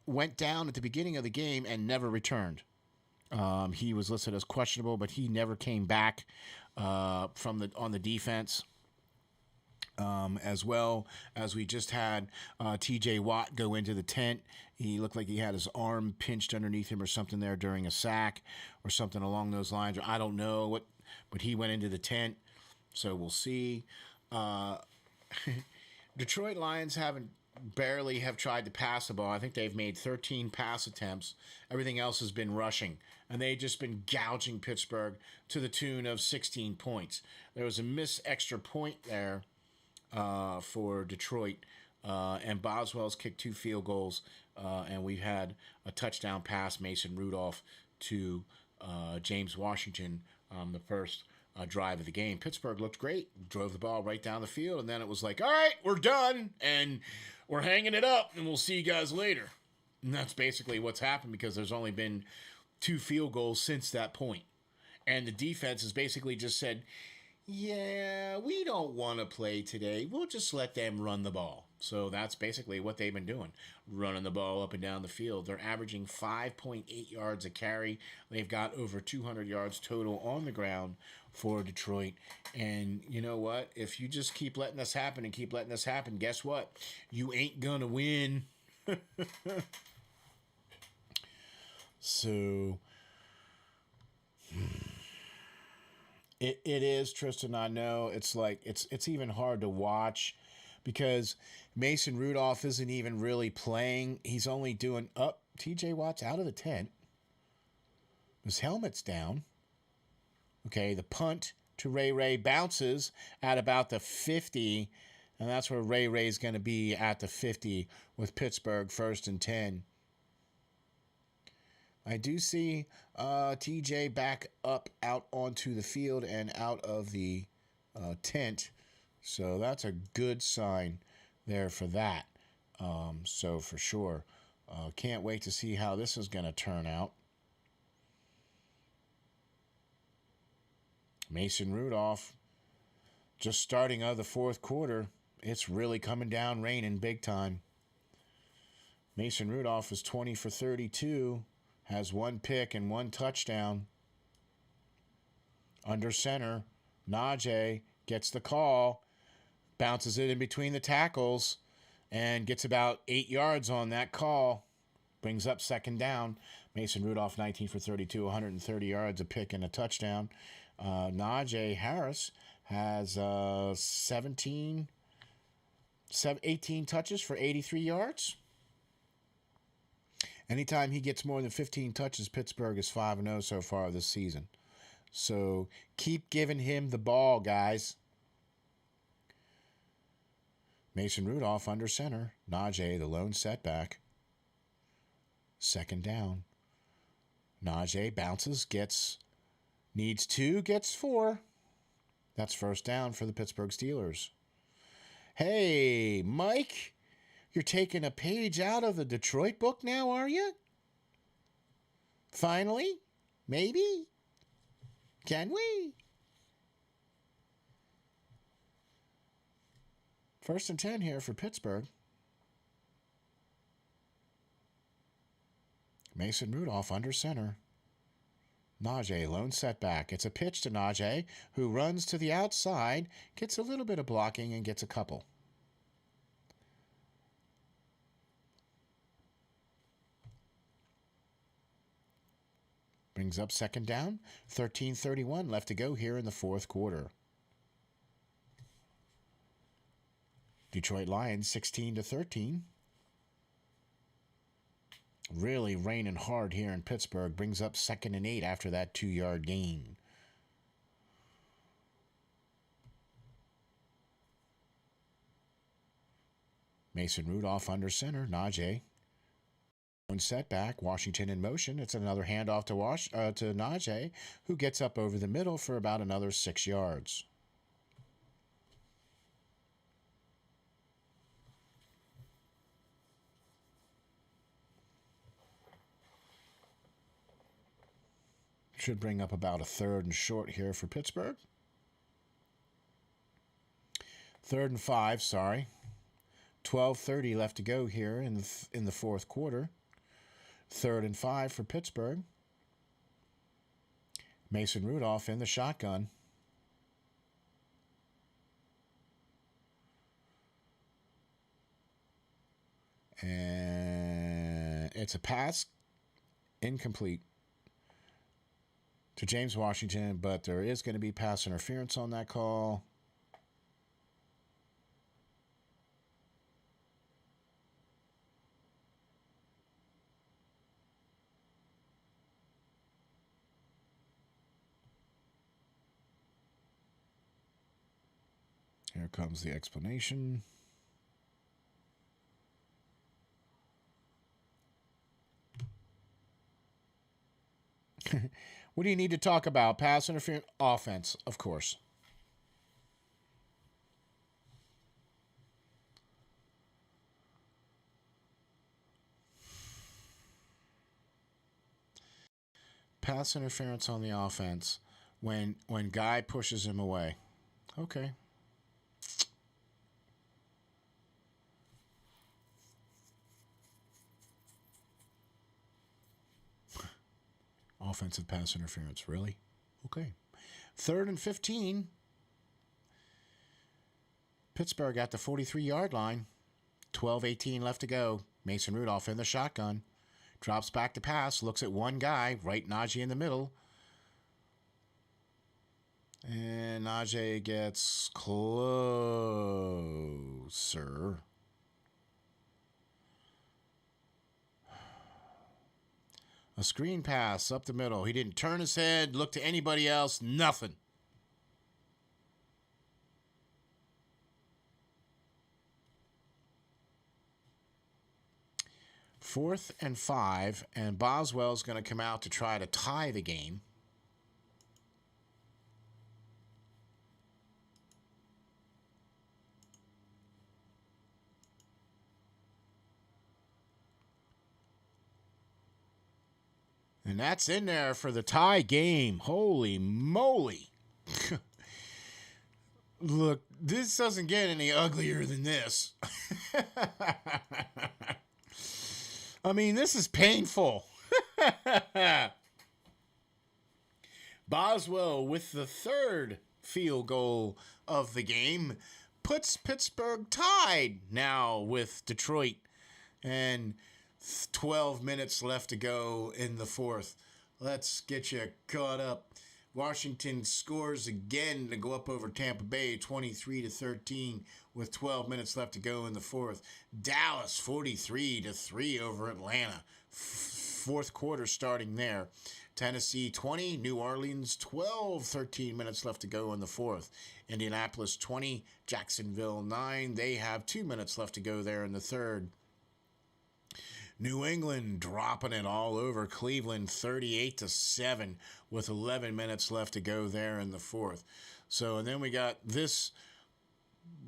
went down at the beginning of the game and never returned. He was listed as questionable, but he never came back. on the defense. As well as we just had TJ Watt go into the tent. He looked like he had his arm pinched underneath him or something there during a sack or something along those lines. Or I don't know what, but he went into the tent. So we'll see. Detroit Lions barely have tried to pass the ball. I think they've made 13 pass attempts. Everything else has been rushing. And they've just been gouging Pittsburgh to the tune of 16 points. There was a missed extra point there for Detroit. And Boswell's kicked 2 field goals. And we've had a touchdown pass, Mason Rudolph, to James Washington on the first drive of the game. Pittsburgh looked great, drove the ball right down the field, and then it was like, all right, we're done, and we're hanging it up, and we'll see you guys later. And that's basically what's happened because there's only been 2 field goals since that point. And the defense has basically just said, yeah, we don't want to play today. We'll just let them run the ball. So that's basically what they've been doing, running the ball up and down the field. They're averaging 5.8 yards a carry. They've got over 200 yards total on the ground for Detroit. And you know what? If you just keep letting this happen and keep letting this happen, guess what? You ain't going to win. So it is, Tristan, I know. It's like it's even hard to watch because Mason Rudolph isn't even really playing. He's only doing TJ Watt's out of the tent. His helmet's down. Okay, the punt to Ray bounces at about the 50, and that's where Ray's going to be at the 50 with Pittsburgh 1st and 10. I do see TJ back up out onto the field and out of the tent. So that's a good sign there for that. So for sure. Can't wait to see how this is going to turn out. Mason Rudolph just starting of the 4th quarter. It's really coming down raining big time. Mason Rudolph is 20 for 32. Has 1 pick and 1 touchdown. Under center, Najee gets the call, bounces it in between the tackles, and gets about 8 yards on that call. Brings up 2nd down. Mason Rudolph, 19 for 32, 130 yards, a pick and a touchdown. Najee Harris has 18 touches for 83 yards. Anytime he gets more than 15 touches, Pittsburgh is 5-0 so far this season. So keep giving him the ball, guys. Mason Rudolph under center. Najee, the lone setback. 2nd down. Najee bounces, needs 2, gets 4. That's 1st down for the Pittsburgh Steelers. Hey, Mike. You're taking a page out of the Detroit book now, are you? Finally? Maybe? Can we? 1st and 10 here for Pittsburgh. Mason Rudolph under center. Najee, lone setback. It's a pitch to Najee, who runs to the outside, gets a little bit of blocking, and gets a couple. Brings up 2nd down. 13:31 left to go here in the 4th quarter. Detroit Lions 16-13. Really raining hard here in Pittsburgh. Brings up 2nd and 8 after that 2-yard gain. Mason Rudolph under center. Najee. One setback, Washington in motion. It's another handoff to Najee, who gets up over the middle for about another 6 yards. Should bring up about a 3rd and short here for Pittsburgh. 3rd and 5, sorry. 12:30 left to go here in the 4th quarter. 3rd and 5 for Pittsburgh. Mason Rudolph in the shotgun. And it's a pass, incomplete to James Washington, but there is going to be pass interference on that call. Here comes the explanation. What do you need to talk about? Pass interference, offense, of course. Pass interference on the offense when guy pushes him away. Okay. Offensive pass interference, really? Okay. 3rd and 15. Pittsburgh at the 43-yard line. 12:18 left to go. Mason Rudolph in the shotgun. Drops back to pass. Looks at one guy. Right Najee in the middle. And Najee gets closer. A screen pass up the middle. He didn't turn his head, look to anybody else, nothing. Fourth and 5, and Boswell's going to come out to try to tie the game. And that's in there for the tie game. Holy moly. Look, this doesn't get any uglier than this. I mean, this is painful. Boswell with the 3rd field goal of the game puts Pittsburgh tied now with Detroit. And 12 minutes left to go in the 4th. Let's get you caught up. Washington scores again to go up over Tampa Bay 23-13 with 12 minutes left to go in the 4th. Dallas 43-3 over Atlanta. 4th quarter starting there. Tennessee 20, New Orleans 12, 13 minutes left to go in the 4th. Indianapolis 20, Jacksonville 9. They have 2 minutes left to go there in the 3rd. New England dropping it all over Cleveland 38-7 with 11 minutes left to go there in the 4th. So, and then we got this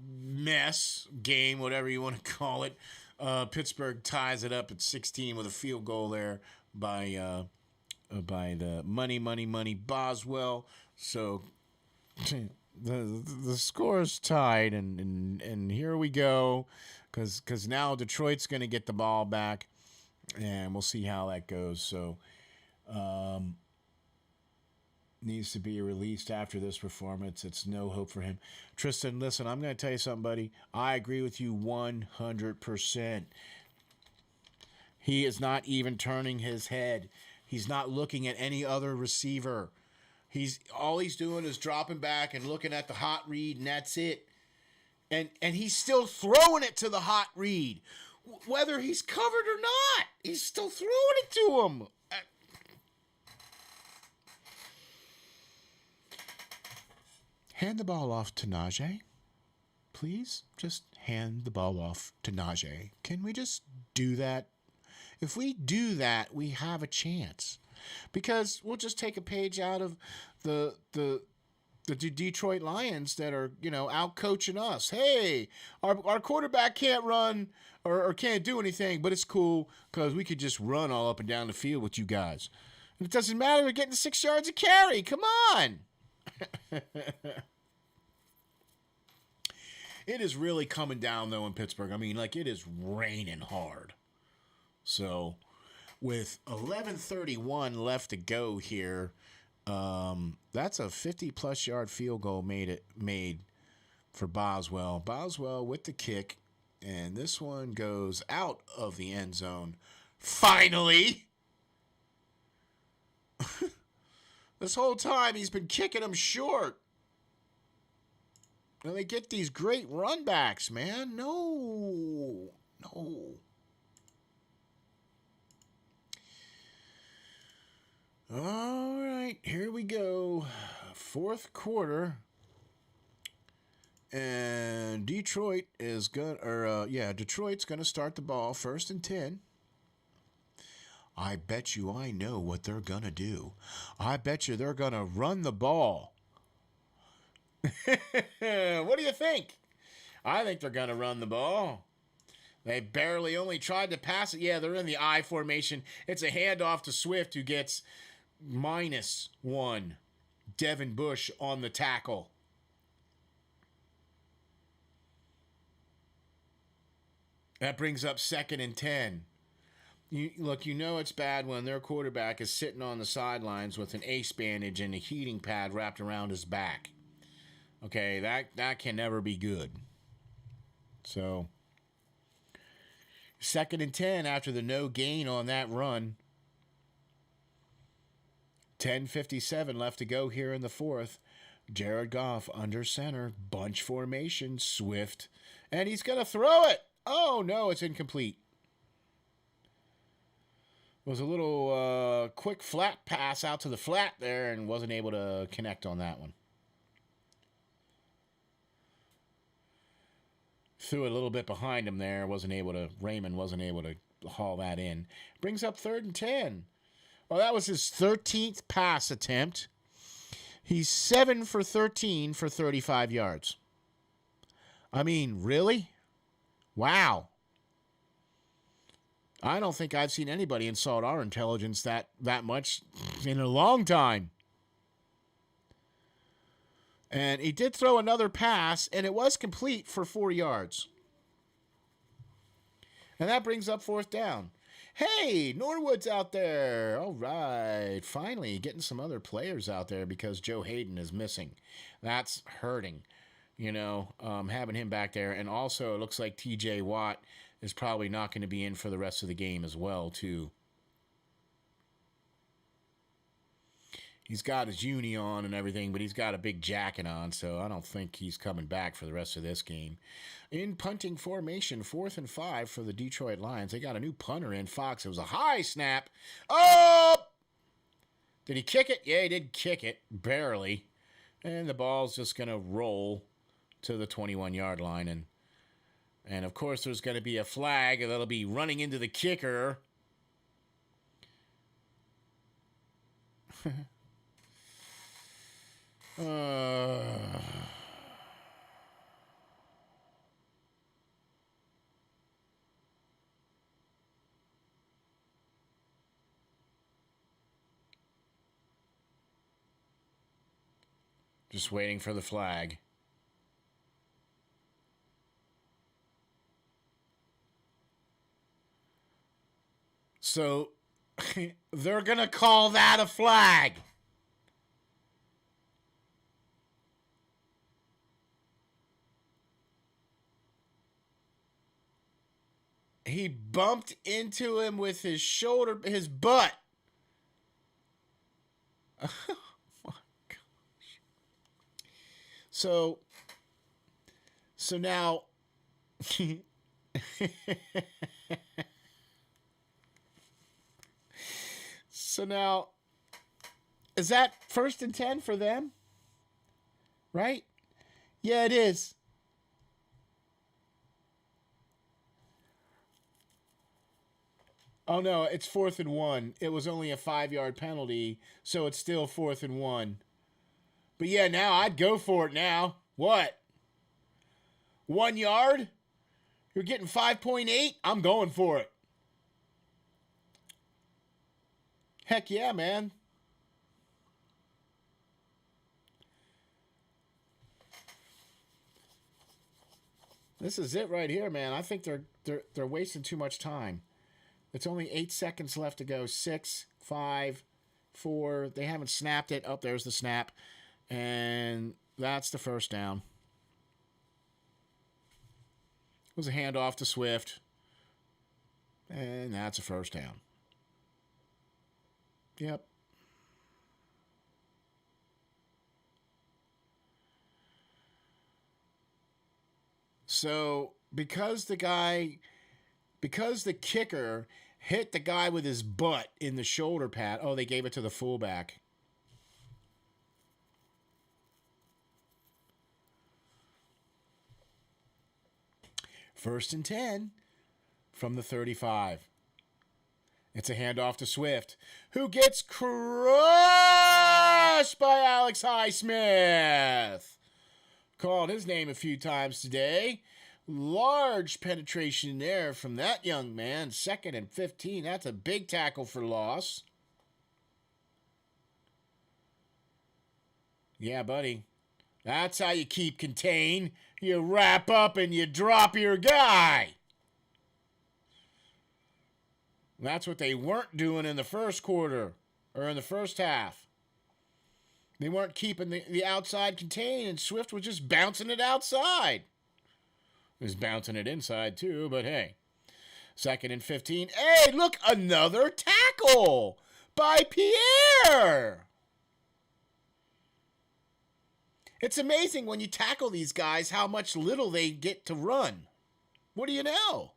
mess game, whatever you want to call it. Pittsburgh ties it up at 16 with a field goal there by the money Boswell. So the score is tied, and here we go, because now Detroit's going to get the ball back. And we'll see how that goes. So, needs to be released after this performance. It's no hope for him. Tristan, listen, I'm going to tell you something, buddy. I agree with you 100%. He is not even turning his head. He's not looking at any other receiver. All he's doing is dropping back and looking at the hot read, and that's it. And he's still throwing it to the hot read. Whether he's covered or not, he's still throwing it to him. Hand the ball off to Najee. Please, just hand the ball off to Najee. Can we just do that? If we do that, we have a chance. Because we'll just take a page out of the Detroit Lions that are, out coaching us. Hey, our quarterback can't run or can't do anything, but it's cool because we could just run all up and down the field with you guys. And it doesn't matter, we're getting 6 yards a carry. Come on. It is really coming down, though, in Pittsburgh. I mean, it is raining hard. So, with 11:31 left to go here, that's a 50-plus yard field goal made for Boswell. Boswell with the kick. And this one goes out of the end zone. Finally! This whole time he's been kicking them short. And they get these great run backs, man. No. All right, here we go. Fourth quarter. And Detroit's going to start the ball 1st and 10. I bet you I know what they're going to do. I bet you they're going to run the ball. What do you think? I think they're going to run the ball. They barely only tried to pass it. Yeah, they're in the I formation. It's a handoff to Swift, who gets -1. Devin Bush on the tackle. That brings up 2nd and 10. You know it's bad when their quarterback is sitting on the sidelines with an ace bandage and a heating pad wrapped around his back. Okay, that can never be good. So, 2nd and 10 after the no gain on that run. 10:57 left to go here in the fourth. Jared Goff under center, bunch formation, Swift, and he's going to throw it. Oh, no, it's incomplete. It was a little quick flat pass out to the flat there and wasn't able to connect on that one. Threw it a little bit behind him there. Raymond wasn't able to haul that in. Brings up 3rd and 10. Well, that was his 13th pass attempt. He's 7 for 13 for 35 yards. I mean, really? Wow. I don't think I've seen anybody insult our intelligence that much in a long time. And he did throw another pass, and it was complete for 4 yards. And that brings up 4th down. Hey, Norwood's out there. All right. Finally getting some other players out there because Joe Hayden is missing. That's hurting, having him back there. And also it looks like TJ Watt is probably not going to be in for the rest of the game as well, too. He's got his uni on and everything, but he's got a big jacket on, so I don't think he's coming back for the rest of this game. In punting formation, 4th and 5 for the Detroit Lions. They got a new punter in, Fox. It was a high snap. Oh! Did he kick it? Yeah, he did kick it, barely. And the ball's just going to roll to the 21-yard line. And of course, there's going to be a flag that'll be running into the kicker. Just waiting for the flag. So, they're going to call that a flag. He bumped into him with his shoulder, his butt. Oh my gosh. So now So now is that 1st and 10 for them? Right? Yeah, it is. Oh, no, it's 4th and 1. It was only a 5-yard penalty, so it's still 4th and 1. But yeah, now I'd go for it now. What? 1 yard? You're getting 5.8? I'm going for it. Heck yeah, man. This is it right here, man. I think they're wasting too much time. It's only 8 seconds left to go. 6, 5, 4. They haven't snapped it. Oh, there's the snap. And that's the 1st down. was a handoff to Swift. And that's a first down. Yep. So, because the kicker hit the guy with his butt in the shoulder pad, they gave it to the fullback. First and 10 from the 35. It's a handoff to Swift, who gets crushed by Alex Highsmith. Called his name a few times today. Large penetration there from that young man. 2nd and 15. That's a big tackle for loss. Yeah, buddy. That's how you keep contained. You wrap up and you drop your guy. That's what they weren't doing in the first quarter or in the first half. They weren't keeping the outside contained, and Swift was just bouncing it outside. He was bouncing it inside too, but hey. 2nd and 15. Hey, look, another tackle by Pierre. It's amazing when you tackle these guys how much little they get to run. What do you know?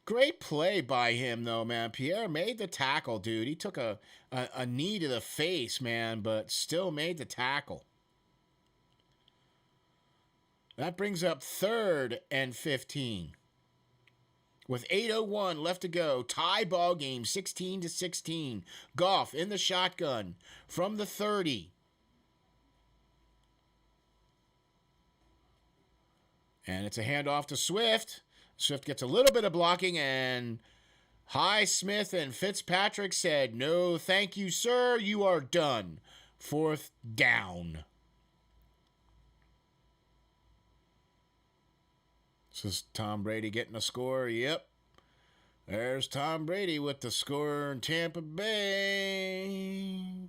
Great play by him, though, man. Pierre made the tackle, dude. He took a knee to the face, man, but still made the tackle. That brings up 3rd and 15. With 8:01 left to go, tie ball game, 16-16. Goff in the shotgun from the 30. And it's a handoff to Swift. Swift gets a little bit of blocking, and Highsmith and Fitzpatrick said, "No, thank you, sir. You are done." 4th down. This is Tom Brady getting a score. Yep. There's Tom Brady with the score in Tampa Bay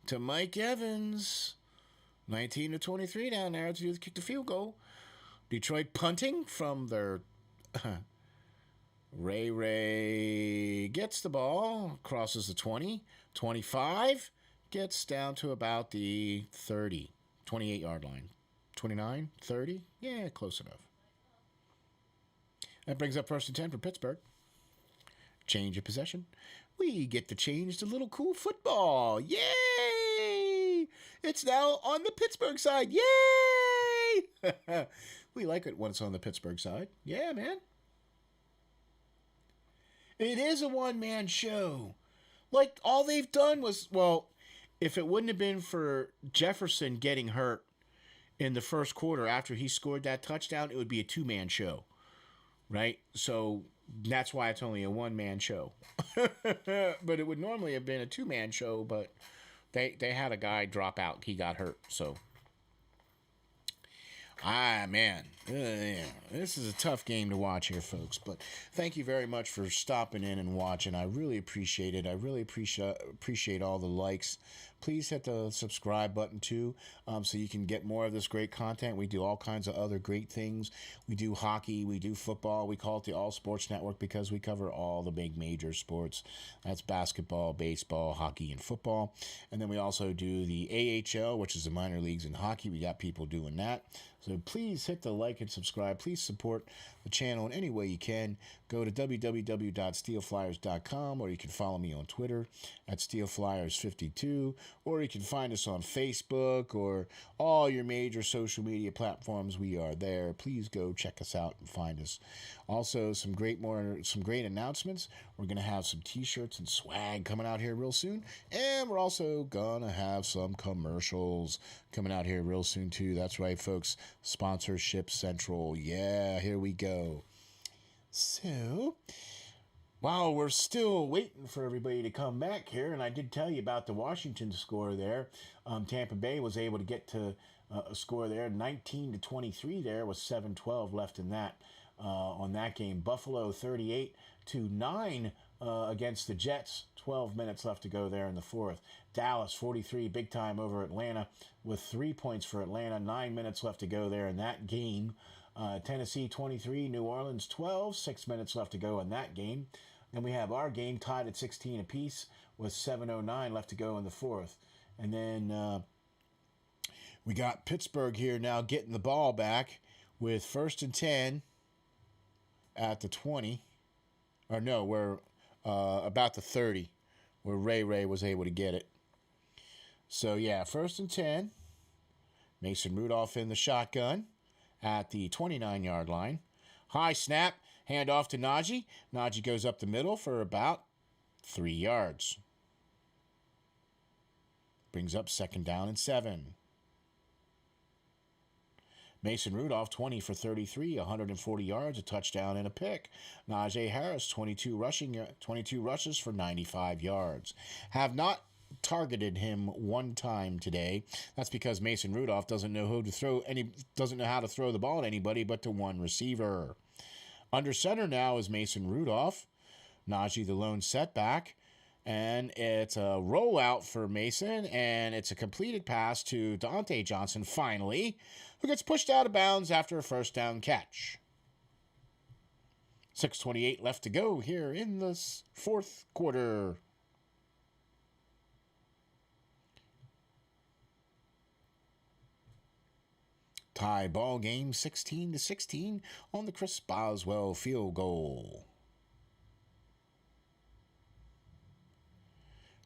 to Mike Evans. 19-23 down there to kick the field goal. Detroit punting from their Ray gets the ball, crosses the 20, 25, gets down to about the 30, 28-yard line. 29, 30? Yeah, close enough. That brings up 1st and 10 for Pittsburgh. Change of possession. We get to change to little cool football. Yay! It's now on the Pittsburgh side. Yay! We like it when it's on the Pittsburgh side. Yeah, man. It is a one-man show. Like, all they've done was, well, if it wouldn't have been for Jefferson getting hurt in the first quarter after he scored that touchdown, it would be a two-man show. Right? So that's why it's only a one-man show. But it would normally have been a two-man show, but they had a guy drop out. He got hurt. So, man. This is a tough game to watch here, folks. But thank you very much for stopping in and watching. I really appreciate it. I really appreciate all the likes. Please hit the subscribe button too, so you can get more of this great content. We do all kinds of other great things. We do hockey, we do football. We call it the All Sports Network because we cover all the big major sports. That's basketball, baseball, hockey, and football. And then we also do the AHL, which is the minor leagues in hockey. We got people doing that. So please hit the like and subscribe. Please support the channel in any way you can. Go to www.steelflyers.com, or you can follow me on Twitter at SteelFlyers52, or you can find us on Facebook or all your major social media platforms. We are there. Please go check us out and find us. Also, some great announcements. We're going to have some t-shirts and swag coming out here real soon, and we're also going to have some commercials coming out here real soon too. That's right, folks. Sponsorship Central. Yeah, here we go. So, while we're still waiting for everybody to come back here, and I did tell you about the Washington score there, Tampa Bay was able to get to a score there, 19-23 there, with 7:12 left in that on that game. Buffalo 38-9 against the Jets, 12 minutes left to go there in the fourth. Dallas 43, big time over Atlanta with 3 points for Atlanta. 9 minutes left to go there in that game. Tennessee 23, New Orleans 12. 6 minutes left to go in that game. Then we have our game tied at 16 apiece with 7:09 left to go in the fourth. And then we got Pittsburgh here now getting the ball back with 1st and 10 at the 20. Or no, we're about the 30 where Ray was able to get it. So, yeah, 1st and 10. Mason Rudolph in the shotgun at the 29-yard line. High snap, hand off to Najee. Najee goes up the middle for about 3 yards. Brings up 2nd down and 7. Mason Rudolph, 20 for 33, 140 yards, a touchdown and a pick. Najee Harris, 22 rushes for 95 yards. Have not targeted him one time today. That's because Mason Rudolph doesn't know how to throw the ball at anybody but to one receiver. Under center now is Mason Rudolph. Najee the lone setback. And it's a rollout for Mason, and it's a completed pass to Dante Johnson, finally, who gets pushed out of bounds after a 1st down catch. 6:28 left to go here in the fourth quarter. Tie ball game 16-16 on the Chris Boswell field goal.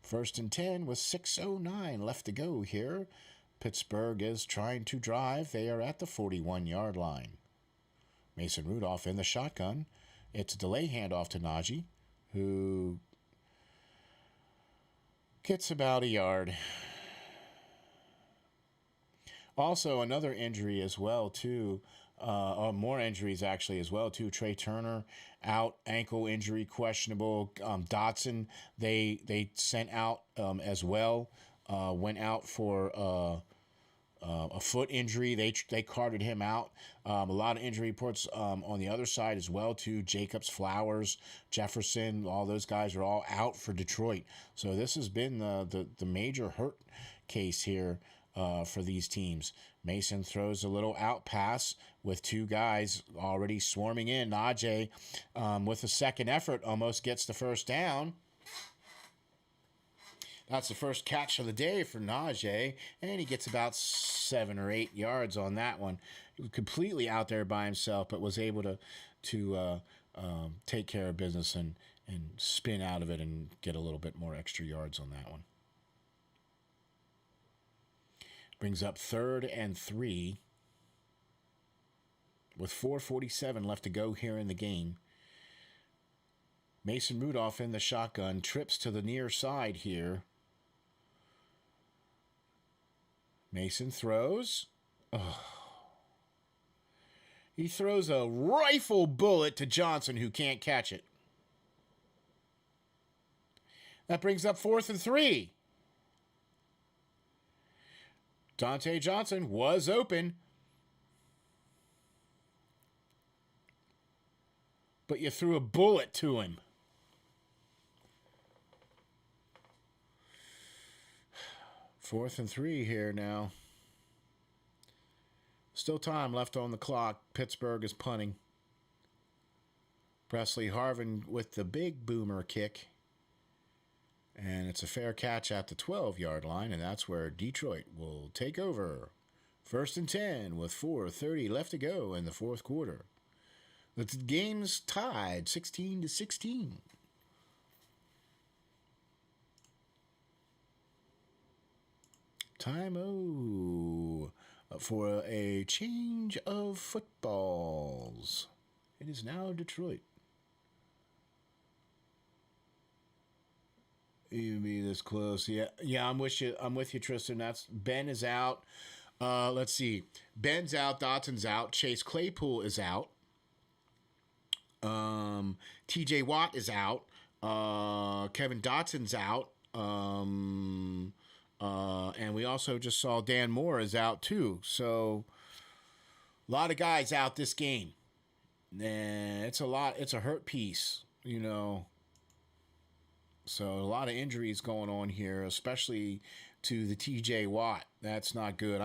1st and 10 with 6:09 left to go here. Pittsburgh is trying to drive. They are at the 41-yard line. Mason Rudolph in the shotgun. It's a delay handoff to Najee, who gets about a yard. Also, another injury as well, too. More injuries, actually, as well, too. Trey Turner out, ankle injury, questionable. Dotson, they sent out as well. Went out for a foot injury. They carted him out. A lot of injury reports on the other side as well, too. Jacobs, Flowers, Jefferson, all those guys are all out for Detroit. So this has been the major hurt case here for these teams. Mason throws a little out pass with 2 guys already swarming in. Najee, with a second effort, almost gets the 1st down. That's the first catch of the day for Najee, and he gets about 7 or 8 yards on that one. He was completely out there by himself, but was able to take care of business and spin out of it and get a little bit more extra yards on that one. Brings up 3rd and 3 with 4:47 left to go here in the game. Mason Rudolph in the shotgun, trips to the near side here. Mason throws. Oh. He throws a rifle bullet to Johnson, who can't catch it. That brings up 4th and 3. Dante Johnson was open, but you threw a bullet to him. Fourth and 3 here now. Still time left on the clock. Pittsburgh is punting. Presley Harvin with the big boomer kick. And it's a fair catch at the 12-yard line, and that's where Detroit will take over. 1st and 10 with 4:30 left to go in the fourth quarter. The game's tied 16-16. Time-o for a change of footballs. It is now Detroit. You be this close, yeah. I'm with you, Tristan. Ben is out. Let's see. Ben's out. Dotson's out. Chase Claypool is out. T.J. Watt is out. Kevin Dotson's out. And we also just saw Dan Moore is out too. So a lot of guys out this game. It's a lot. It's a hurt piece, you know. So a lot of injuries going on here, especially to the TJ Watt. That's not good.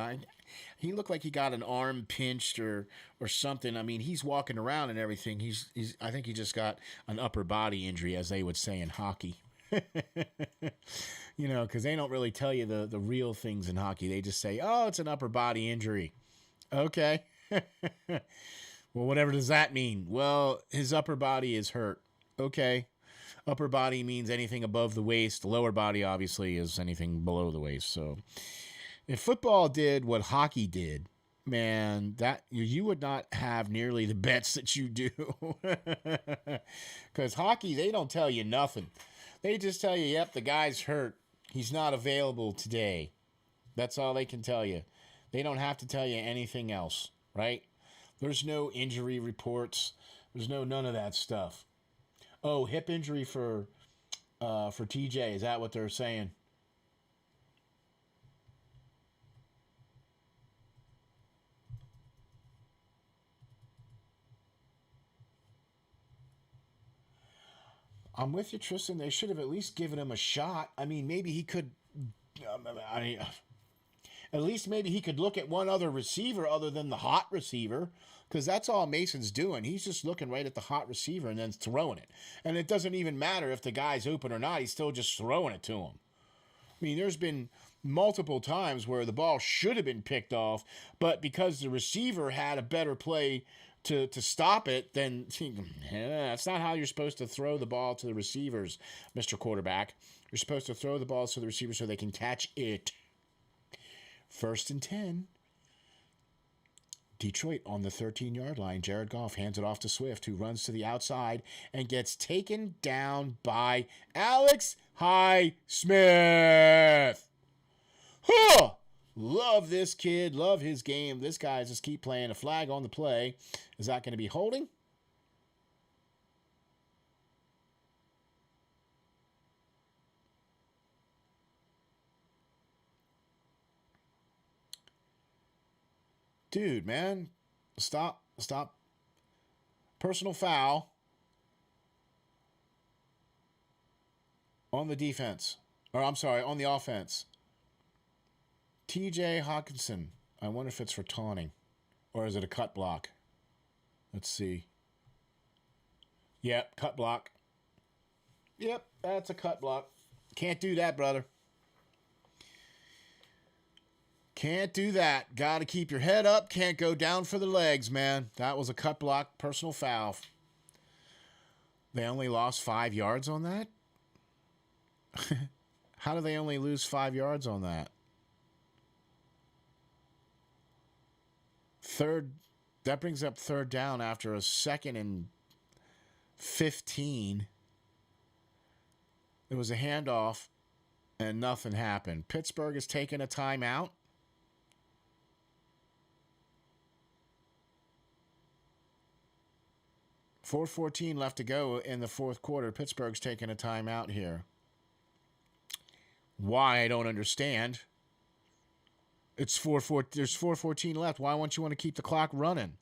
He looked like he got an arm pinched or something. I mean, he's walking around and everything. He's I think he just got an upper body injury, as they would say in hockey. Because they don't really tell you the real things in hockey. They just say, "Oh, it's an upper body injury." Okay. Well, whatever does that mean? Well, his upper body is hurt. Okay. Upper body means anything above the waist. Lower body, obviously, is anything below the waist. So if football did what hockey did, man, that you would not have nearly the bets that you do. Because hockey, they don't tell you nothing. They just tell you, yep, the guy's hurt. He's not available today. That's all they can tell you. They don't have to tell you anything else, right? There's no injury reports. There's none of that stuff. Oh, hip injury for TJ. Is that what they're saying? I'm with you, Tristan. They should have at least given him a shot. I mean, maybe he could. At least maybe he could look at one other receiver other than the hot receiver, because that's all Mason's doing. He's just looking right at the hot receiver and then throwing it. And it doesn't even matter if the guy's open or not. He's still just throwing it to him. I mean, there's been multiple times where the ball should have been picked off, but because the receiver had a better play to stop it, then that's not how you're supposed to throw the ball to the receivers, Mr. Quarterback. You're supposed to throw the balls to the receivers so they can catch it. 1st and 10. Detroit on the 13-yard line. Jared Goff hands it off to Swift, who runs to the outside and gets taken down by Alex Highsmith. Huh! Love this kid. Love his game. This guy just keep playing. A flag on the play. Is that going to be holding? Dude, man, stop. Personal foul on the defense. Or, I'm sorry, on the offense. TJ Hawkinson. I wonder if it's for taunting. Or is it a cut block? Let's see. Yep, cut block. Yep, that's a cut block. Can't do that, brother. Can't do that. Got to keep your head up. Can't go down for the legs, man. That was a cut block, personal foul. They only lost 5 yards on that? How do they only lose 5 yards on that? That brings up 3rd down after a 2nd and 15. There was a handoff and nothing happened. Pittsburgh has taken a timeout. 4:14 left to go in the 4th quarter. Pittsburgh's taking a timeout here. Why, I don't understand. There's 4:14 left. Why won't you want to keep the clock running?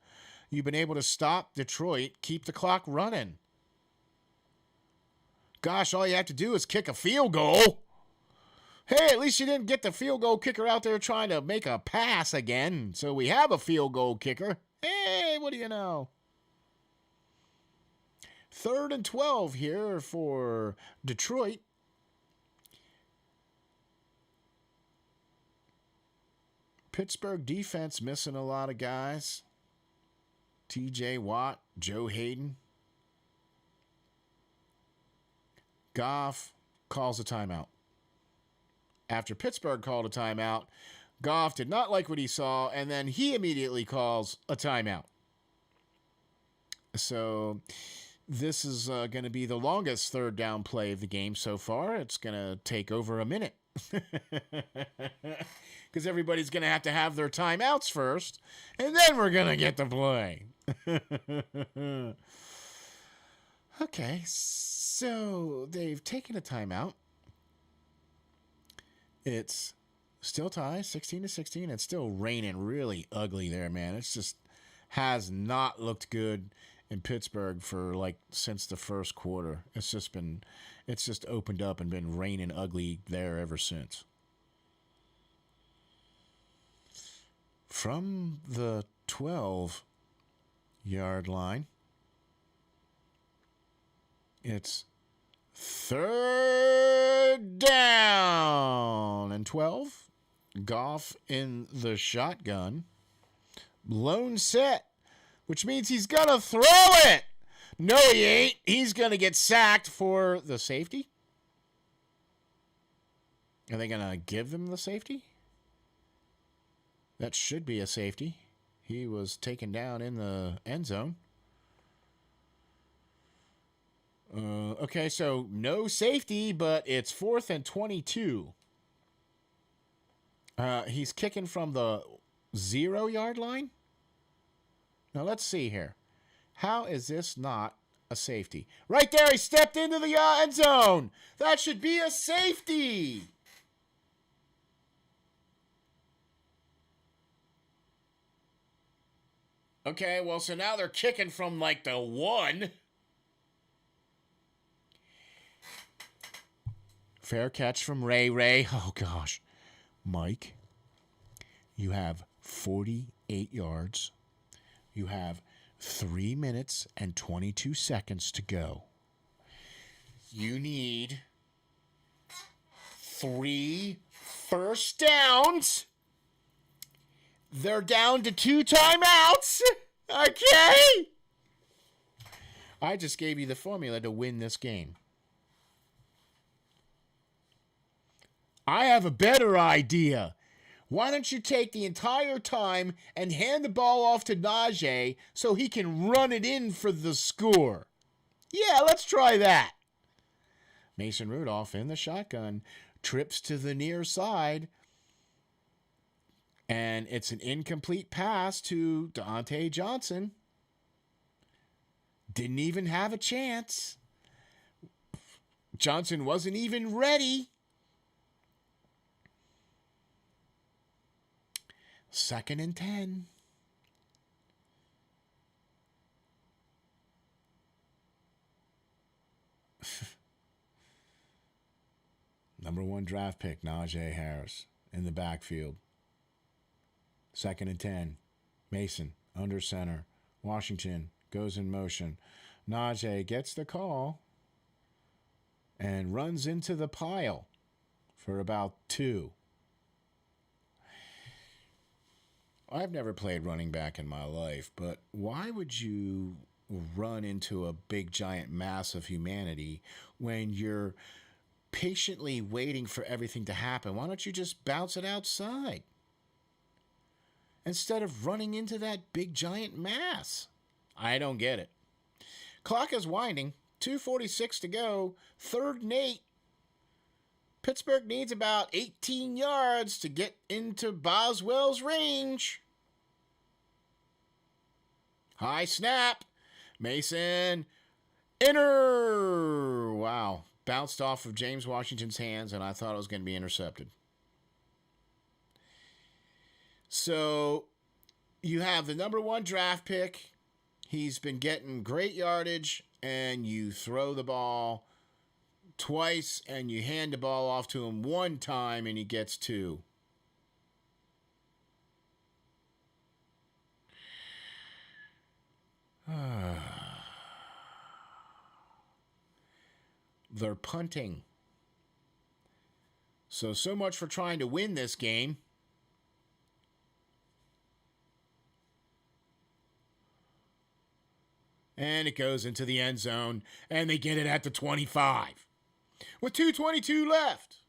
You've been able to stop Detroit. Keep the clock running. Gosh, all you have to do is kick a field goal. Hey, at least you didn't get the field goal kicker out there trying to make a pass again. So we have a field goal kicker. Hey, what do you know? 3rd and 12 here for Detroit. Pittsburgh defense missing a lot of guys. TJ Watt, Joe Hayden. Goff calls a timeout. After Pittsburgh called a timeout, Goff did not like what he saw, and then he immediately calls a timeout. So this is going to be the longest 3rd down play of the game so far. It's going to take over a minute. Because everybody's going to have their timeouts first, and then we're going to get the play. Okay, so they've taken a timeout. It's still tie, 16-16. It's still raining really ugly there, man. It's just has not looked good in Pittsburgh for since the 1st quarter. It's just been It's just opened up and been raining ugly there ever since. From the 12-yard line, it's 3rd down and 12. Goff in the shotgun. Lone set, which means he's going to throw it. No, he ain't. He's going to get sacked for the safety. Are they going to give him the safety? That should be a safety. He was taken down in the end zone. Okay, so no safety, but it's 4th and 22. He's kicking from the 0-yard line. Now, let's see here. How is this not a safety? Right there, he stepped into the end zone. That should be a safety. Okay, well, so now they're kicking from like the 1. Fair catch from Ray. Oh, gosh. Mike, you have 48 yards. You have 3 minutes and 22 seconds to go. You need 3 first downs. They're down to 2 timeouts. Okay. I just gave you the formula to win this game. I have a better idea. Why don't you take the entire time and hand the ball off to Najee so he can run it in for the score? Yeah, let's try that. Mason Rudolph in the shotgun trips to the near side. And it's an incomplete pass to Deontay Johnson. Didn't even have a chance. Johnson wasn't even ready. 2nd and 10. Number 1 draft pick, Najee Harris, in the backfield. 2nd and 10. Mason, under center. Washington goes in motion. Najee gets the call and runs into the pile for about 2. I've never played running back in my life, but why would you run into a big, giant mass of humanity when you're patiently waiting for everything to happen? Why don't you just bounce it outside instead of running into that big, giant mass? I don't get it. Clock is winding. 2:46 to go. 3rd and 8. Pittsburgh needs about 18 yards to get into Boswell's range. High snap. Mason. Enter. Wow. Bounced off of James Washington's hands, and I thought it was going to be intercepted. So you have the number 1 draft pick. He's been getting great yardage, and you throw the ball twice, and you hand the ball off to him 1 time, and he gets 2. They're punting. So much for trying to win this game. And it goes into the end zone, and they get it at the 25. With 2:22 left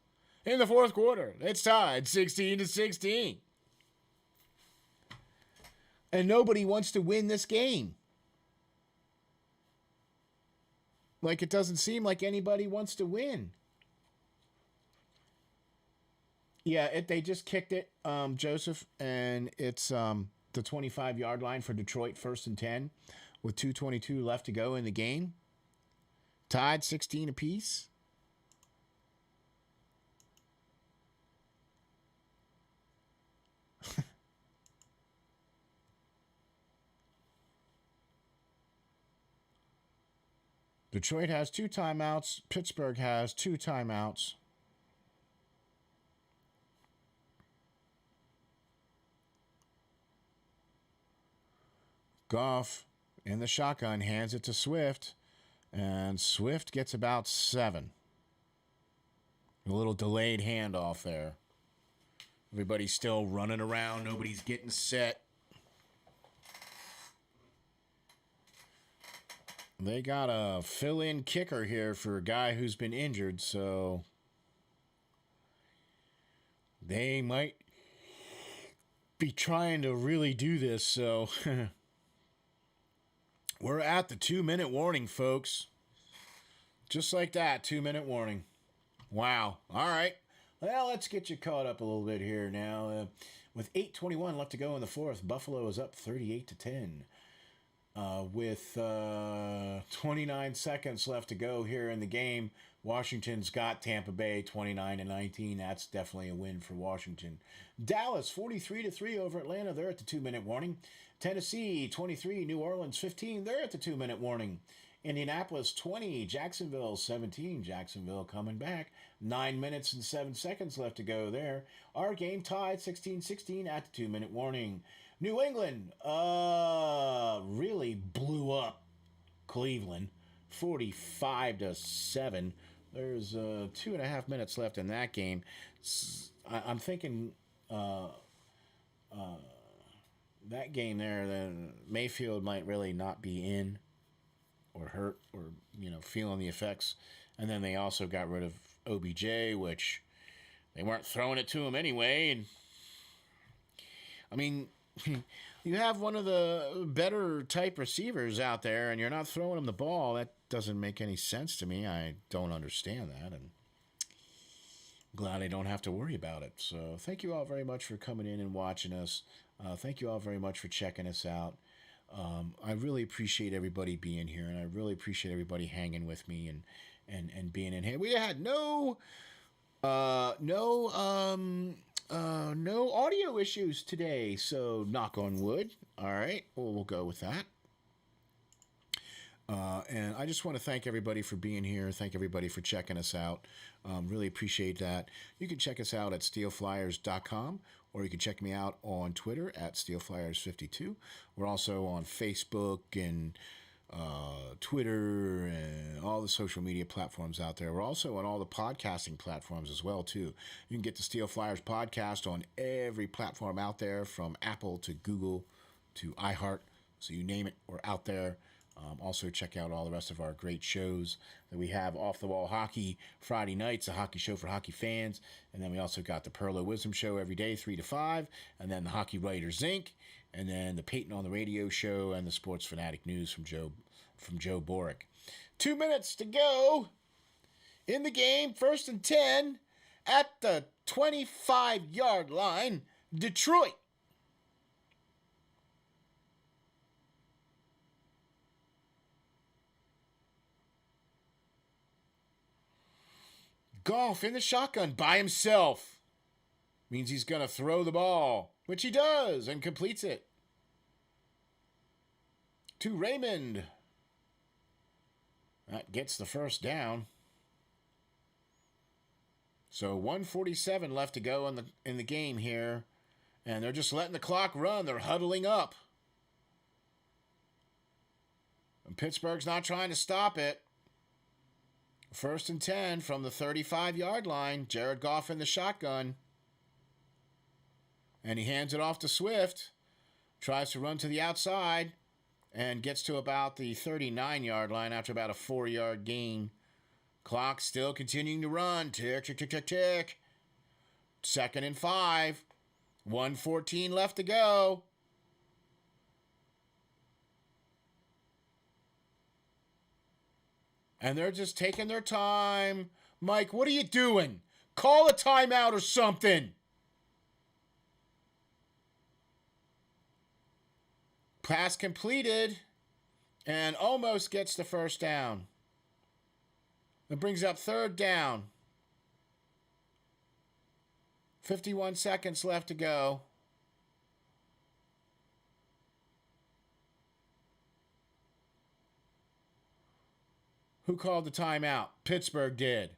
in the 4th quarter, it's tied 16-16. And nobody wants to win this game. Like, it doesn't seem like anybody wants to win. Yeah, they just kicked it, Joseph, and it's the 25-yard line for Detroit, 1st and 10, with 2:22 left to go in the game. Tied 16 apiece. Detroit has 2 timeouts. Pittsburgh has 2 timeouts. Goff in the shotgun hands it to Swift, and Swift gets about 7. A little delayed handoff there. Everybody's still running around. Nobody's getting set. They got a fill-in kicker here for a guy who's been injured, so they might be trying to really do this. So we're at the 2-minute warning, folks. Just like that, 2-minute warning. Wow. All right. Well, let's get you caught up a little bit here now. With 8:21 left to go in the fourth, Buffalo is up 38-10. With 29 seconds left to go here in the game, Washington's got Tampa Bay 29-19. That's definitely a win for Washington. Dallas 43-3 over Atlanta. They're at the 2-minute warning. Tennessee 23, New Orleans 15. They're at the 2-minute warning. Indianapolis 20, Jacksonville 17. Jacksonville coming back. 9 minutes and 7 seconds left to go there. Our game tied 16-16 at the 2-minute warning. New England really blew up Cleveland 45-7. There's 2.5 minutes left in that game. I'm thinking that game there, then Mayfield might really not be in or hurt or, feeling the effects. And then they also got rid of OBJ, which they weren't throwing it to him anyway. And I mean, you have one of the better type receivers out there, and you're not throwing him the ball. That doesn't make any sense to me. I don't understand that, and I'm glad I don't have to worry about it. So thank you all very much for coming in and watching us. Thank you all very much for checking us out. I really appreciate everybody being here, and I really appreciate everybody hanging with me and being in here. We had no audio issues today, so knock on wood. All right, well, we'll go with that. And I just want to thank everybody for being here. Thank everybody for checking us out. Really appreciate that. You can check us out at SteelFlyers.com, or you can check me out on Twitter at SteelFlyers52. We're also on Facebook and Twitter and all the social media platforms out there. We're also on all the podcasting platforms as well, too. You can get the Steel Flyers podcast on every platform out there, from Apple to Google to iHeart. So you name it, we're out there. Also, check out all the rest of our great shows that we have. Off the Wall Hockey Friday nights, a hockey show for hockey fans. And then we also got the Perlo Wisdom Show every day, 3 to 5. And then the Hockey Writers Inc. And then the Peyton on the Radio Show and the Sports Fanatic News from Joe Boric. 2 minutes to go in the game. 1st and 10 at the 25-yard line. Detroit. Goff in the shotgun by himself. Means he's going to throw the ball, which he does, and completes it. To Raymond. That gets the first down. So 1:47 left to go in the game here. And they're just letting the clock run. They're huddling up. And Pittsburgh's not trying to stop it. 1st and 10 from the 35-yard line. Jared Goff in the shotgun. And he hands it off to Swift. Tries to run to the outside. And gets to about the 39-yard line after about a 4-yard gain. Clock still continuing to run. Tick, tick, tick, tick, tick. 2nd and 5. 1:14 left to go. And they're just taking their time. Mike, what are you doing? Call a timeout or something. Pass completed. And almost gets the first down. That brings up 3rd down. 51 seconds left to go. Who called the timeout? Pittsburgh did.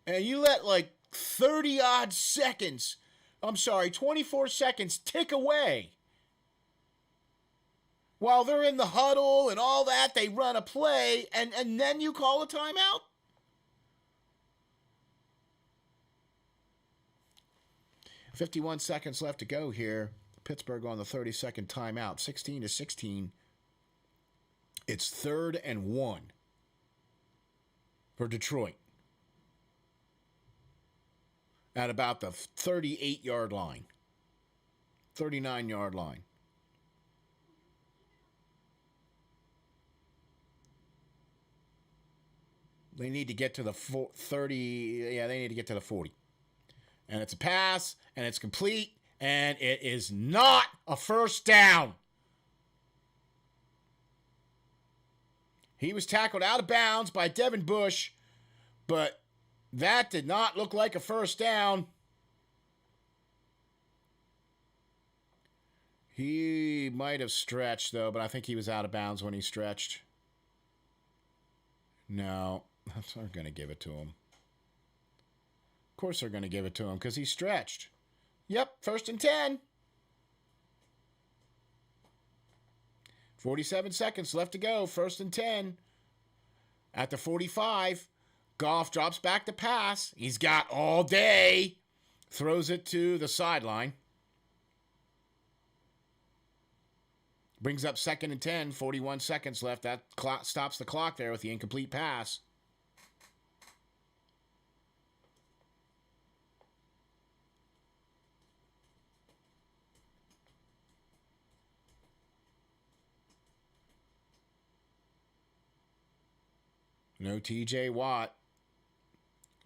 And you let like 30-odd seconds, 24 seconds tick away. While they're in the huddle and all that, they run a play, and then you call a timeout? .51 seconds left to go here. Pittsburgh on the 32nd timeout. 16-16. It's 3rd and 1 for Detroit. At about the 38-yard line. 39-yard line. They need to get to the 30. Yeah, they need to get to the 40. And it's a pass, and it's complete, and it is not a first down. He was tackled out of bounds by Devin Bush, but that did not look like a first down. He might have stretched, though, but I think he was out of bounds when he stretched. No, they're going to give it to him. Of course they're going to give it to him because he stretched. Yep, 1st and 10. 47 seconds left to go. 1st and 10. At the 45, Goff drops back to pass. He's got all day. Throws it to the sideline. Brings up 2nd and 10. 41 seconds left. That clock stops the clock there with the incomplete pass. No TJ Watt.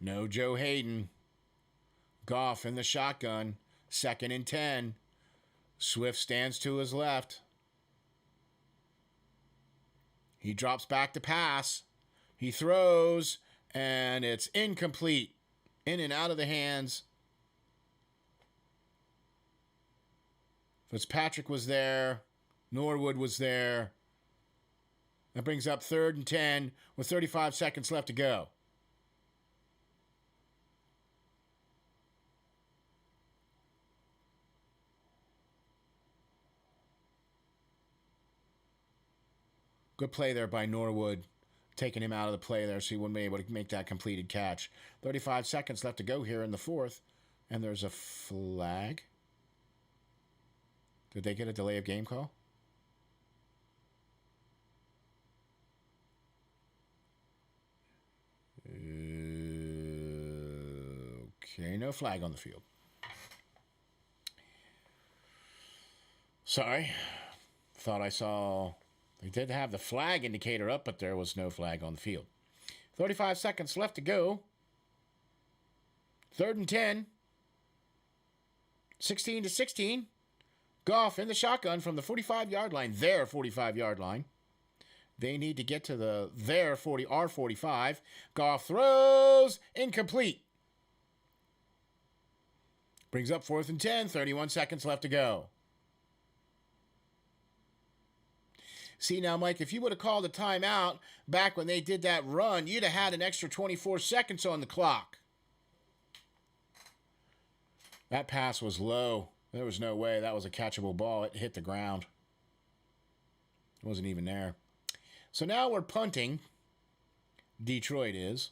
No Joe Hayden. Goff in the shotgun. 2nd and 10. Swift stands to his left. He drops back to pass. He throws, and it's incomplete. In and out of the hands. Fitzpatrick was there. Norwood was there. That brings up 3rd and 10 with 35 seconds left to go. Good play there by Norwood, taking him out of the play there so he wouldn't be able to make that completed catch. 35 seconds left to go here in the 4th, and there's a flag. Did they get a delay of game call? Okay, no flag on the field. Sorry. Thought I saw... They did have the flag indicator up, but there was no flag on the field. 35 seconds left to go. 3rd and 10. 16-16. Goff in the shotgun from the 45-yard line. Their 45-yard line. They need to get to our 45. Goff throws. Incomplete. Brings up 4th and 10. 31 seconds left to go. See, now, Mike, if you would have called a timeout back when they did that run, you'd have had an extra 24 seconds on the clock. That pass was low. There was no way that was a catchable ball. It hit the ground. It wasn't even there. So now we're punting. Detroit is.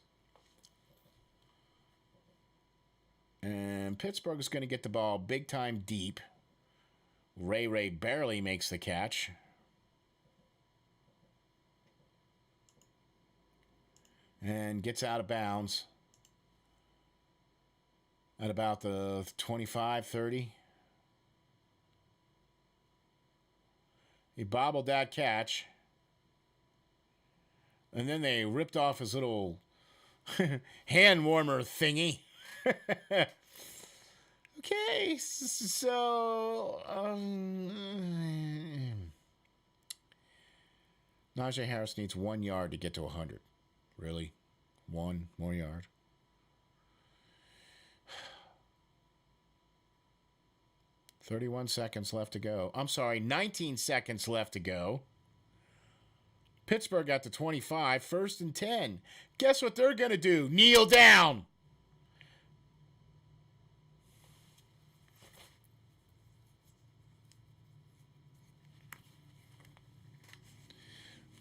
And Pittsburgh is going to get the ball big time deep. Ray barely makes the catch. And gets out of bounds at about the 25, 30. He bobbled that catch. And then they ripped off his little hand warmer thingy. Okay, so Najee Harris needs 1 yard to get to 100. Really? 1 more yard? $31 seconds left to go. I'm sorry, 19 seconds left to go. Pittsburgh at the 25, 1st and 10. Guess what they're going to do? Kneel down.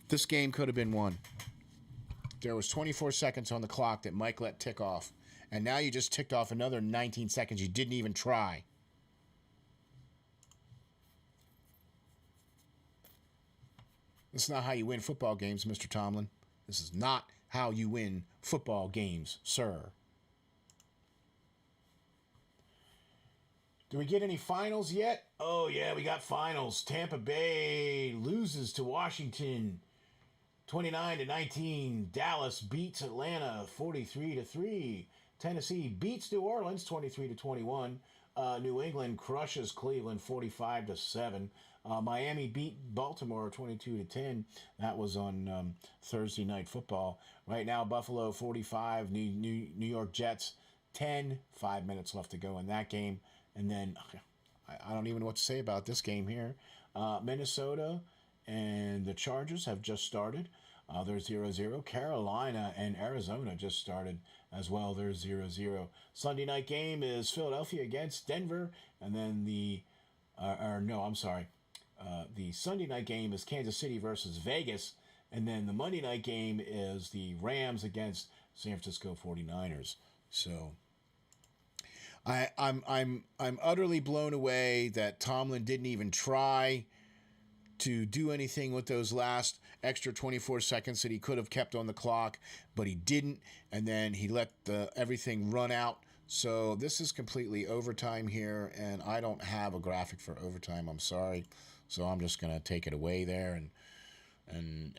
This game could have been won. There was 24 seconds on the clock that Mike let tick off. And now you just ticked off another 19 seconds. You didn't even try. This is not how you win football games, Mr. Tomlin. This is not how you win football games, sir. Do we get any finals yet? Oh, yeah, we got finals. Tampa Bay loses to Washington 29-19. Dallas beats Atlanta 43-3. Tennessee beats New Orleans 23-21. New England crushes Cleveland 45-7. Miami beat Baltimore 22-10. That was on Thursday Night Football. Right now, Buffalo 45, New York Jets 10. 5 minutes left to go in that game. And then I don't even know what to say about this game here. Minnesota and the Chargers have just started. They're 0-0. Carolina and Arizona just started as well. They're 0-0. Sunday night game is Philadelphia against Denver. And then the Sunday night game is Kansas City versus Vegas. And then the Monday night game is the Rams against San Francisco 49ers. So I'm utterly blown away that Tomlin didn't even try to do anything with those last extra 24 seconds that he could have kept on the clock, but he didn't, and then he let everything run out. So this is completely overtime here, and I don't have a graphic for overtime. I'm sorry. So I'm just going to take it away there, and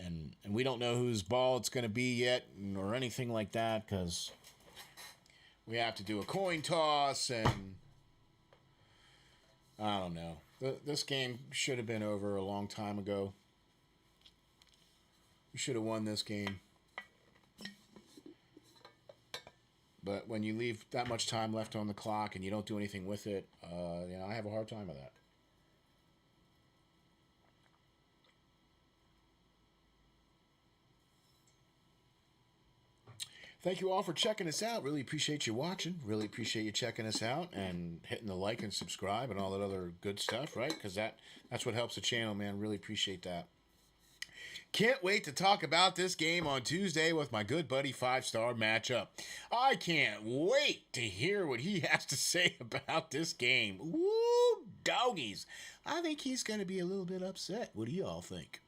we don't know whose ball it's going to be yet or anything like that, because we have to do a coin toss, and I don't know. This game should have been over a long time ago. We should have won this game. But when you leave that much time left on the clock and you don't do anything with it, I have a hard time with that. Thank you all for checking us out. Really appreciate you watching. Really appreciate you checking us out and hitting the like and subscribe and all that other good stuff, right? Because that's what helps the channel, man. Really appreciate that. Can't wait to talk about this game on Tuesday with my good buddy 5-Star Matchup. I can't wait to hear what he has to say about this game. Woo, doggies. I think he's going to be a little bit upset. What do you all think?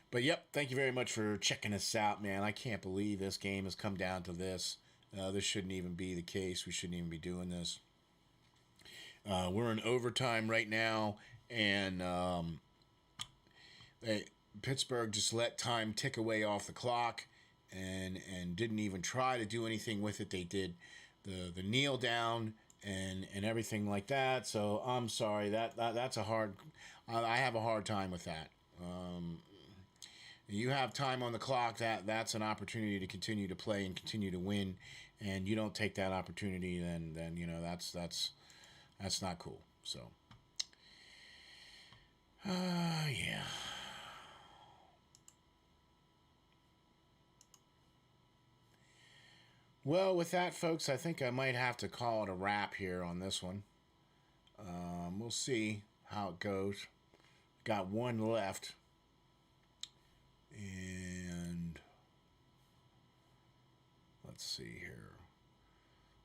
But yep, thank you very much for checking us out, man. I can't believe this game has come down to this. This shouldn't even be the case. We shouldn't even be doing this. We're in overtime right now, and Pittsburgh just let time tick away off the clock and didn't even try to do anything with it. They did the kneel down and everything like that. So I'm sorry. That's a hard. I have a hard time with that. You have time on the clock. That's an opportunity to continue to play and continue to win, and you don't take that opportunity. Then that's not cool. So, yeah. Well, with that, folks, I think I might have to call it a wrap here on this one. We'll see how it goes. Got one left. And let's see here.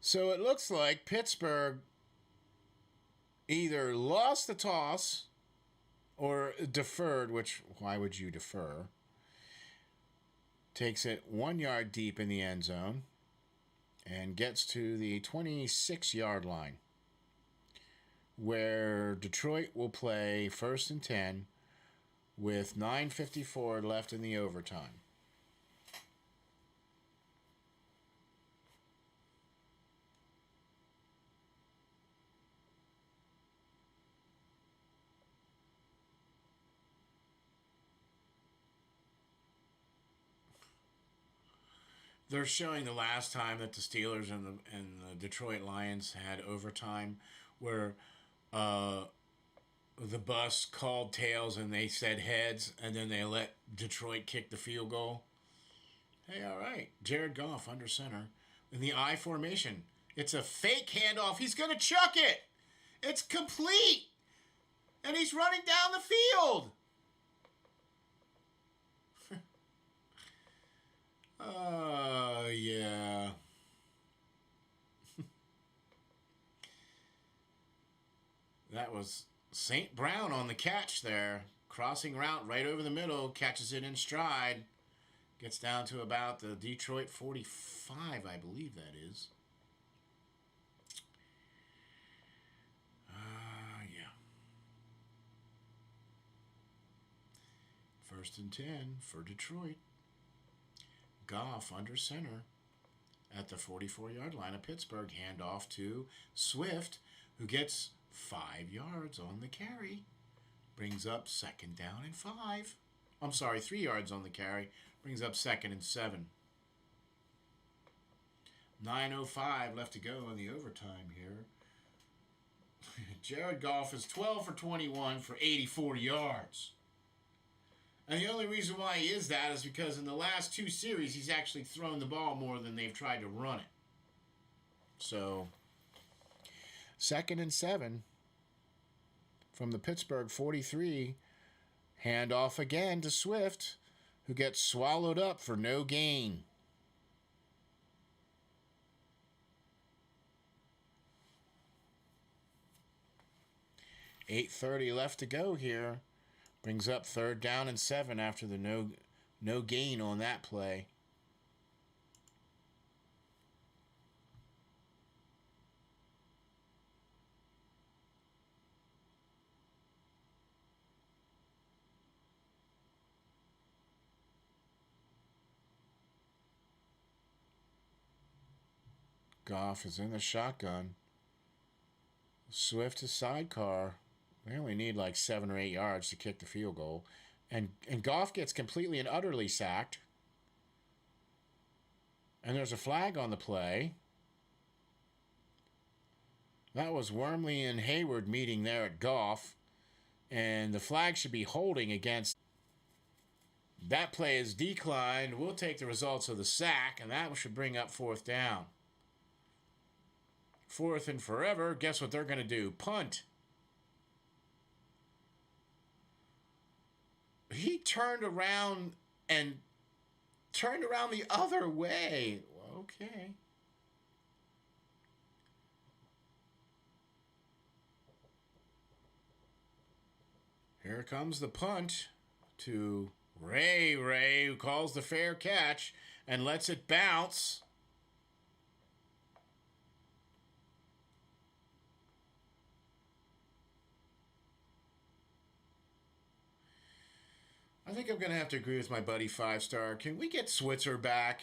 So it looks like Pittsburgh either lost the toss or deferred, which, why would you defer? Takes it 1 yard deep in the end zone and gets to the 26-yard line, where Detroit will play 1st and 10 with 9:54 left in the overtime. They're showing the last time that the Steelers and the Detroit Lions had overtime, where the bus called tails and they said heads, and then they let Detroit kick the field goal. Hey, all right. Jared Goff under center in the I formation. It's a fake handoff. He's going to chuck it. It's complete. And he's running down the field. Yeah. That was St. Brown on the catch there. Crossing route right over the middle. Catches it in stride. Gets down to about the Detroit 45, I believe that is. Yeah. 1st and 10 for Detroit. Goff under center at the 44-yard line of Pittsburgh. Handoff to Swift, who gets 5 yards on the carry. Brings up 2nd down and 5. I'm sorry, 3 yards on the carry. Brings up 2nd and 7. 9:05 left to go in the overtime here. Jared Goff is 12 for 21 for 84 yards. And the only reason why he is that is because in the last 2 series, he's actually thrown the ball more than they've tried to run it. So, 2nd and 7 from the Pittsburgh 43. Handoff again to Swift, who gets swallowed up for no gain. $8:30 left to go here. Brings up 3rd down and 7 after the no gain on that play. Goff is in the shotgun. Swift is sidecar. They only need like 7 or 8 yards to kick the field goal. And Goff gets completely and utterly sacked. And there's a flag on the play. That was Wormley and Hayward meeting there at Goff. And the flag should be holding against. That play is declined. We'll take the results of the sack, and that should bring up 4th down. 4th and forever. Guess what they're going to do? Punt. He turned around the other way. Okay. Here comes the punt to Ray, who calls the fair catch and lets it bounce. I think I'm going to have to agree with my buddy 5-Star. Can we get Switzer back?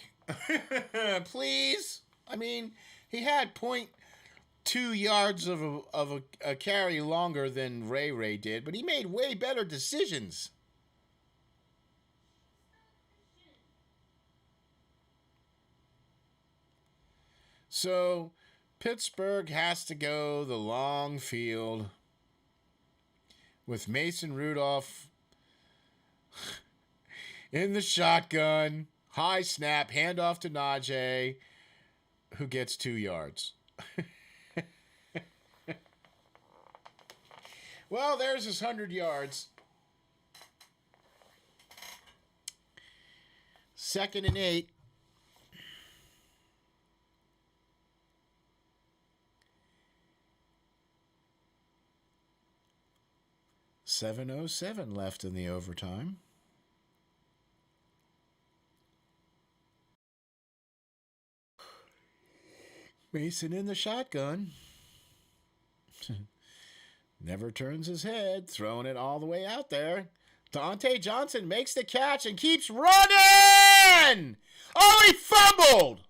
Please? I mean, he had 0.2 yards of a carry longer than Ray did, but he made way better decisions. So, Pittsburgh has to go the long field with Mason Rudolph in the shotgun, high snap, handoff to Najee, who gets 2 yards. Well, there's his 100 yards. 2nd and 8. $7:07 left in the overtime. Mason in the shotgun. Never turns his head, throwing it all the way out there. Dante Johnson makes the catch and keeps running! Oh, he fumbled!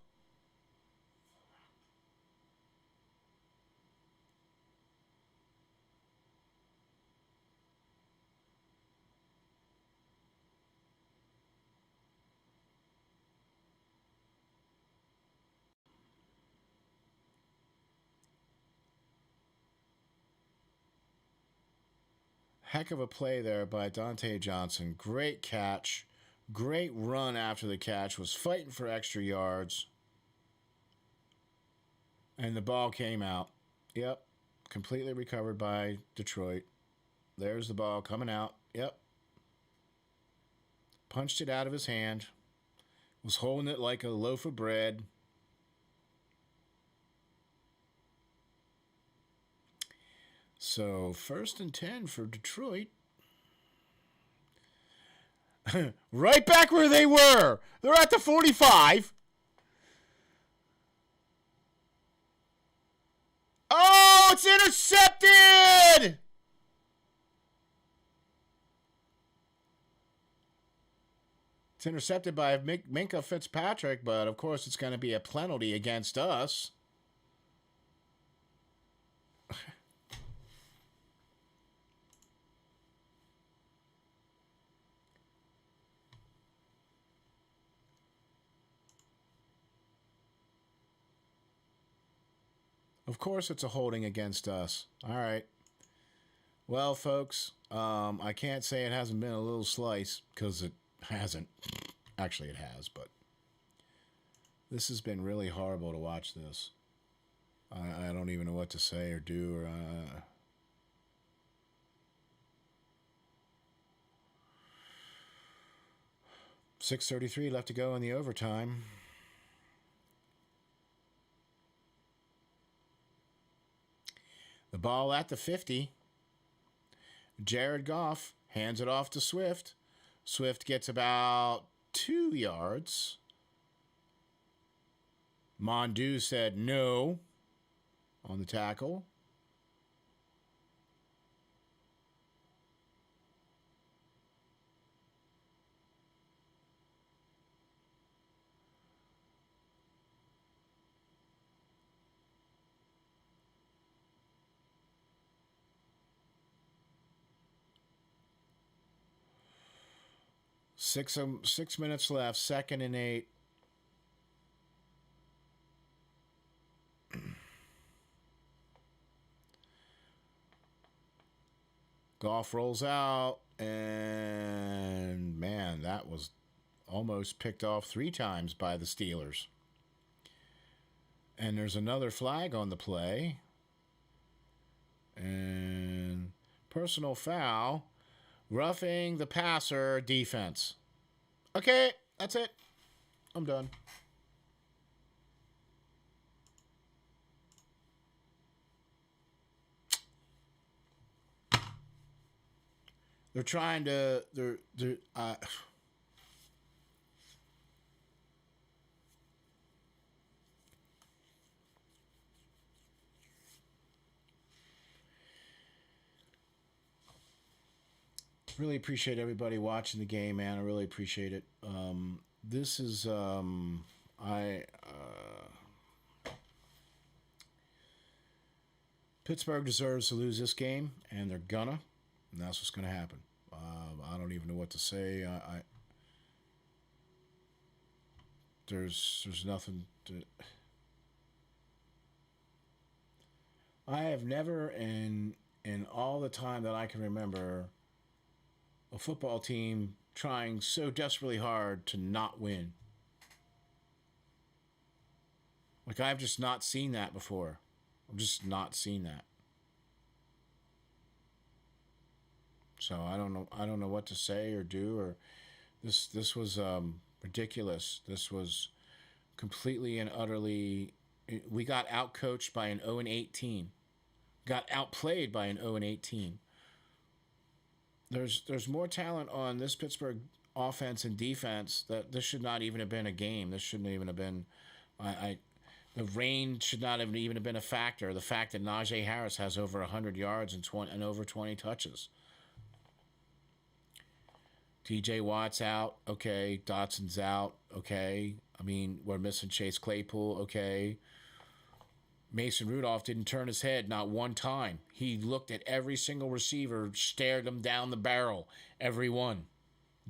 Heck of a play there by Dante Johnson. Great catch. Great run after the catch. Was fighting for extra yards. And the ball came out. Yep. Completely recovered by Detroit. There's the ball coming out. Yep. Punched it out of his hand. Was holding it like a loaf of bread. So, 1st and 10 for Detroit. Right back where they were. They're at the 45. Oh, it's intercepted! It's intercepted by Minkah Fitzpatrick, but of course it's going to be a penalty against us. Of course it's a holding against us. All right. Well, folks, I can't say it hasn't been a little slice, because it hasn't. Actually, it has, but this has been really horrible to watch this. I don't even know what to say or do. Or 6:33 left to go in the overtime. The ball at the 50. Jared Goff hands it off to Swift. Swift gets about 2 yards. Mondu said no on the tackle. Six minutes left. 2nd and 8. Goff rolls out, and man, that was almost picked off 3 times by the Steelers. And there's another flag on the play. And personal foul. Roughing the passer defense. Okay, that's it. I'm done. They're trying to. Really appreciate everybody watching the game, man. I really appreciate it. This is Pittsburgh deserves to lose this game, and they're gonna, and that's what's gonna happen. I don't even know what to say. There's nothing to. I have never in all the time that I can remember a football team trying so desperately hard to not win. Like, I've just not seen that before. I've just not seen that. So I don't know what to say or do, or this was ridiculous. This was completely and utterly. We got outcoached by an 0-8 team. Got outplayed by an 0-8 team. There's more talent on this Pittsburgh offense and defense that this should not even have been a game. This shouldn't even have been. The rain should not have even have been a factor. The fact that Najee Harris has over 100 yards and over 20 touches. TJ Watt's out. Okay. Dotson's out. Okay. I mean, we're missing Chase Claypool. Okay. Mason Rudolph didn't turn his head not one time. He looked at every single receiver, stared them down the barrel, every one.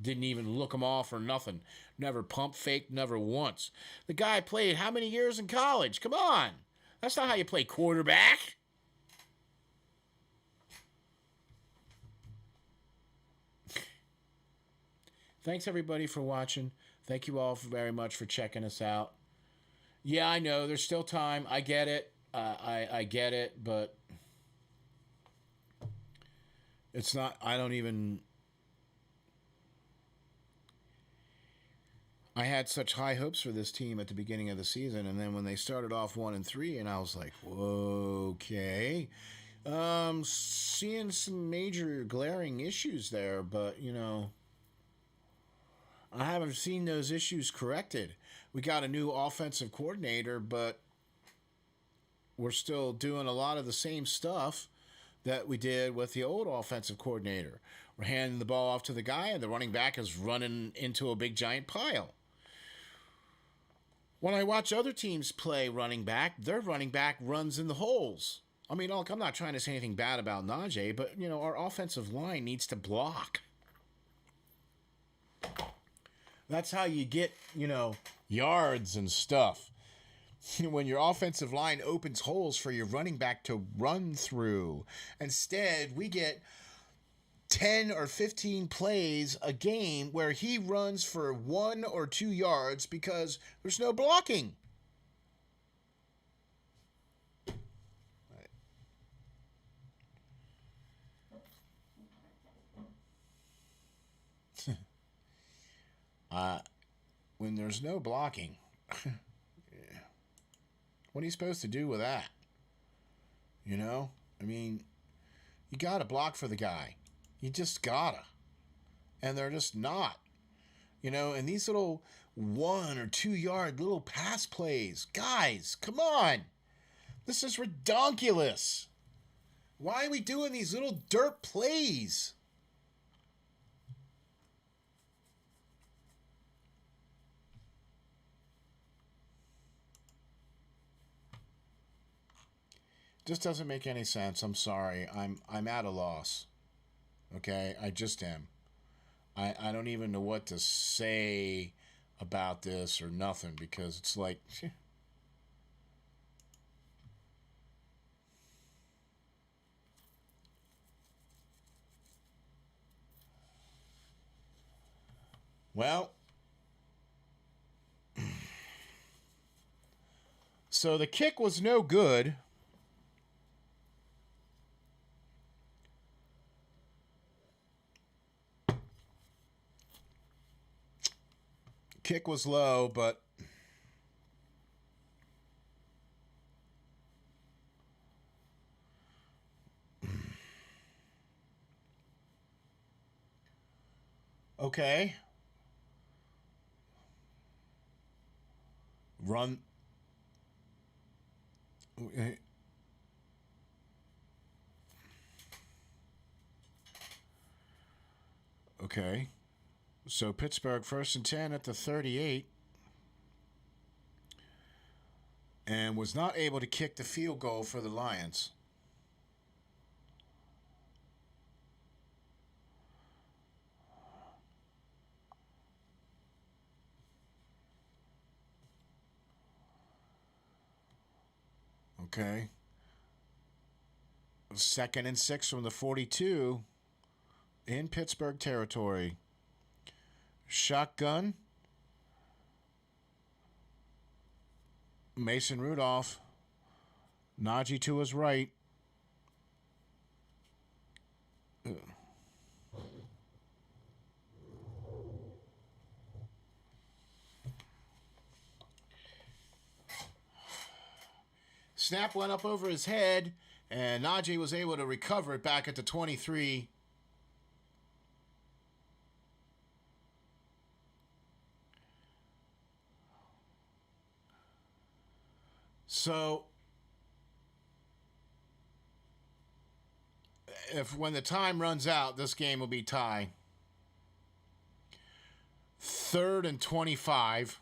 Didn't even look them off or nothing. Never pump faked, never once. The guy played how many years in college? Come on. That's not how you play quarterback. Thanks everybody for watching. Thank you all very much for checking us out. Yeah, I know there's still time. I get it. I get it, but it's not. I don't even. I had such high hopes for this team at the beginning of the season, and then when they started off 1-3, and I was like, whoa, okay. Seeing some major glaring issues there, but I haven't seen those issues corrected. We got a new offensive coordinator, but we're still doing a lot of the same stuff that we did with the old offensive coordinator. We're handing the ball off to the guy, and the running back is running into a big giant pile. When I watch other teams play running back, their running back runs in the holes. I mean, look, I'm not trying to say anything bad about Najee, but, our offensive line needs to block. That's how you get, yards and stuff. When your offensive line opens holes for your running back to run through. Instead, we get 10 or 15 plays a game where he runs for 1 or 2 yards because there's no blocking. When there's no blocking, what are you supposed to do with that? I mean, you got to block for the guy. You just gotta. And they're just not. And these little 1 or 2 yard little pass plays. Guys, come on. This is redonkulous. Why are we doing these little dirt plays? Just doesn't make any sense. I'm sorry. I'm at a loss. Okay? I just am. I don't even know what to say about this or nothing because it's like well, so the kick was no good. Kick was low, but okay. Run. Okay. So Pittsburgh 1st and 10 at the 38. And was not able to kick the field goal for the Lions. Okay. 2nd and 6 from the 42 in Pittsburgh territory. Shotgun. Mason Rudolph. Najee to his right. Snap went up over his head, and Najee was able to recover it back at the 23. So, when the time runs out, this game will be tie. 3rd and 25.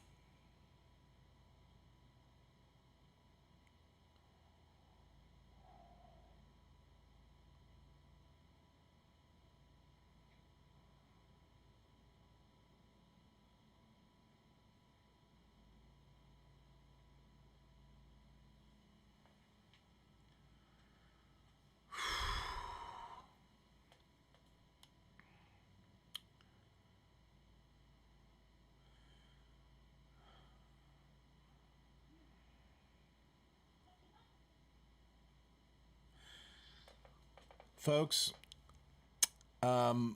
folks. Yeah.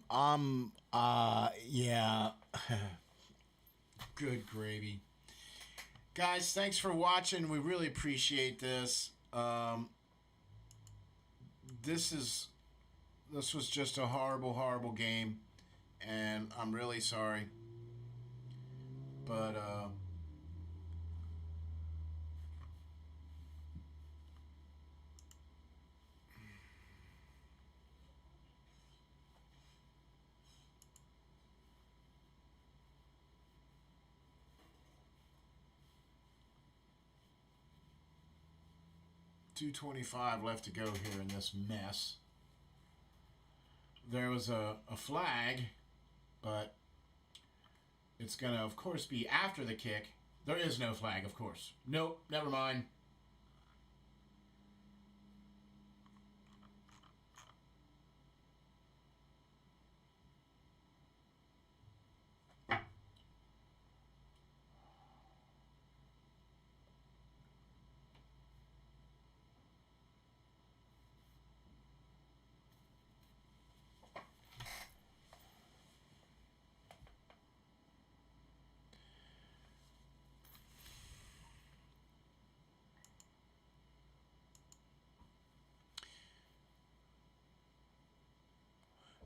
Good gravy. Guys, thanks for watching. We really appreciate this. This was just a horrible, horrible game, and I'm really sorry. But, 2:25 left to go here in this mess. There was a flag, but it's going to, of course, be after the kick. There is no flag, of course. Nope, never mind.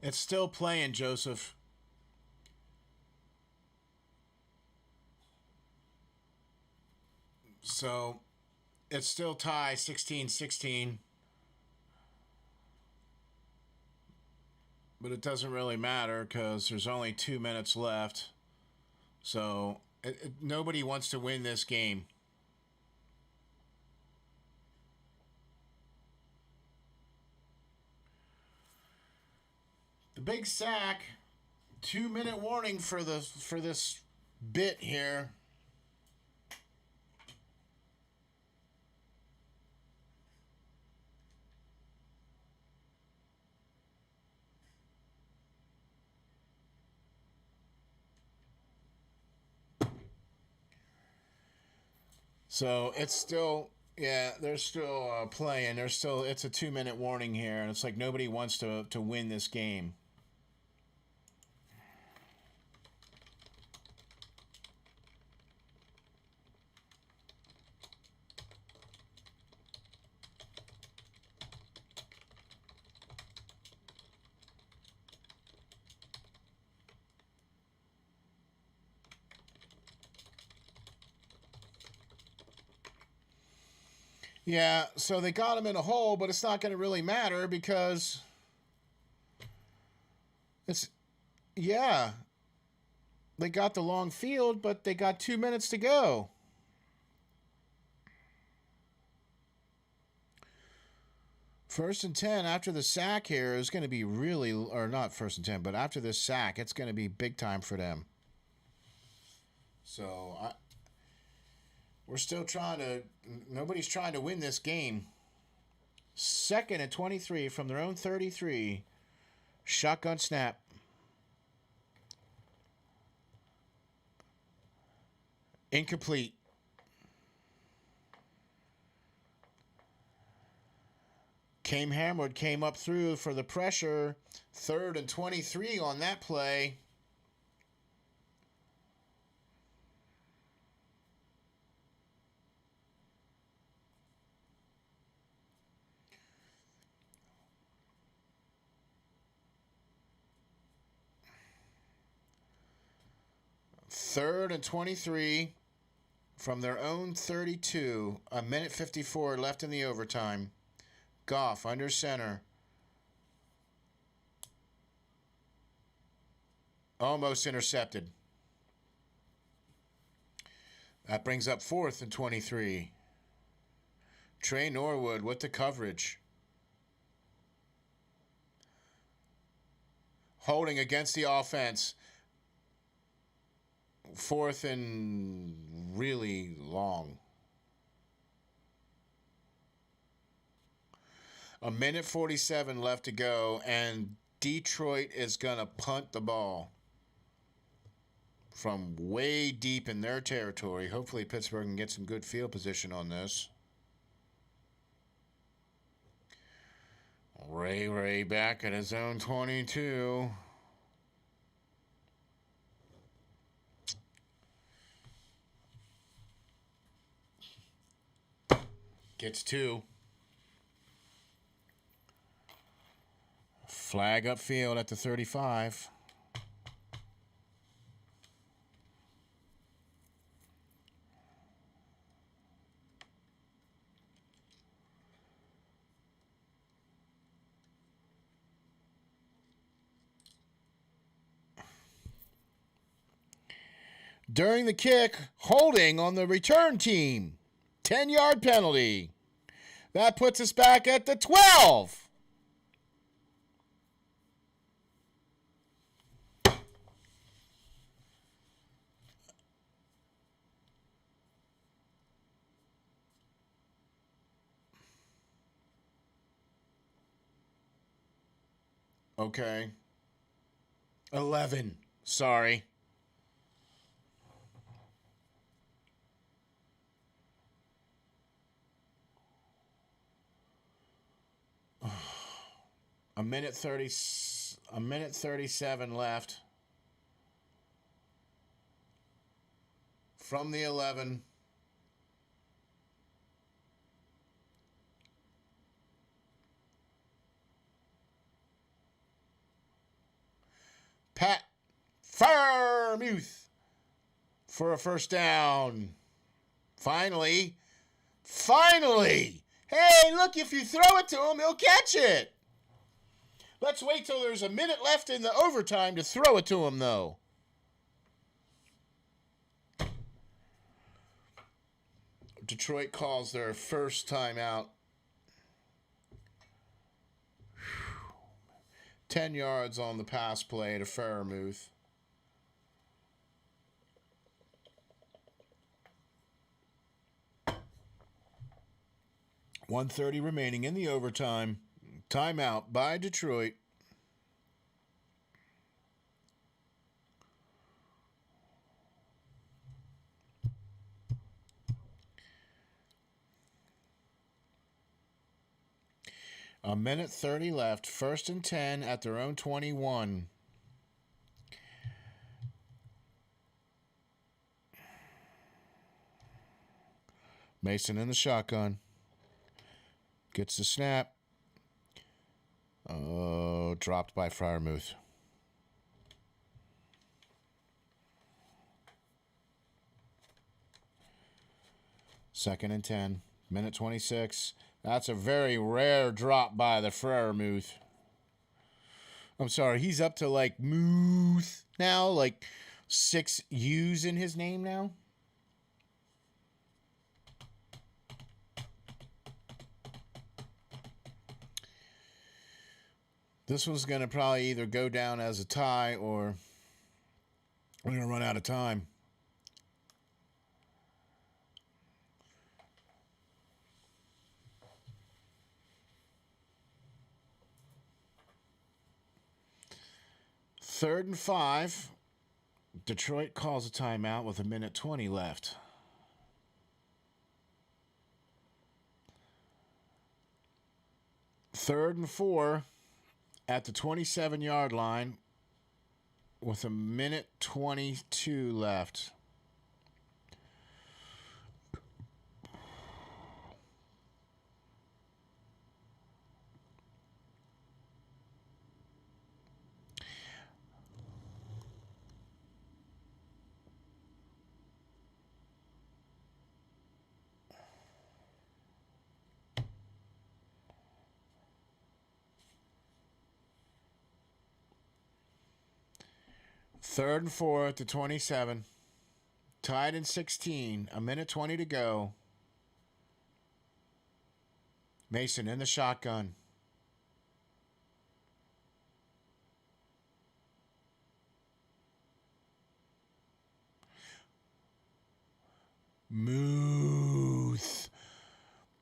It's still playing, Joseph. So, it's still tie 16-16. But it doesn't really matter because there's only 2 minutes left. So, nobody wants to win this game. The big sack. 2-minute warning for this bit here. So it's still, yeah, they're still playing. It's a 2-minute warning here, and it's like nobody wants to win this game. Yeah, so they got him in a hole, but it's not going to really matter because it's, yeah, they got the long field, but they got 2 minutes to go. First and 10 after the sack here is going to be really, or not first and 10, but after this sack, it's going to be big time for them. So, we're still nobody's trying to win this game. 2nd and 23 from their own 33. Shotgun snap. Incomplete. Hammered, came up through for the pressure. 3rd and 23 on that play. Third and 23 from their own 32. 1:54 left in the overtime. Goff under center. Almost intercepted. That brings up 4th and 23. Trey Norwood with the coverage. Holding against the offense. 4th and really long. 1:47 left to go, and Detroit is going to punt the ball from way deep in their territory. Hopefully Pittsburgh can get some good field position on this. Ray back at his own 22. Gets 2. Flag upfield at the 35. During the kick, holding on the return team. 10-yard penalty. That puts us back at the 12. Okay. 11. Sorry. A minute 37 left. From the 11. Pat Freiermuth for a first down. Finally. Hey, look, if you throw it to him, he'll catch it. Let's wait till there's a minute left in the overtime to throw it to him, though. Detroit calls their first timeout. 10 yards on the pass play to Freiermuth. .130 remaining in the overtime. Timeout by Detroit. A minute 30 left. 1st and 10 at their own 21. Mason in the shotgun. Gets the snap. Oh, dropped by Freiermuth. Second and 10. Minute 26. That's a very rare drop by the Freiermuth. I'm sorry, he's up to like Muth now, like 6 U's in his name now. This one's going to probably either go down as a tie or we're going to run out of time. Third and 5. Detroit calls a timeout with a minute 20 left. Third and 4 at the 27-yard line with a minute 22 left. Third and 4 at the 27. Tied in 16. A minute 20 to go. Mason in the shotgun. Muth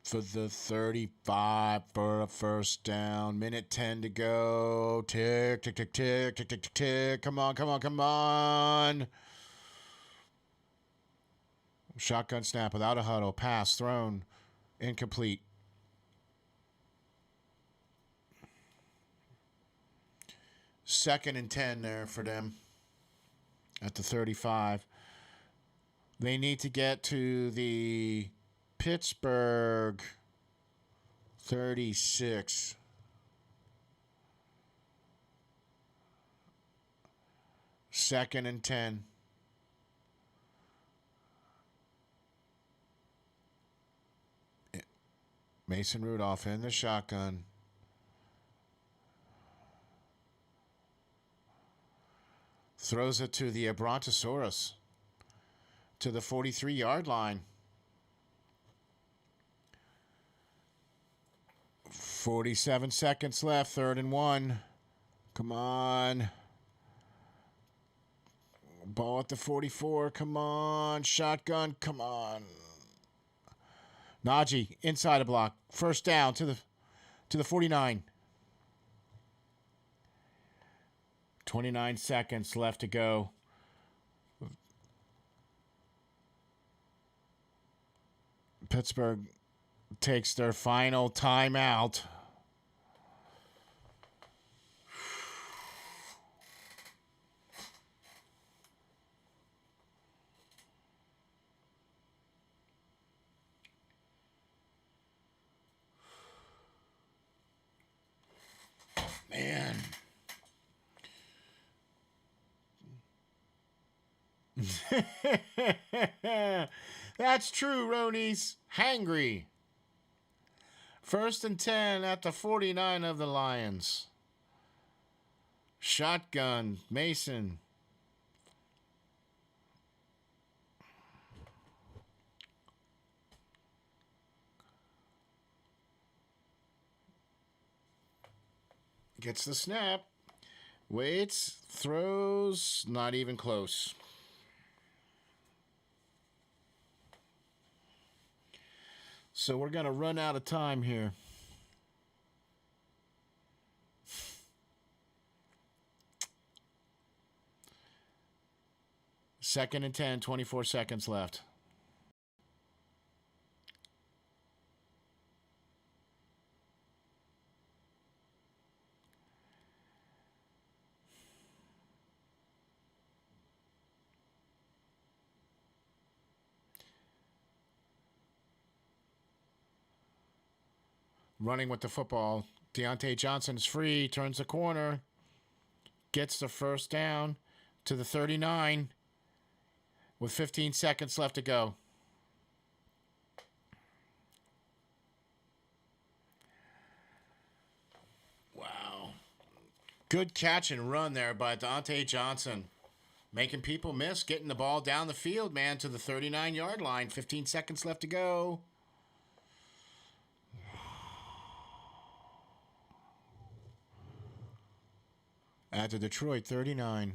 for the 35 for a first down. Minute 10 to go. Tick, tick, tick, tick, tick, tick, tick, tick. Come on. Shotgun snap without a huddle. Pass thrown. Incomplete. 2nd and 10 there for them at the 35. They need to get to the Pittsburgh 36. Second and 10. Mason Rudolph in the shotgun. Throws it to the Brontosaurus to the 43-yard line. 47 seconds left, 3rd and 1. Come on. Ball at the 44. Come on. Shotgun. Come on. Najee inside a block. First down to the 49. 29 seconds left to go. Pittsburgh takes their final timeout. Man. That's true, Ronies. Hangry. 1st and 10 at the 49 of the Lions. Shotgun. Mason. Gets the snap. Waits. Throws. Not even close. So we're going to run out of time here. Second and 10, 24 seconds left. Running with the football. Deontay Johnson's free. Turns the corner. Gets the first down to the 39 with 15 seconds left to go. Wow. Good catch and run there by Deontay Johnson. Making people miss. Getting the ball down the field, man, to the 39-yard line. 15 seconds left to go. At the Detroit 39.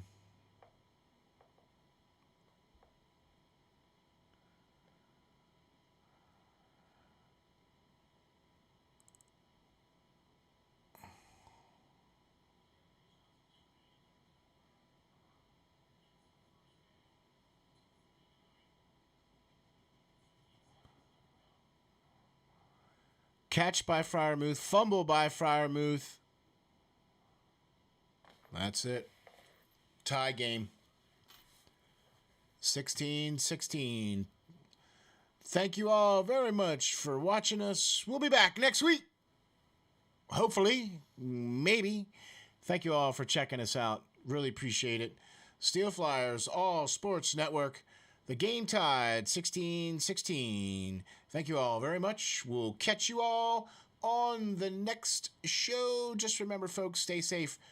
Catch by Freiermuth. Fumble by Freiermuth. That's it. Tie game. 16-16. Thank you all very much for watching us. We'll be back next week. Hopefully. Maybe. Thank you all for checking us out. Really appreciate it. SteelFlyers, All Sports Network. The game tied 16-16. Thank you all very much. We'll catch you all on the next show. Just remember, folks, stay safe.